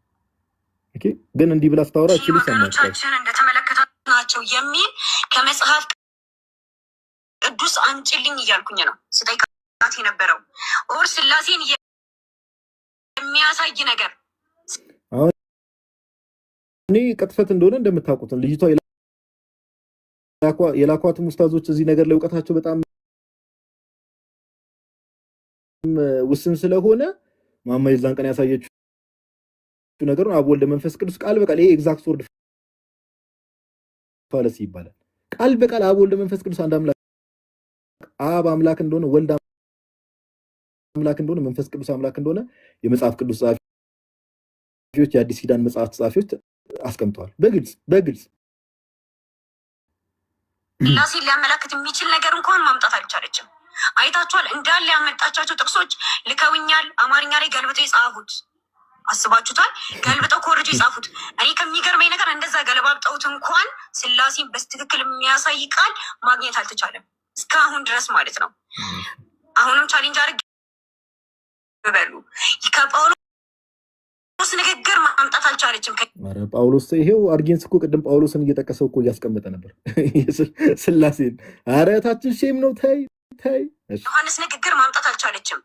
ኦኬ ግን እንዲህ ብላ ስታወራ እቺ ሰማቻችን እንደተመለከታቸው የሚል ከመጽሐፍ ቅዱስ አንጭልኝ እያልኩኝ ነው ስጠይቃት የነበረው ኦር ስላሴን የሚያሳይ ነገር እኔ ቅጥፈት እንደሆነ እንደምታውቁት ልጅቷ የላኳትም ኡስታዞች እዚህ ነገር ላይ እውቀታቸው በጣም ውስን ስለሆነ ማማ የዛን ቀን ያሳየችው ነገር ነው። አብ ወልድ መንፈስ ቅዱስ ቃል በቃል ይሄ ኤግዛክት ወርድ ፋለሲ ይባላል። ቃል በቃል አብ ወልድ መንፈስ ቅዱስ አንድ አምላክ፣ አብ አምላክ እንደሆነ ወልድ አምላክ እንደሆነ መንፈስ ቅዱስ አምላክ እንደሆነ የመጽሐፍ ቅዱስ ጸሐፊዎች የአዲስ ኪዳን መጽሐፍ ጸሐፊዎች አስቀምጠዋል በግልጽ ስላሴን ሊያመላክት የሚችል ነገር እንኳን ማምጣት አልቻለችም። አይታችኋል። እንዳለ ያመጣቻቸው ጥቅሶች ልከውኛል። አማርኛ ላይ ገልብጠው የጻፉት አስባችሁታል? ገልብጠው ኮርጆ የጻፉት። እኔ ከሚገርመኝ ነገር እንደዛ ገለባብጠውት እንኳን ስላሴን በትክክል የሚያሳይ ቃል ማግኘት አልተቻለም እስካሁን ድረስ ማለት ነው። አሁንም ቻሌንጅ አድርግ በሉ ከጳውሎስ ንግግር አልቻለችም። ኧረ ጳውሎስ ይሄው አርጌንስ እኮ ቅድም ጳውሎስን እየጠቀሰው እኮ እያስቀመጠ ነበር ስላሴን። ኧረ ታችን ሼም ነው። ታይ ዮሐንስ ንግግር ማምጣት አልቻለችም።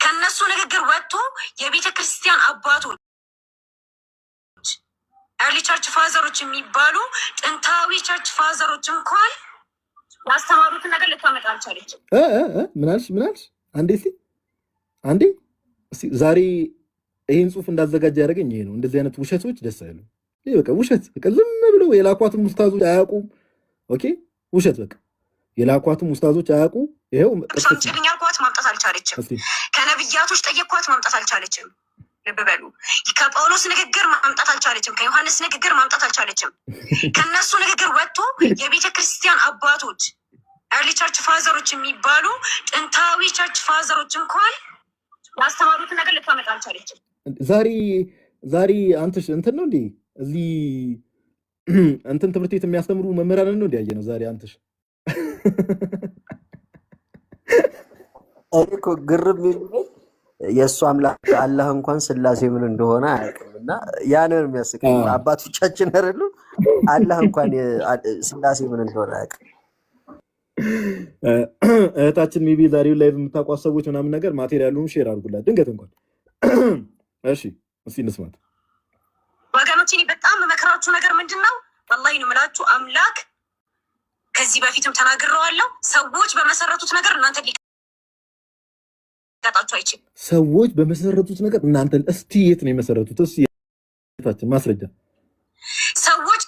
ከነሱ ንግግር ወጥቶ የቤተ ክርስቲያን አባቶች ኤርሊ ቸርች ፋዘሮች የሚባሉ ጥንታዊ ቸርች ፋዘሮች እንኳን ያስተማሩትን ነገር ልታመጣ አልቻለችም። ምናልሽ አንዴ ዛሬ ይህን ጽሁፍ እንዳዘጋጀ ያደረገኝ ይሄ ነው። እንደዚህ አይነት ውሸቶች ደስ አይሉ። ይሄ በቃ ውሸት፣ በቃ ዝም ብለው የላኳትም ኡስታዞች አያውቁም። ኦኬ ውሸት፣ በቃ የላኳትም ኡስታዞች አያውቁ። ይሄው ጭልኝ አልኳት ማምጣት አልቻለችም። ከነብያቶች ጠየኳት ማምጣት አልቻለችም። ልብ በሉ። ከጳውሎስ ንግግር ማምጣት አልቻለችም። ከዮሐንስ ንግግር ማምጣት አልቻለችም። ከነሱ ንግግር ወጥቶ የቤተ ክርስቲያን አባቶች ኤርሊ ቸርች ፋዘሮች የሚባሉ ጥንታዊ ቸርች ፋዘሮች እንኳን ያስተማሩትን ነገር ልታመጣ አልቻለችም። ዛሬ አንተሽ እንትን ነው እንዴ? እዚህ እንትን ትምህርት ቤት የሚያስተምሩ መምህራን ነው እንዴ? ያየ ነው ዛሬ አንተሽ እኮ ግርም የሚል የእሱ አምላክ አላህ እንኳን ስላሴ ምን እንደሆነ አያውቅም። እና ያንን የሚያስቀኝ አባቶቻችን አይደሉ? አላህ እንኳን ስላሴ ምን እንደሆነ አያውቅም። እህታችን ሜቢ ዛሬው ላይ የምታውቋት ሰዎች ምናምን ነገር ማቴሪያሉን ሼር አድርጉላት ድንገት እንኳን። እሺ እስኪ እንስማት ወገኖች። እኔ በጣም መከራችሁ ነገር ምንድን ነው? ወላሂ ነው የምላችሁ አምላክ ከዚህ በፊትም ተናግሬዋለሁ። ሰዎች በመሰረቱት ነገር እናንተ ሊቀጣችሁ አይችልም። ሰዎች በመሰረቱት ነገር እናንተ እስቲ የት ነው የመሰረቱት? እስቲ የታችን ማስረጃ ሰዎች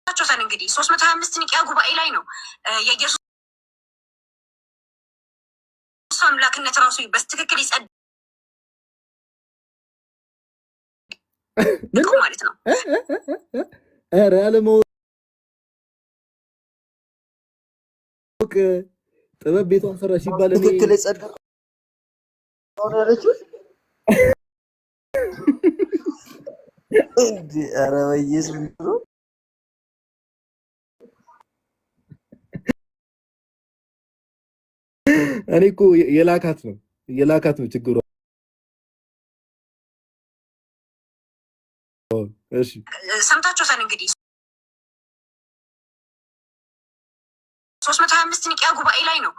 ሰምታችሁታል። እንግዲህ 325 ኒቂያ ጉባኤ ላይ ነው የኢየሱስ አምላክነት ራሱ በትክክል ይጸድቅ ማለት ነው። ኧረ አለማወቅ ጥበብ ቤቷን ሰራ ሲባል ትክክል ይጸድቅ እንዴ? ኧረ በኢየሱስ ነው። እኔ እኮ የላካት ነው ችግሯ። እሺ ሰምታችሁታል። እንግዲህ 325 ኒቂያ ጉባኤ ላይ ነው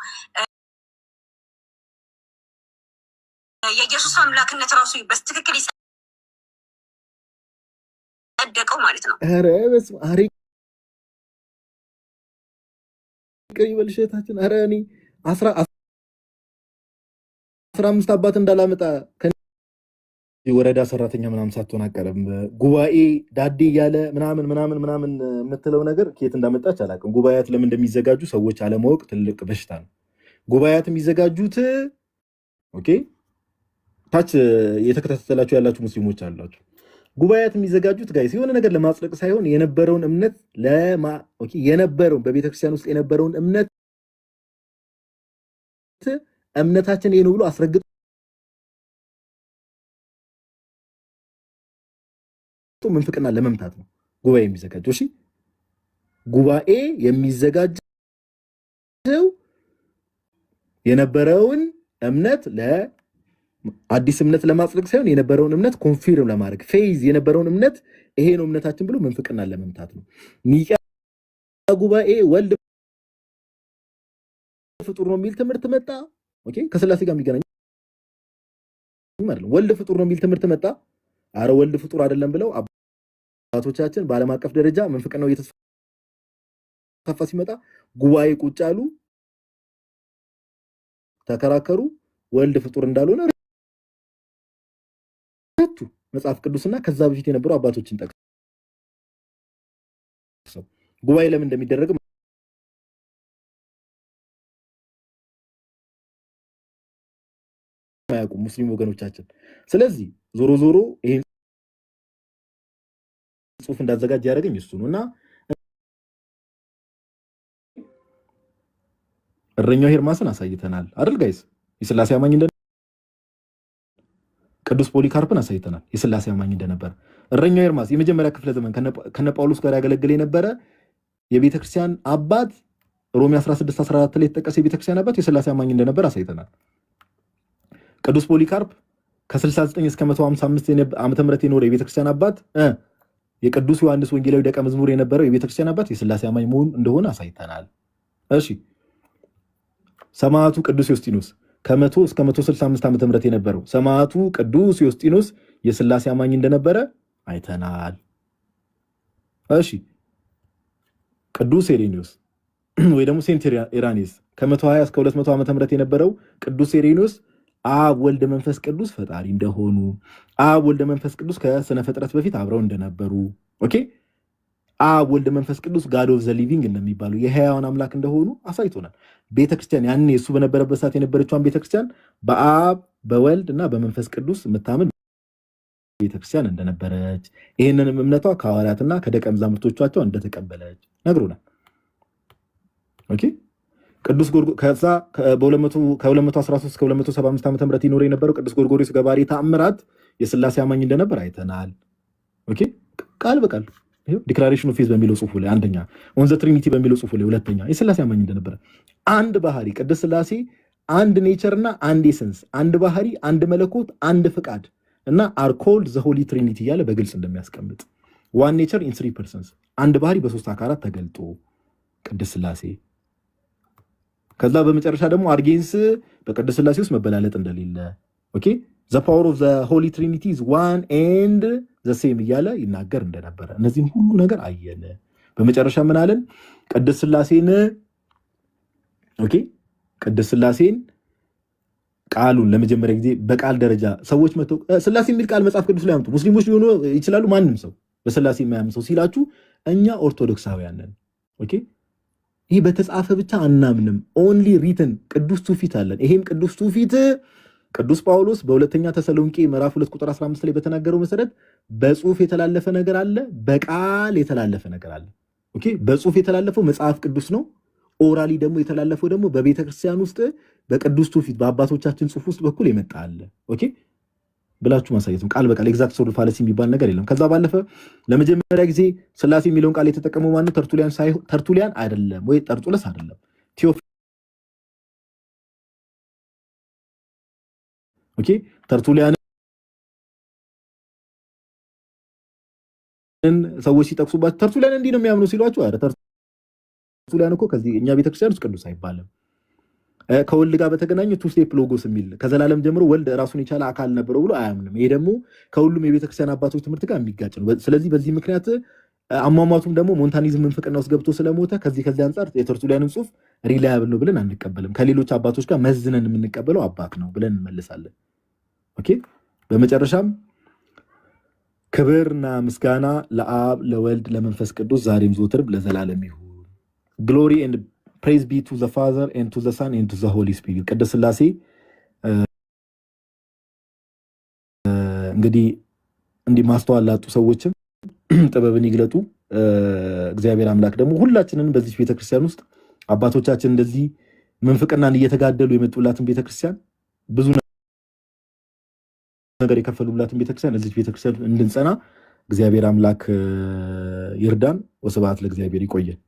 የኢየሱስ አምላክነት ራሱ በትክክል ይጸደቀው ማለት ነው። ኧረ በስመ አብ ይቅር ይበልሽ እህታችን። ኧረ እኔ 15 አባት እንዳላመጣ የወረዳ ሰራተኛ ምናምን ሳትሆን አቀረም ጉባኤ ዳዴ እያለ ምናምን የምትለው ነገር ከየት እንዳመጣች አላውቅም። ጉባኤያት ለምን እንደሚዘጋጁ ሰዎች አለማወቅ ትልቅ በሽታ ነው። ጉባኤያት የሚዘጋጁት ኦኬ፣ ታች የተከታተላችሁ ያላችሁ ሙስሊሞች አላችሁ። ጉባኤያት የሚዘጋጁት ጋይስ የሆነ ነገር ለማጽደቅ ሳይሆን የነበረውን እምነት የነበረውን በቤተክርስቲያን ውስጥ የነበረውን እምነታችን ይሄ ነው ብሎ አስረግጦ ምንፍቅና ለመምታት ነው ጉባኤ የሚዘጋጀው። እሺ ጉባኤ የሚዘጋጀው የነበረውን እምነት ለአዲስ እምነት ለማጽደቅ ሳይሆን የነበረውን እምነት ኮንፊርም ለማድረግ ፌዝ የነበረውን እምነት ይሄ ነው እምነታችን ብሎ ምንፍቅና ለመምታት ነው። ኒቂያ ጉባኤ ወልድ ፍጡር ነው የሚል ትምህርት መጣ። ኦኬ ከስላሴ ጋር የሚገናኝ ማለት ነው። ወልድ ፍጡር ነው የሚል ትምህርት መጣ። አረ ወልድ ፍጡር አይደለም ብለው አባቶቻችን በዓለም አቀፍ ደረጃ ምንፍቅናው እየተስፋፋ ሲመጣ ጉባኤ ቁጭ አሉ፣ ተከራከሩ። ወልድ ፍጡር እንዳልሆነ ረቱ መጽሐፍ ቅዱስና ከዛ በፊት የነበሩ አባቶችን ጠቅሰው ጉባኤ ለምን እንደሚደረግ ማያውቁ ሙስሊም ወገኖቻችን። ስለዚህ ዞሮ ዞሮ ይሄን ጽሁፍ እንዳዘጋጅ ያደረገኝ እሱ ነውና እረኛው ሄርማስን አሳይተናል አይደል ጋይስ? የስላሴ አማኝ እንደነበረ ቅዱስ ፖሊካርፕን አሳይተናል። የስላሴ አማኝ እንደነበረ እረኛው ሄርማስ የመጀመሪያ ክፍለ ዘመን ከነ ጳውሎስ ጋር ያገለግል የነበረ የቤተክርስቲያን አባት ሮሜ 16:14 ላይ የተጠቀሰ የቤተክርስቲያን አባት የስላሴ አማኝ እንደነበረ አሳይተናል። ቅዱስ ፖሊካርፕ ከ69 እስከ 155 ዓመተ ምህረት የኖረ የቤተክርስቲያን አባት የቅዱስ ዮሐንስ ወንጌላዊ ደቀ መዝሙር የነበረው የቤተክርስቲያን አባት የሥላሴ አማኝ መሆን እንደሆነ አሳይተናል። እሺ ሰማዕቱ ቅዱስ ዮስጢኖስ ከ100 እስከ 165 ዓመተ ምህረት የነበረው ሰማዕቱ ቅዱስ ዮስጢኖስ የሥላሴ አማኝ እንደነበረ አይተናል። እሺ ቅዱስ ኢሬኒዮስ ወይ ደግሞ ሴንት ኢራኒስ ከ120 እስከ 200 ዓመተ ምህረት የነበረው ቅዱስ ኢሬኒዮስ አብ ወልድ መንፈስ ቅዱስ ፈጣሪ እንደሆኑ አብ ወልድ መንፈስ ቅዱስ ከስነ ፍጥረት በፊት አብረው እንደነበሩ ኦኬ አብ ወልድ መንፈስ ቅዱስ ጋድ ኦፍ ዘ ሊቪንግ እንደሚባሉ የሕያዋን አምላክ እንደሆኑ አሳይቶናል። ቤተክርስቲያን ያኔ እሱ በነበረበት ሰዓት የነበረችውን ቤተክርስቲያን በአብ በወልድ እና በመንፈስ ቅዱስ የምታምን ቤተክርስቲያን እንደነበረች ይህንንም እምነቷ ከሐዋርያትና ከደቀ መዛሙርቶቻቸው እንደተቀበለች ነግሮናል። ኦኬ ቅዱስ ከዛ ከ213 እስከ 275 ዓመተ ምህረት ይኖር የነበረው ቅዱስ ጎርጎርዮስ ገባሬ ተአምራት የሥላሴ አማኝ እንደነበር አይተናል። ኦኬ ቃል በቃል ዲክላሬሽን ኦፍ ፌዝ በሚለው ጽሑፉ ላይ አንደኛ፣ ኦን ዘ ትሪኒቲ በሚለው ጽሑፉ ላይ ሁለተኛ የሥላሴ አማኝ እንደነበረ አንድ ባህሪ ቅድስት ሥላሴ አንድ ኔቸር እና አንድ ኤሰንስ አንድ ባህሪ አንድ መለኮት አንድ ፍቃድ እና አር ኮልድ ዘ ሆሊ ትሪኒቲ እያለ በግልጽ እንደሚያስቀምጥ ዋን ኔቸር ኢን 3 ፐርሰንስ አንድ ባህሪ በሶስት አካላት ተገልጦ ቅድስት ሥላሴ ከዛ በመጨረሻ ደግሞ አርጌንስ በቅድስት ሥላሴ ውስጥ መበላለጥ እንደሌለ ኦኬ ዘ ፓወር ኦፍ ዘ ሆሊ ትሪኒቲ ኢዝ ዋን ኤንድ ዘ ሴም እያለ ይናገር እንደነበረ እነዚህም ሁሉ ነገር አየን። በመጨረሻ ምን አለን? ቅድስት ሥላሴን ኦኬ ቅድስት ሥላሴን ቃሉን ለመጀመሪያ ጊዜ በቃል ደረጃ ሰዎች መተው ሥላሴ የሚል ቃል መጽሐፍ ቅዱስ ላይ አምጡ። ሙስሊሞች ሊሆኑ ይችላሉ። ማንም ሰው በሥላሴ የማያምን ሰው ሲላችሁ እኛ ኦርቶዶክሳውያን ነን። ኦኬ ይህ በተጻፈ ብቻ አናምንም። ኦንሊ ሪትን ቅዱስ ትውፊት አለን። ይሄም ቅዱስ ትውፊት ቅዱስ ጳውሎስ በሁለተኛ ተሰሎንቄ ምዕራፍ 2 ቁጥር 15 ላይ በተናገረው መሰረት በጽሁፍ የተላለፈ ነገር አለ፣ በቃል የተላለፈ ነገር አለ። ኦኬ በጽሁፍ የተላለፈው መጽሐፍ ቅዱስ ነው። ኦራሊ ደግሞ የተላለፈው ደግሞ በቤተክርስቲያን ውስጥ በቅዱስ ትውፊት በአባቶቻችን ጽሁፍ ውስጥ በኩል የመጣ አለ። ኦኬ ብላችሁ ማሳየት ነው። ቃል በቃል ኤግዛክት ሶርድ ፋለሲ የሚባል ነገር የለም። ከዛ ባለፈ ለመጀመሪያ ጊዜ ሥላሴ የሚለውን ቃል የተጠቀመው ማነው? ተርቱሊያን አይደለም ወይ ጠርጡለስ አይደለም። ኦኬ ተርቱሊያንን ሰዎች ሲጠቅሱባቸው ተርቱሊያን እንዲህ ነው የሚያምኑ ሲሏቸው፣ ኧረ ተርቱሊያን እኮ ከዚህ እኛ ቤተክርስቲያን ውስጥ ቅዱስ አይባልም። ከወልድ ጋር በተገናኘ ቱ ስቴፕ ሎጎስ የሚል ከዘላለም ጀምሮ ወልድ ራሱን የቻለ አካል ነበረው ብሎ አያምንም። ይሄ ደግሞ ከሁሉም የቤተክርስቲያን አባቶች ትምህርት ጋር የሚጋጭ ነው። ስለዚህ በዚህ ምክንያት አሟሟቱም ደግሞ ሞንታኒዝም ምንፍቅና ውስጥ ገብቶ ስለሞተ ከዚህ አንጻር የተርቱሊያንን ጽሑፍ ሪላያብል ነው ብለን አንቀበልም። ከሌሎች አባቶች ጋር መዝነን የምንቀበለው አባት ነው ብለን እንመልሳለን። ኦኬ በመጨረሻም ክብርና ምስጋና ለአብ ለወልድ ለመንፈስ ቅዱስ ዛሬም ዘወትርም ለዘላለም ይሁን። ግሎሪ ኤንድ ፕሬዝ ቢ ቱ ዘ ፋዘር ኤንድ ቱ ዘ ሰን ኤንድ ቱ ዘ ሆሊ ስፒሪት። ቅድስት ሥላሴ እንግዲህ እንዲህ ማስተዋል ላጡ ሰዎችም ጥበብን ይግለጡ። እግዚአብሔር አምላክ ደግሞ ሁላችንን በዚህ ቤተክርስቲያን ውስጥ አባቶቻችን እንደዚህ ምንፍቅናን እየተጋደሉ የመጡላትን ቤተክርስቲያን ብዙ ነገር የከፈሉላትን ቤተክርስቲያን እዚህ ቤተክርስቲያን እንድንጸና እግዚአብሔር አምላክ ይርዳን። ወስብሐት ለእግዚአብሔር። ይቆየን።